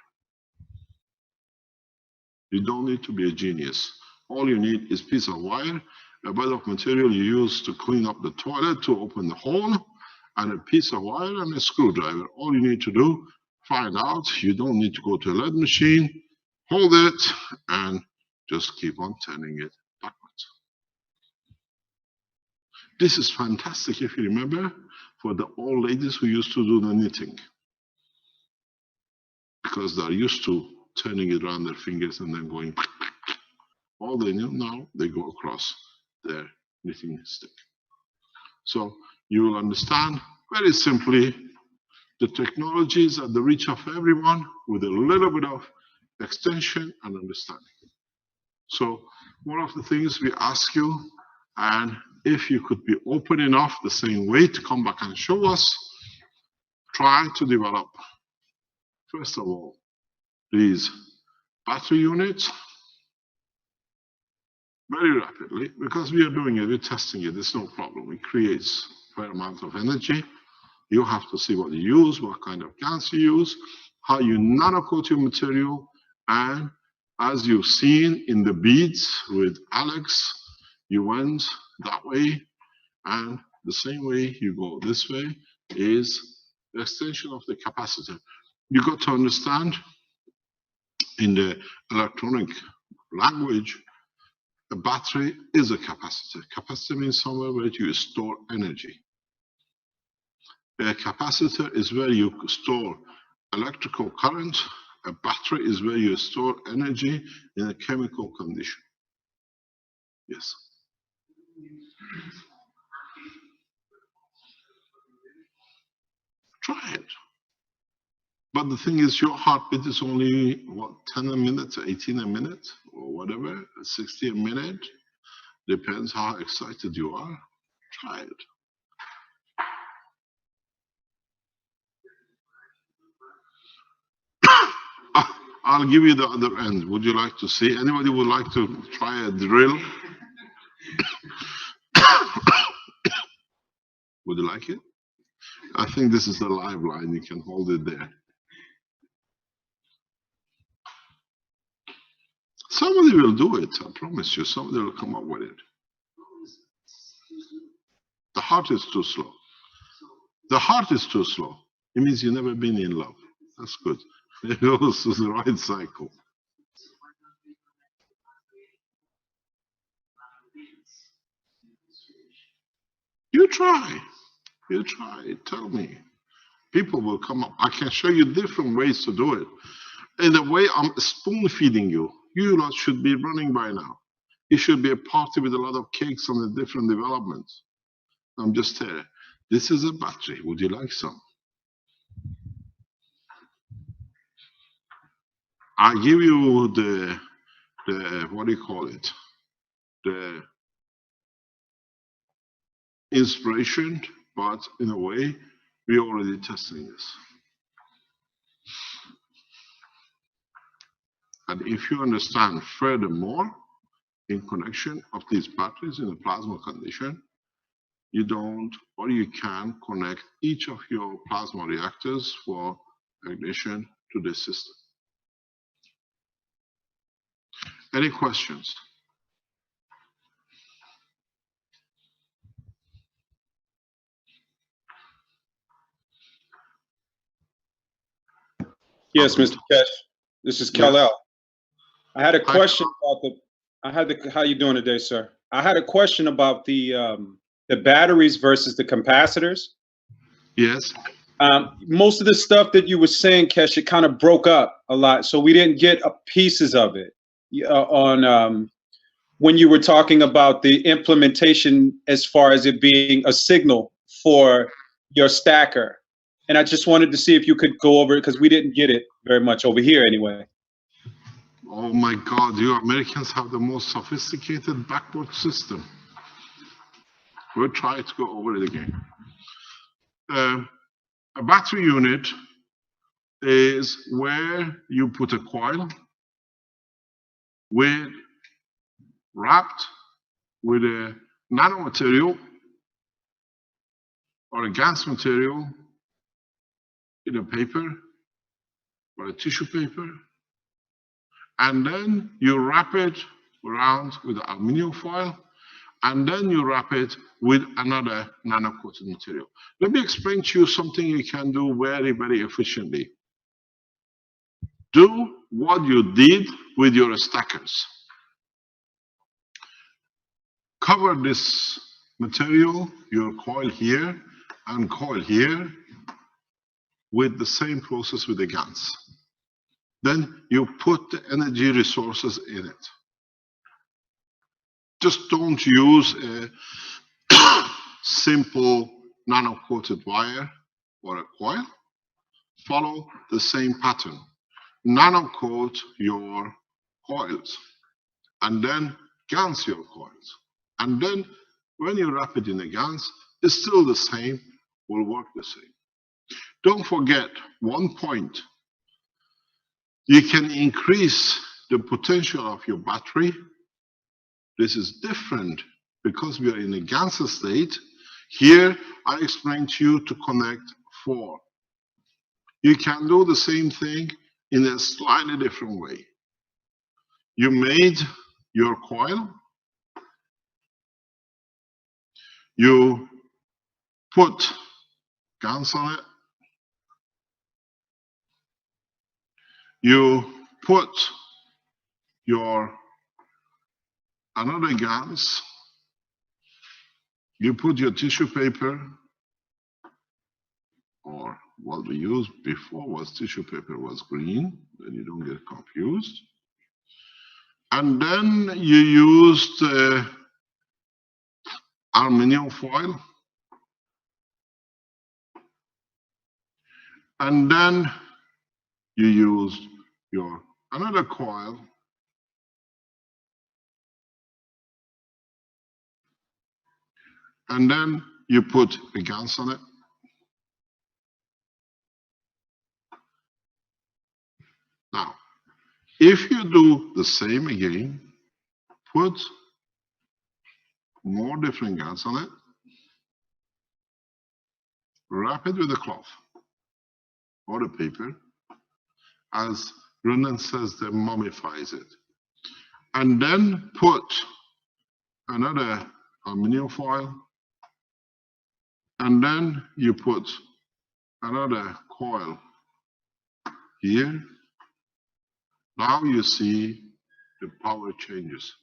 You don't need to be a genius. All you need is a piece of wire, a bit of material you use to clean up the toilet to open the hole, and a piece of wire and a screwdriver. All you need to do, find out. You don't need to go to a lead machine, hold it, and just keep on turning it backwards. This is fantastic, if you remember, for the old ladies who used to do the knitting. Because they're used to turning it around their fingers and then going, all they know now, they go across their knitting stick. So you will understand very simply the technology is at the reach of everyone with a little bit of extension and understanding. So one of the things we ask you, and if you could be open enough the same way to come back and show us, try to develop, first of all, these battery units very rapidly, because we are doing it, we're testing it, it's no problem. It creates a fair amount of energy. You have to see what you use, what kind of gas you use, how you nanocoat your material, and as you've seen in the beads with Alex, you went that way, and the same way you go this way is the extension of the capacitor. You got to understand in the electronic language, a battery is a capacitor. Capacitor means somewhere where you store energy. A capacitor is where you store electrical current. A battery is where you store energy in a chemical condition. Yes. Try it. But the thing is, your heartbeat is only, what, 10 a minute, 18 a minute, or whatever, 60 a minute. Depends how excited you are. Try it. I'll give you the other end. Would you like to see? Anybody would like to try a drill? Would you like it? I think this is the live line. You can hold it there. Somebody will do it. I promise you. Somebody will come up with it. The heart is too slow. The heart is too slow. It means you've never been in love. That's good. It goes to the right cycle. You try. You try. Tell me. People will come up. I can show you different ways to do it. In a way, I'm spoon feeding you. You lot should be running by now. It should be a party with a lot of cakes on the different developments. I'm just here. This is a battery. Would you like some? I give you the what do you call it? The inspiration, but in a way, we're already testing this. And if you understand furthermore, in connection of these batteries in a plasma condition, you don't, or you can connect each of your plasma reactors for ignition to this system. Any questions? Yes, Mr. Kesh. This is Kal-El. I had a question about how you doing today, sir? I had a question about the batteries versus the capacitors. Yes. Most of the stuff that you were saying, Kesh, it kind of broke up a lot, so we didn't get pieces of it on when you were talking about the implementation as far as it being a signal for your stacker. And I just wanted to see if you could go over it because we didn't get it very much over here anyway. Oh my God, you Americans have the most sophisticated backward system. We'll try to go over it again. A battery unit is where you put a coil wrapped with a nanomaterial or a gas material in a paper or a tissue paper, and then you wrap it around with aluminum foil, and then you wrap it with another nano-coated material. Let me explain to you something you can do very, very efficiently. Do what you did with your stackers. Cover this material, your coil here and coil here, with the same process with the GaNs. Then you put the energy resources in it. Just don't use a simple nano-coated wire or a coil. Follow the same pattern. Nano-coat your coils, and then GaNs your coils. And then when you wrap it in the GaNs, it's still the same, will work the same. Don't forget one point. You can increase the potential of your battery. This is different because we are in a GaNs state. Here, I explained to you to connect 4. You can do the same thing in a slightly different way. You made your coil. You put GaNs on it. You put your another GANs. You put your tissue paper, or what we used before was tissue paper was green, then you don't get confused. And then you used aluminum foil. And then you used your another coil. And then you put a GANs on it. Now, if you do the same again, put more different GANs on it, wrap it with a cloth or the paper, as Renan says, that mummifies it. And then put another aluminum foil, and then you put another coil here. Now you see the power changes.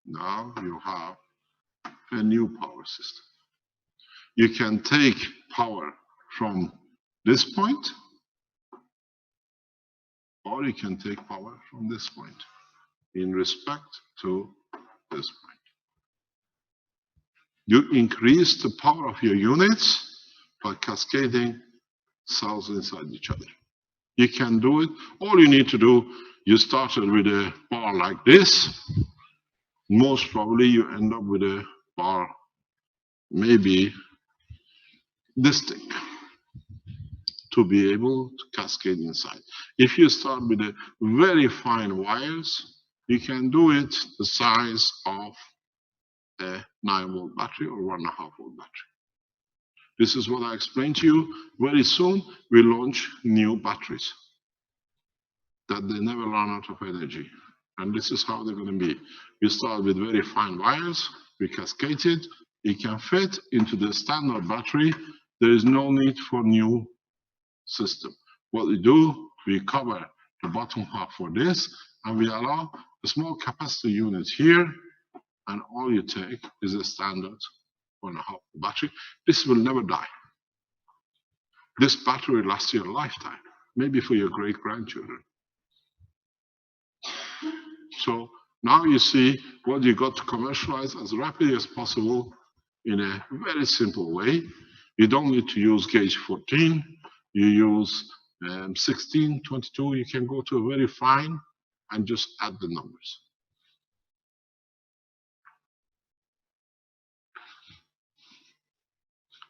Now you have a new power system. You can take power from this point, or you can take power from this point in respect to this point. You increase the power of your units by cascading cells inside each other. You can do it. All you need to do, you started with a bar like this. Most probably you end up with a bar maybe this thick to be able to cascade inside. If you start with the very fine wires, you can do it the size of a 9-volt battery or 1.5-volt battery. This is what I explained to you. Very soon we launch new batteries that they never run out of energy. And this is how they're going to be. We start with very fine wires, we cascade it, it can fit into the standard battery. There is no need for new system. What we do, we cover the bottom half for this, and we allow a small capacitor unit here, and all you take is a standard 1.5 battery. This will never die. This battery will last you a lifetime, maybe for your great-grandchildren. So now you see what you got to commercialize as rapidly as possible in a very simple way. You don't need to use gauge 14. You use 16, 22. You can go to a very fine and just add the numbers.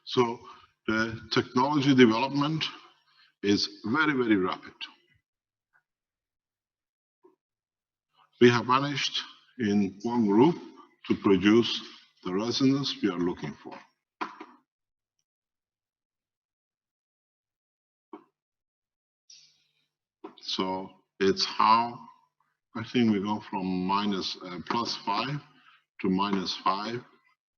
So the technology development is very, very rapid. We have managed in one group to produce the resonance we are looking for. So it's how, I think we go from +5 to -5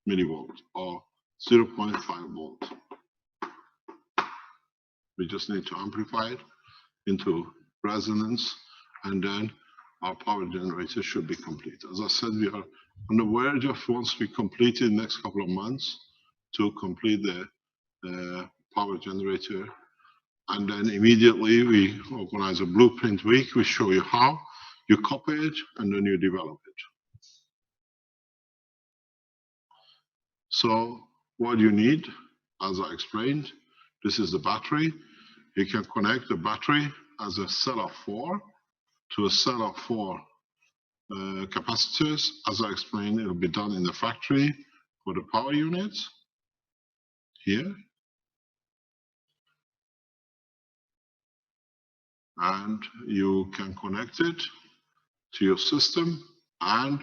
millivolts, or 0.5 volts. We just need to amplify it into resonance, and then our power generator should be complete. As I said, we are on the verge of, once we complete it in the next couple of months, to complete the power generator. And then immediately we organize a blueprint week. We show you how you copy it and then you develop it. So what you need, as I explained, this is the battery. You can connect the battery as a cell of 4 to a cell of 4 capacitors. As I explained, it will be done in the factory for the power units here. And you can connect it to your system, and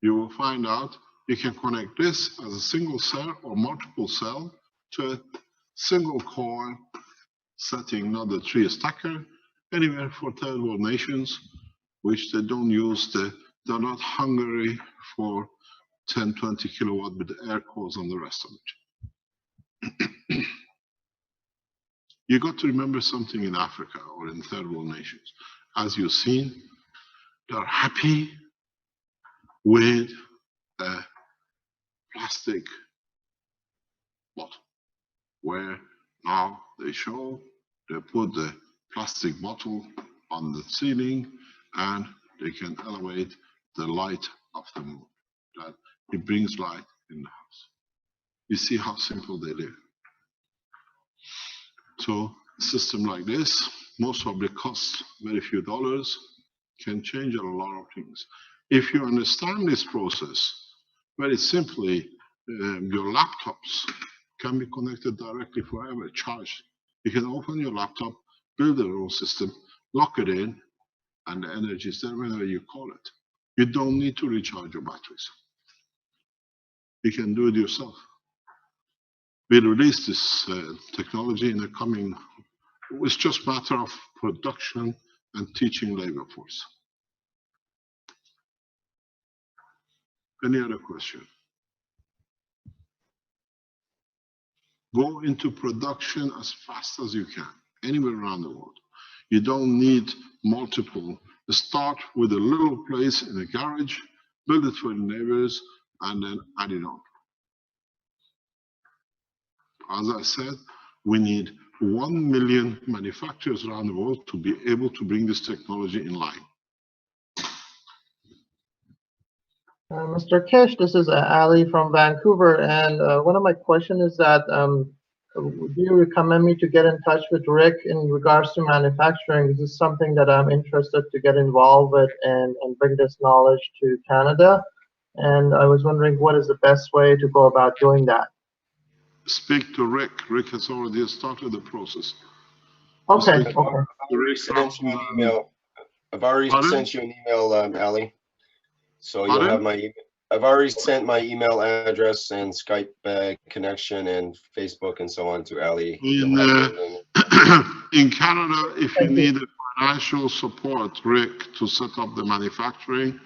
you will find out you can connect this as a single cell or multiple cell to a single core setting, not the 3 stacker, anywhere for third world nations, which they don't use, they're not hungry for 10, 20 kilowatt with the air cores and the rest of it. You got to remember something in Africa or in third world nations. As you've seen, they're happy with a plastic bottle, where now they show they put the plastic bottle on the ceiling and they can elevate the light of the moon. That it brings light in the house. You see how simple they live. So a system like this, most probably costs very few dollars, can change a lot of things. If you understand this process, very simply, your laptops can be connected directly forever, charged. You can open your laptop, build a own system, lock it in, and the energy is there whenever you call it. You don't need to recharge your batteries. You can do it yourself. We'll release this technology in the coming, it's just a matter of production and teaching labor force. Any other question? Go into production as fast as you can, anywhere around the world. You don't need multiple. Start with a little place in a garage, build it for your neighbors, and then add it on. As I said, we need 1 million manufacturers around the world to be able to bring this technology in line. Mr. Kish, this is Ali from Vancouver, and one of my questions is that would you recommend me to get in touch with Rick in regards to manufacturing? This is something that I'm interested to get involved with and bring this knowledge to Canada. And I was wondering what is the best way to go about doing that? Speak to Rick. Rick has already started the process. Okay. I've already sent you an email. I've already sent you an email, Ali. So you'll have my email. I've already sent my email address and Skype connection and Facebook and so on to Ali. In Canada, if you need financial support, Rick, to set up the manufacturing,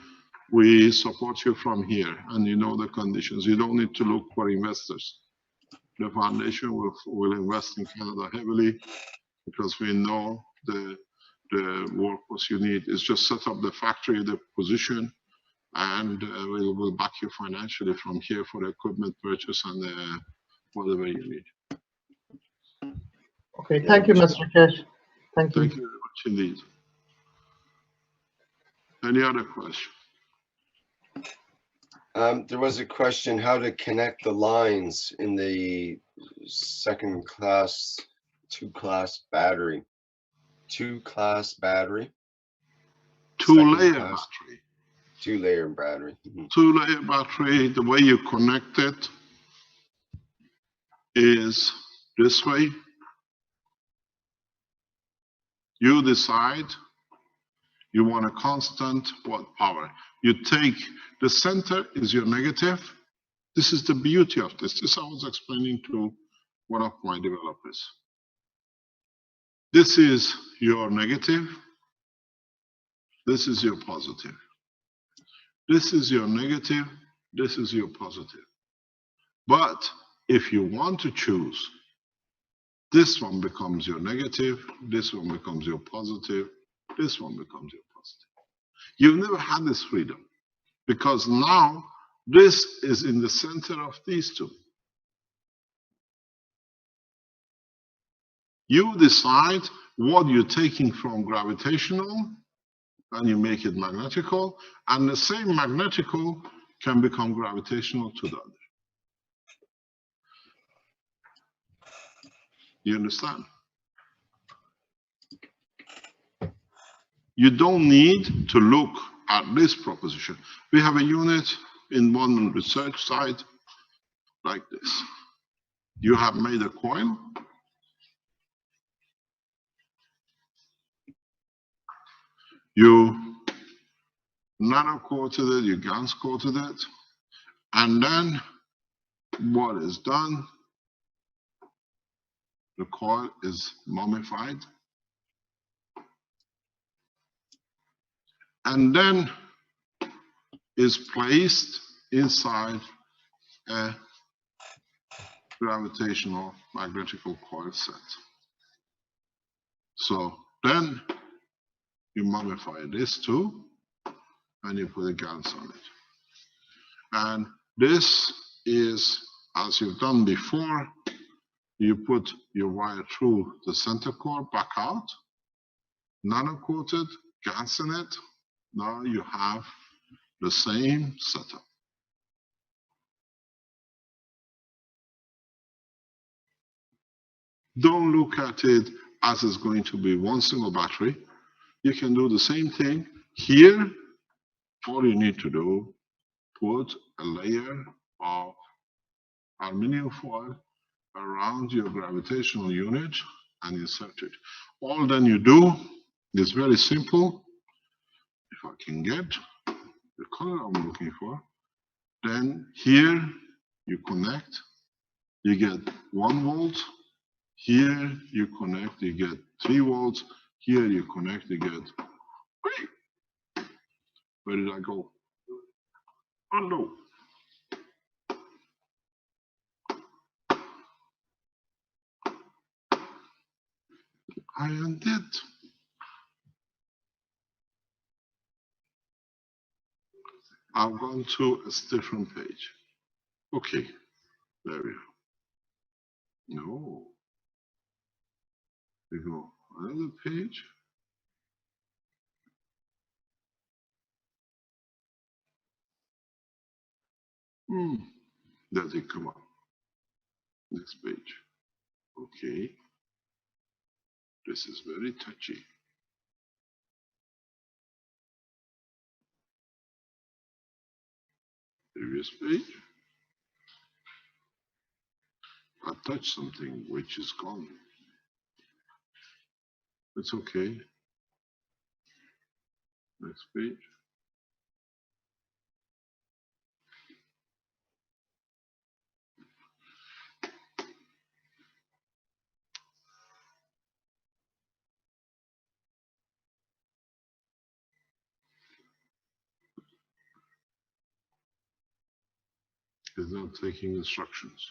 we support you from here, and you know the conditions. You don't need to look for investors. The foundation will invest in Canada heavily because we know the workforce you need. Is just set up the factory, the position, and we'll back you financially from here for the equipment purchase and whatever you need. Okay, thank you, Mr. Kish. Thank you. Thank you very much indeed. Any other question? There was a question how to connect the lines in the second class, two-class battery. Two-class battery? Two-layer battery. Two-layer battery. Two-layer battery, the way you connect it is this way. You decide you want a constant what power. You take the center is your negative. This is the beauty of this. This I was explaining to one of my developers. This is your negative. This is your positive. This is your negative. This is your positive. But if you want to choose, this one becomes your negative, this one becomes your positive, this one becomes your positive. You've never had this freedom because now this is in the center of these two. You decide what you're taking from gravitational and you make it magnetical, and the same magnetical can become gravitational to the other. You understand? You don't need to look at this proposition. We have a unit in one research site like this. You have made a coil. You nano-coated it, you GaNs-coated it, and then what is done, the coil is mummified, and then is placed inside a gravitational magnetical coil set. So then you mummify this too, and you put a GaNs on it. And this is, as you've done before, you put your wire through the center core, back out, nano-coated, gas in it. Now you have the same setup. Don't look at it as it's going to be one single battery. You can do the same thing here. All you need to do, put a layer of aluminum foil around your gravitational unit and insert it. All then you do is very simple. If I can get the color I'm looking for, then here you connect, you get 1 volt. Here you connect, you get 3 volts. Here you connect, you get. Where did I go? Oh no. I undid. I've gone to a different page. Okay, there we are. No. We go another page. Does it come up? Next page. Okay. This is very touchy. Previous page. I touched something which is gone. It's okay. Next page. It's not taking instructions.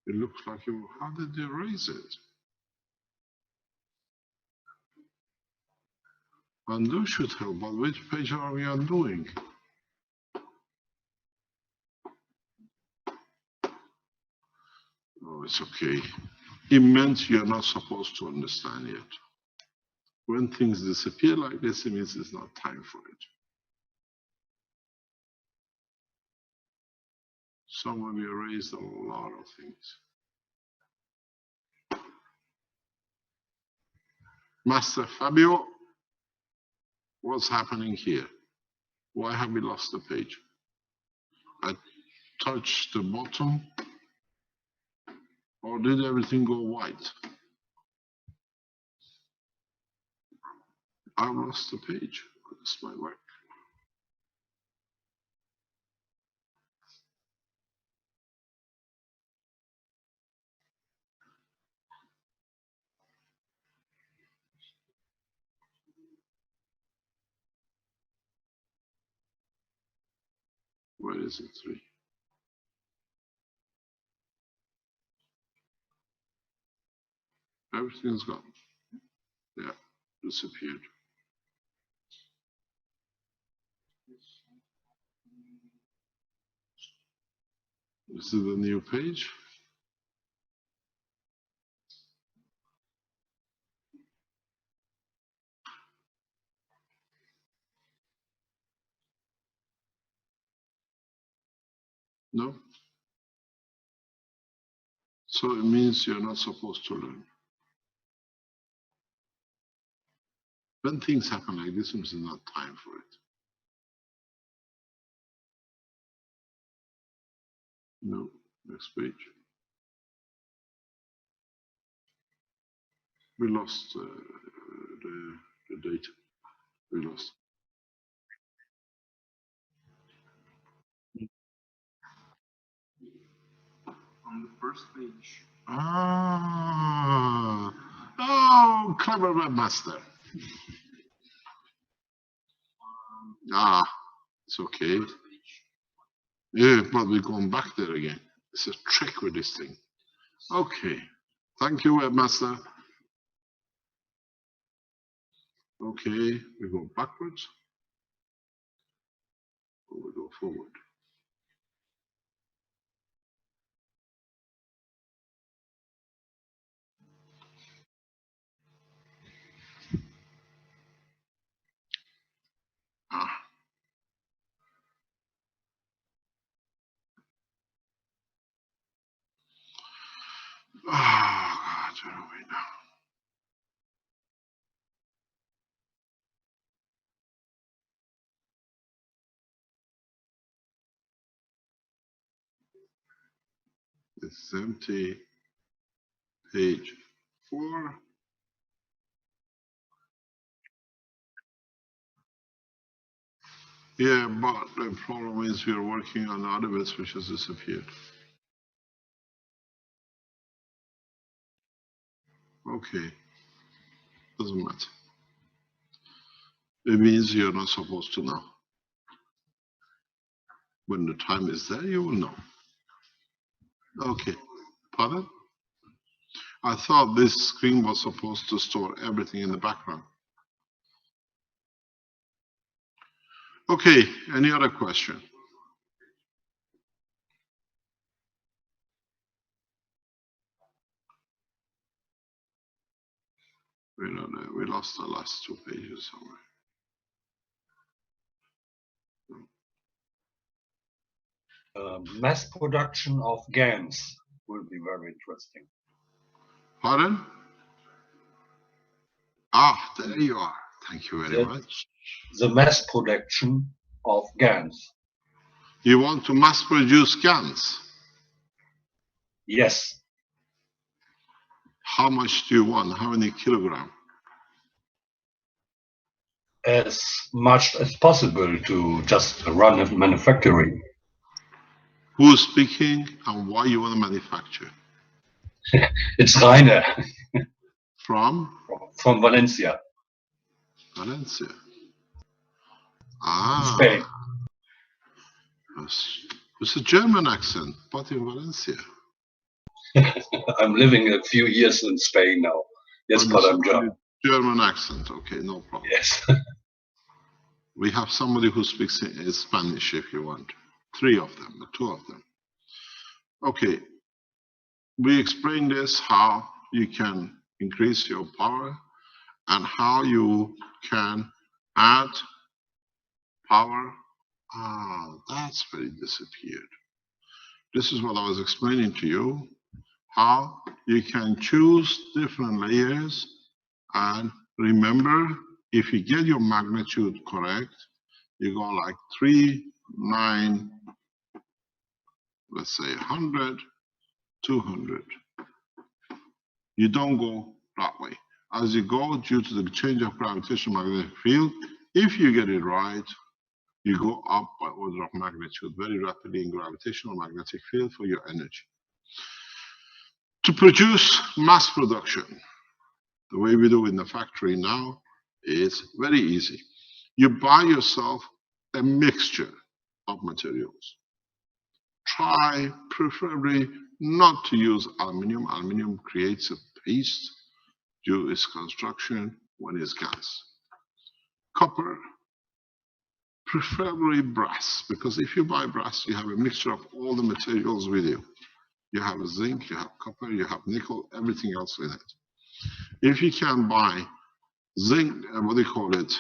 It looks like you, how did they erase it? Undo should help, but which page are we undoing? Oh, it's okay. It meant you're not supposed to understand yet. When things disappear like this, it means it's not time for it. Someone erased a lot of things. Master Fabio, what's happening here? Why have we lost the page? I touched the bottom, or did everything go white? I lost the page. That's my work. Where is it? 3. Everything's gone. Yeah, disappeared. This is the new page. No. So it means you're not supposed to learn. When things happen like this, it's not time for it. No. Next page. We lost the data. We lost. On the first page. Ah. Oh, clever webmaster. It's okay. Yeah, but we're going back there again. It's a trick with this thing. Okay. Thank you, webmaster. Okay, we go backwards. We go forward. Oh, God, where are we now? It's empty. Page 4. Yeah, but the problem is we are working on other bits which has disappeared. Okay, doesn't matter. It means you're not supposed to know. When the time is there, you will know. Okay, pardon? I thought this screen was supposed to store everything in the background. Okay, any other question? We lost the last 2 pages somewhere. Mass production of GANs will be very interesting. Pardon? Ah, there you are. Thank you very much. The mass production of GANs. You want to mass produce GANs? Yes. How much do you want? How many kilograms? As much as possible to just run a manufacturing. Who's speaking and why you want to manufacture? It's Rainer. From? From Valencia. Valencia. Ah. Spain. It's a German accent, but in Valencia. I'm living a few years in Spain now. Yes, but I'm German. German accent, okay, no problem. Yes. We have somebody who speaks Spanish if you want. 3 of them, 2 of them. Okay. We explained this, how you can increase your power and how you can add power. Ah, that's where it disappeared. This is what I was explaining to you, how you can choose different layers, and remember, if you get your magnitude correct, you go like 3, 9, let's say 100, 200. You don't go that way. As you go, due to the change of gravitational magnetic field, if you get it right, you go up by order of magnitude very rapidly in gravitational magnetic field for your energy. To produce mass production, the way we do in the factory now is very easy. You buy yourself a mixture of materials. Try preferably not to use aluminum. Aluminum creates a paste due to its construction when it's gas. Copper, preferably brass, because if you buy brass, you have a mixture of all the materials with you. You have zinc, you have copper, you have nickel, everything else in it. If you can buy zinc, what do you call it?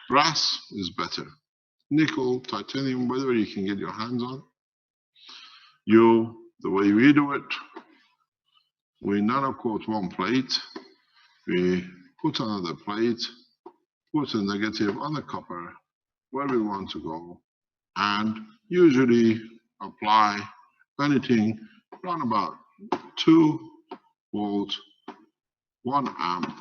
Brass is better. Nickel, titanium, whatever you can get your hands on. The way we do it, we nanocoat one plate, we put another plate, put a negative on the copper where we want to go, and usually apply anything around about 2 volts, 1 amp.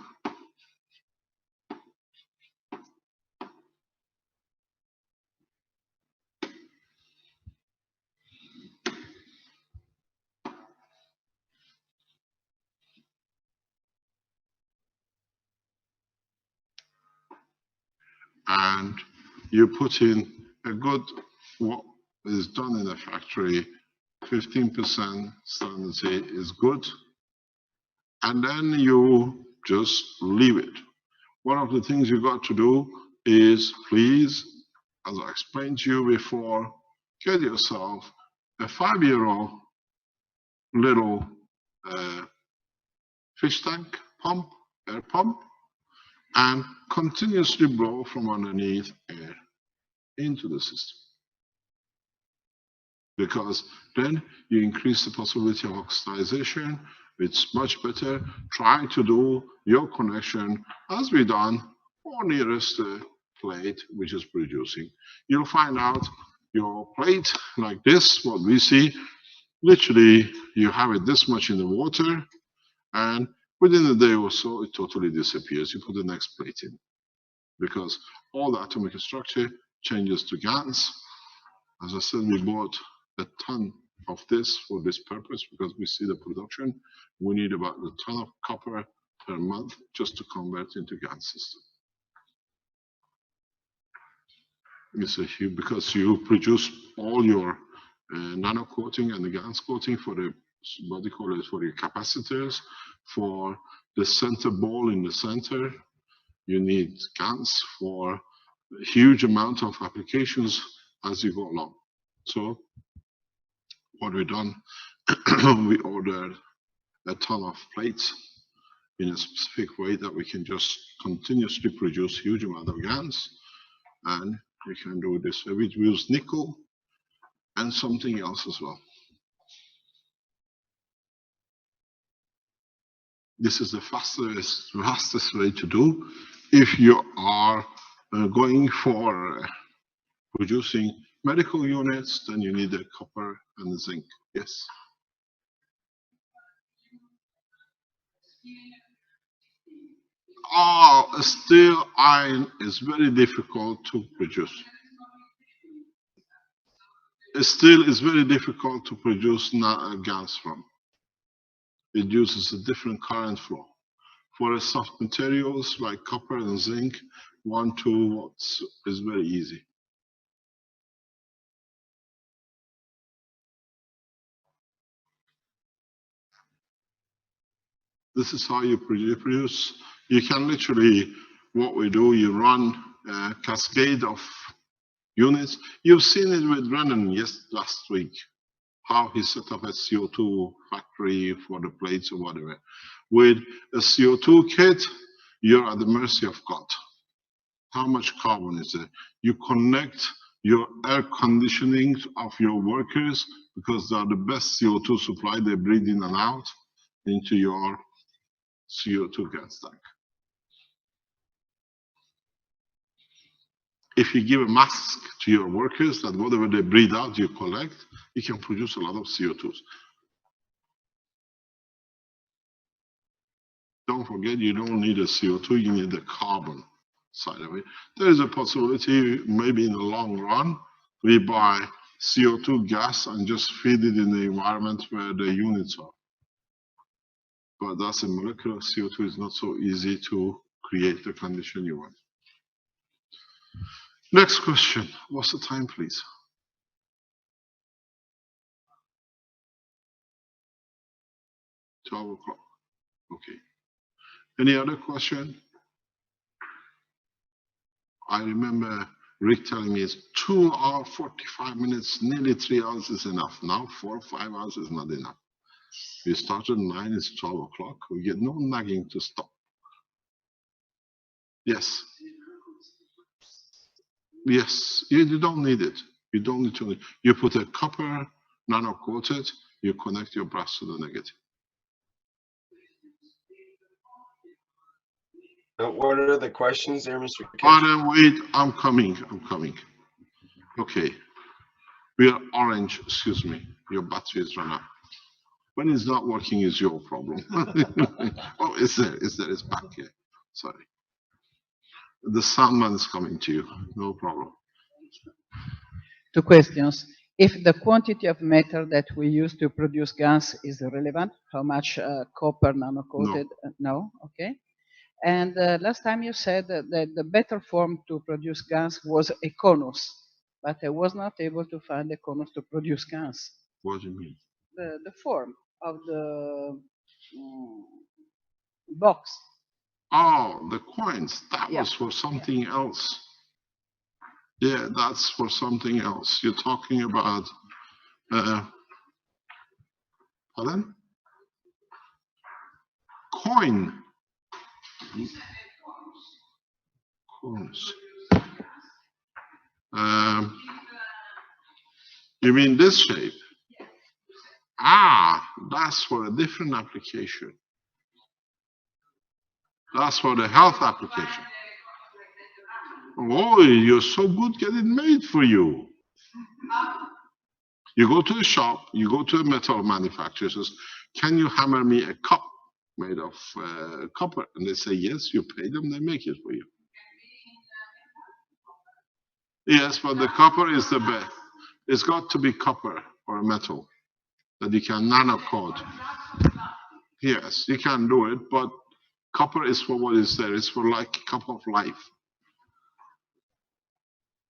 And you put in a good, what is done in a factory, 15% salinity is good. And then you just leave it. One of the things you got to do is please as I explained to you before, get yourself a 5-year-old little fish tank pump, air pump, and continuously blow from underneath air into the system. Because then you increase the possibility of oxidization. It's much better. Try to do your connection as we done or nearest the plate which is producing. You'll find out your plate like this, what we see. Literally, you have it this much in the water, and within a day or so, it totally disappears. You put the next plate in, because all the atomic structure changes to GANs. As I said, we bought a ton of this for this purpose, because we see the production. We need about a ton of copper per month just to convert into GAN system. It's a huge, because you produce all your nano coating and the GANs coating for the body collars, for your capacitors, for the center ball in the center. You need GANs for a huge amount of applications as you go along. So what we've done, we ordered a ton of plates in a specific way that we can just continuously produce huge amount of GANs, and we can do this. We use nickel and something else as well. This is the fastest way to do. If you are going for producing medical units, then you need the copper and the zinc. Yes. Steel iron is very difficult to produce. Steel is very difficult to produce GANs from. It uses a different current flow. For soft materials like copper and zinc, 1-2 watts is very easy. This is how you produce. You can literally, what we do, you run a cascade of units. You've seen it with Renan last week, how he set up a CO2 factory for the plates or whatever. With a CO2 kit, you're at the mercy of God. How much carbon is there? You connect your air conditioning of your workers, because they are the best CO2 supply. They breathe in and out into your CO2 gas tank. If you give a mask to your workers that whatever they breathe out, you collect, you can produce a lot of CO2s. Don't forget, you don't need a CO2, you need the carbon side of it. There is a possibility, maybe in the long run, we buy CO2 gas and just feed it in the environment where the units are. But that's a molecular CO2, is not so easy to create the condition you want. Next question. What's the time, please? 12 o'clock. Okay. Any other question? I remember Rick telling me it's 2 hours, 45 minutes, nearly 3 hours is enough. Now 4 or 5 hours is not enough. We started at 9, it's 12 o'clock. We get no nagging to stop. Yes. Yes, you don't need it. You don't need to. You put a copper nano coated, you connect your brass to the negative. What are the questions there, Mr. Kesh? Pardon, wait, I'm coming. Okay. We are orange, excuse me. Your battery is run out. When it's not working is your problem. Oh, it's there, it's back here. Sorry. The soundman is coming to you, no problem. 2 questions. If the quantity of metal that we use to produce GANs is relevant, how much copper nano-coated? No. Okay. And last time you said that the better form to produce GANs was a conus, but I was not able to find a conus to produce GANs. What do you mean? The form of the box. Oh, the coins. That was for something else. Yeah, that's for something else. You're talking about, pardon? Coin. Coins. You mean this shape? Ah, that's for a different application. That's for the health application. Oh, you're so good, get it made for you. You go to a shop, you go to a metal manufacturer, says, can you hammer me a cup made of copper? And they say, yes, you pay them, they make it for you. Yes, but the copper is the best. It's got to be copper or a metal that you can nanocoat. Yes, you can do it, but copper is for what is there. It's for like a cup of life.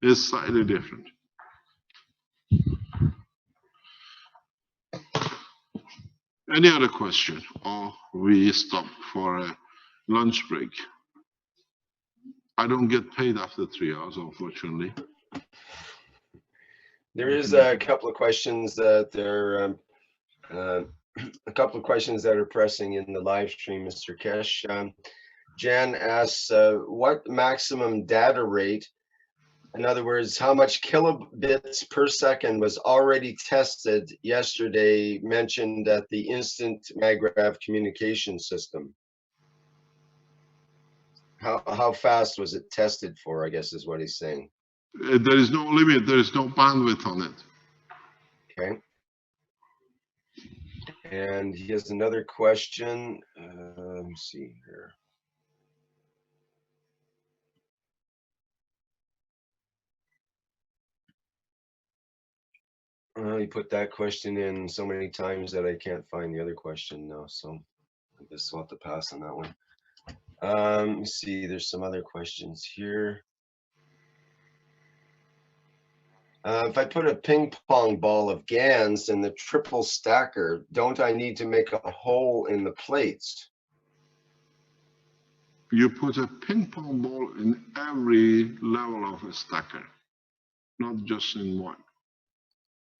It's slightly different. Any other question? Or we stop for a lunch break? I don't get paid after 3 hours, unfortunately. There is a couple of questions that are pressing in the live stream, Mr. Kesh. Jan asks, what maximum data rate, in other words, how much kilobits per second was already tested yesterday, mentioned at the instant maggrav communication system? How fast was it tested for, I guess is what he's saying. There is no limit, there is no bandwidth on it. Okay. And he has another question. Let me see here. He put that question in so many times that I can't find the other question now, so I guess we'll have to pass on that one. Let me see, there's some other questions here. If I put a ping pong ball of GANs in the triple stacker, don't I need to make a hole in the plates? You put a ping pong ball in every level of a stacker, not just in one.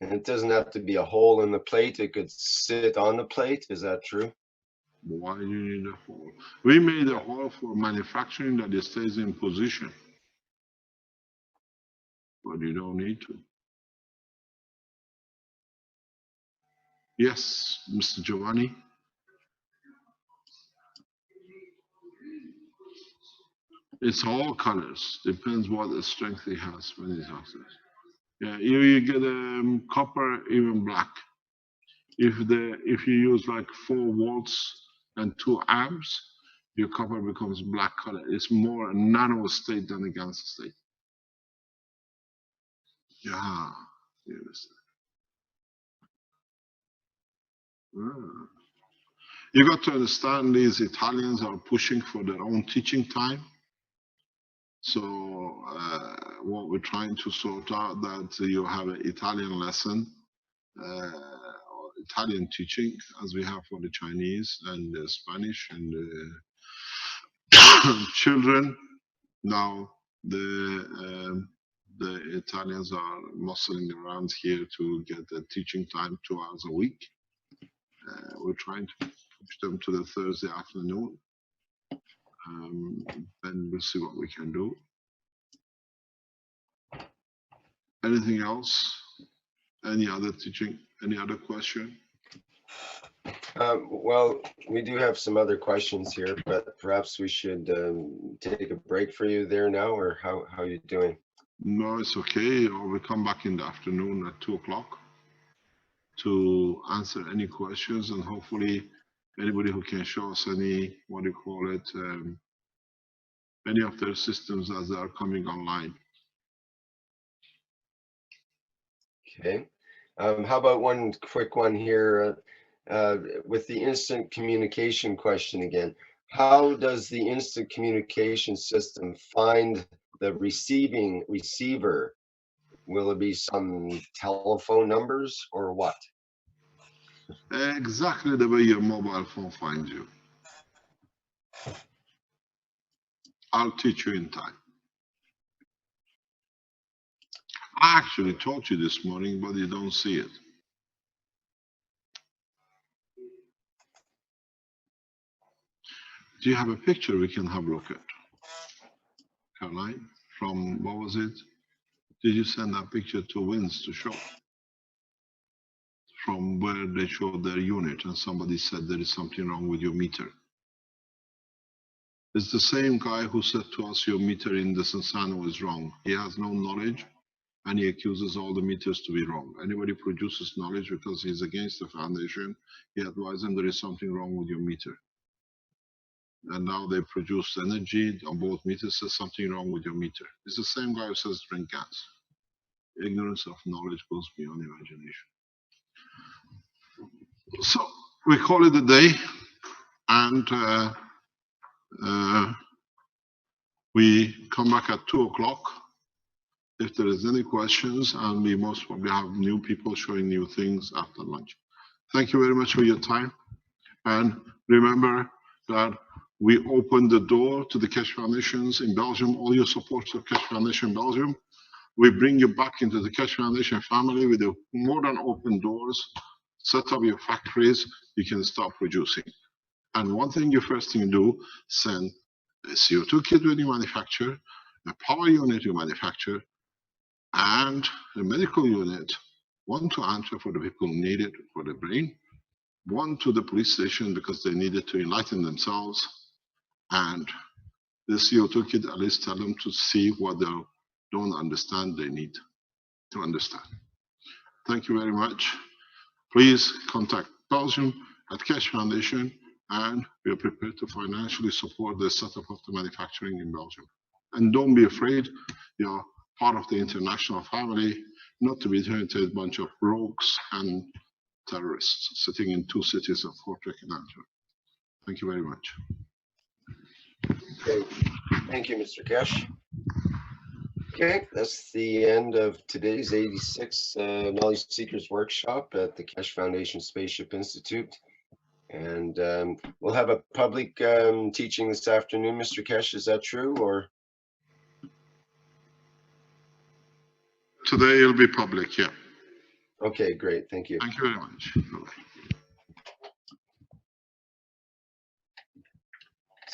And it doesn't have to be a hole in the plate, it could sit on the plate, is that true? Why do you need a hole? We made a hole for manufacturing that it stays in position. But you don't need to. Yes, Mr. Giovanni? It's all colors. Depends what the strength he has when he's access. Yeah, you get copper, even black. If you use like 4 volts and 2 amps, your copper becomes black color. It's more a nano state than a GaN state. Yeah, you understand. Ah. You got to understand these Italians are pushing for their own teaching time. So what we're trying to sort out that you have an Italian lesson, Italian teaching, as we have for the Chinese and the Spanish and the children. Now the Italians are muscling around here to get the teaching time 2 hours a week. We're trying to push them to the Thursday afternoon. Then we'll see what we can do. Anything else? Any other teaching? Any other question? Well, we do have some other questions here, but perhaps we should take a break for you there now, or how are you doing? No, it's okay. Or we come back in the afternoon at 2 o'clock to answer any questions, and hopefully anybody who can show us any, what do you call it, any of their systems as they are coming online. Okay. How about one quick one here with the instant communication question again? How does the instant communication system find the receiver? Will it be some telephone numbers or what? Exactly the way your mobile phone finds you. I'll teach you in time. I actually told you this morning, but you don't see it. Do you have a picture we can have a look at? Caroline, from what was it? Did you send that picture to Wins to show? From where they showed their unit and somebody said there is something wrong with your meter. It's the same guy who said to us your meter in the Sansano is wrong. He has no knowledge and he accuses all the meters to be wrong. Anybody produces knowledge because he's against the foundation, he advises them there is something wrong with your meter. And now they produce energy on both meters, says something wrong with your meter. It's the same guy who says drink gas. Ignorance of knowledge goes beyond imagination. So we call it a day, and we come back at 2 o'clock if there is any questions, and we most probably have new people showing new things after lunch. Thank you very much for your time, and remember that we open the door to the Keshe Foundations in Belgium. All your support for Keshe Foundation in Belgium. We bring you back into the Keshe Foundation family with the more than open doors. Set up your factories, you can start producing. And one thing you first thing you do, send a CO2 kit when you manufacture, a power unit you manufacture, and a medical unit, one to Antwerp for the people who need it for the brain, one to the police station because they need it to enlighten themselves, and the CO2 kit at least tell them to see what they don't understand they need to understand. Thank you very much. Please contact Belgium at Keshe Foundation, and we are prepared to financially support the setup of the manufacturing in Belgium. And don't be afraid, you're part of the international family, not to be turned into a bunch of rogues and terrorists sitting in 2 cities of Kortrijk and Antwerp. Thank you very much. Okay, thank you, Mr. Keshe. Okay, that's the end of today's 86 Knowledge Seekers Workshop at the Keshe Foundation Spaceship Institute. And we'll have a public teaching this afternoon, Mr. Keshe, is that true, or? Today it'll be public, yeah. Okay, great, thank you. Thank you very much.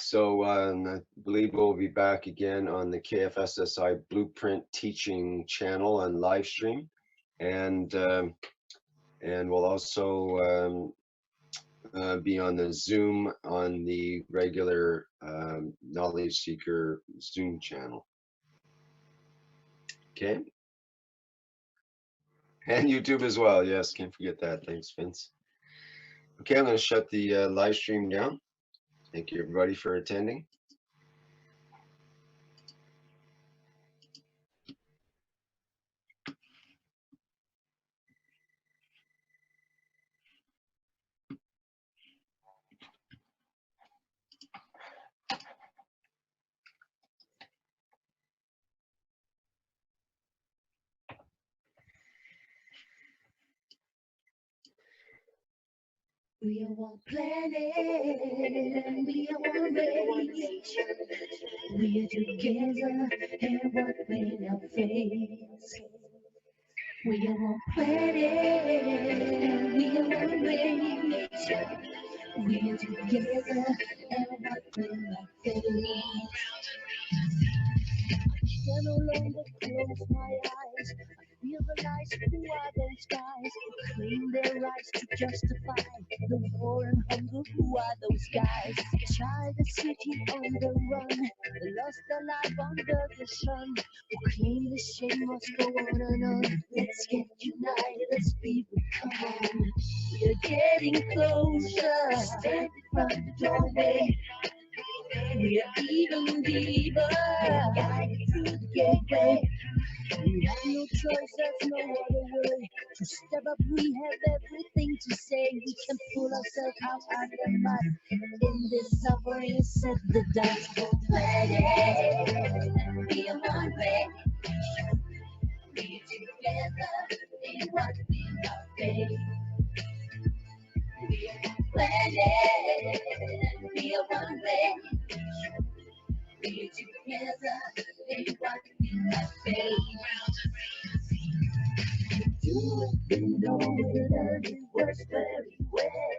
So I believe we'll be back again on the KFSSI Blueprint Teaching channel and live stream, and we'll also be on the Zoom on the regular Knowledge Seeker Zoom channel. Okay, and YouTube as well. Yes, can't forget that. Thanks, Vince. Okay, I'm going to shut the live stream down. Thank you, everybody, for attending. We are one planet, and we are one race. We are together, and what may not face. We are one planet, and we are one race. We are together, and what may not face. I can no longer close my eyes. I feel the lies. Who are those guys who claim their rights to justify the war and hunger? Who are those guys? A child, a city on the run, they lost their life under the sun. Who claim the shame must go on and on. Let's get united as people, come on. We're getting closer, stand in front of the doorway. We are even deeper, guided through the gateway. We have no choice, there's no other way to step up. We have everything to say. We can pull ourselves out of the mud. In this suffering, set the dust. Planet, be a one way. Be together in what we are faith. We are planet, be a one way. Be together in what we are faith. You know it works very well.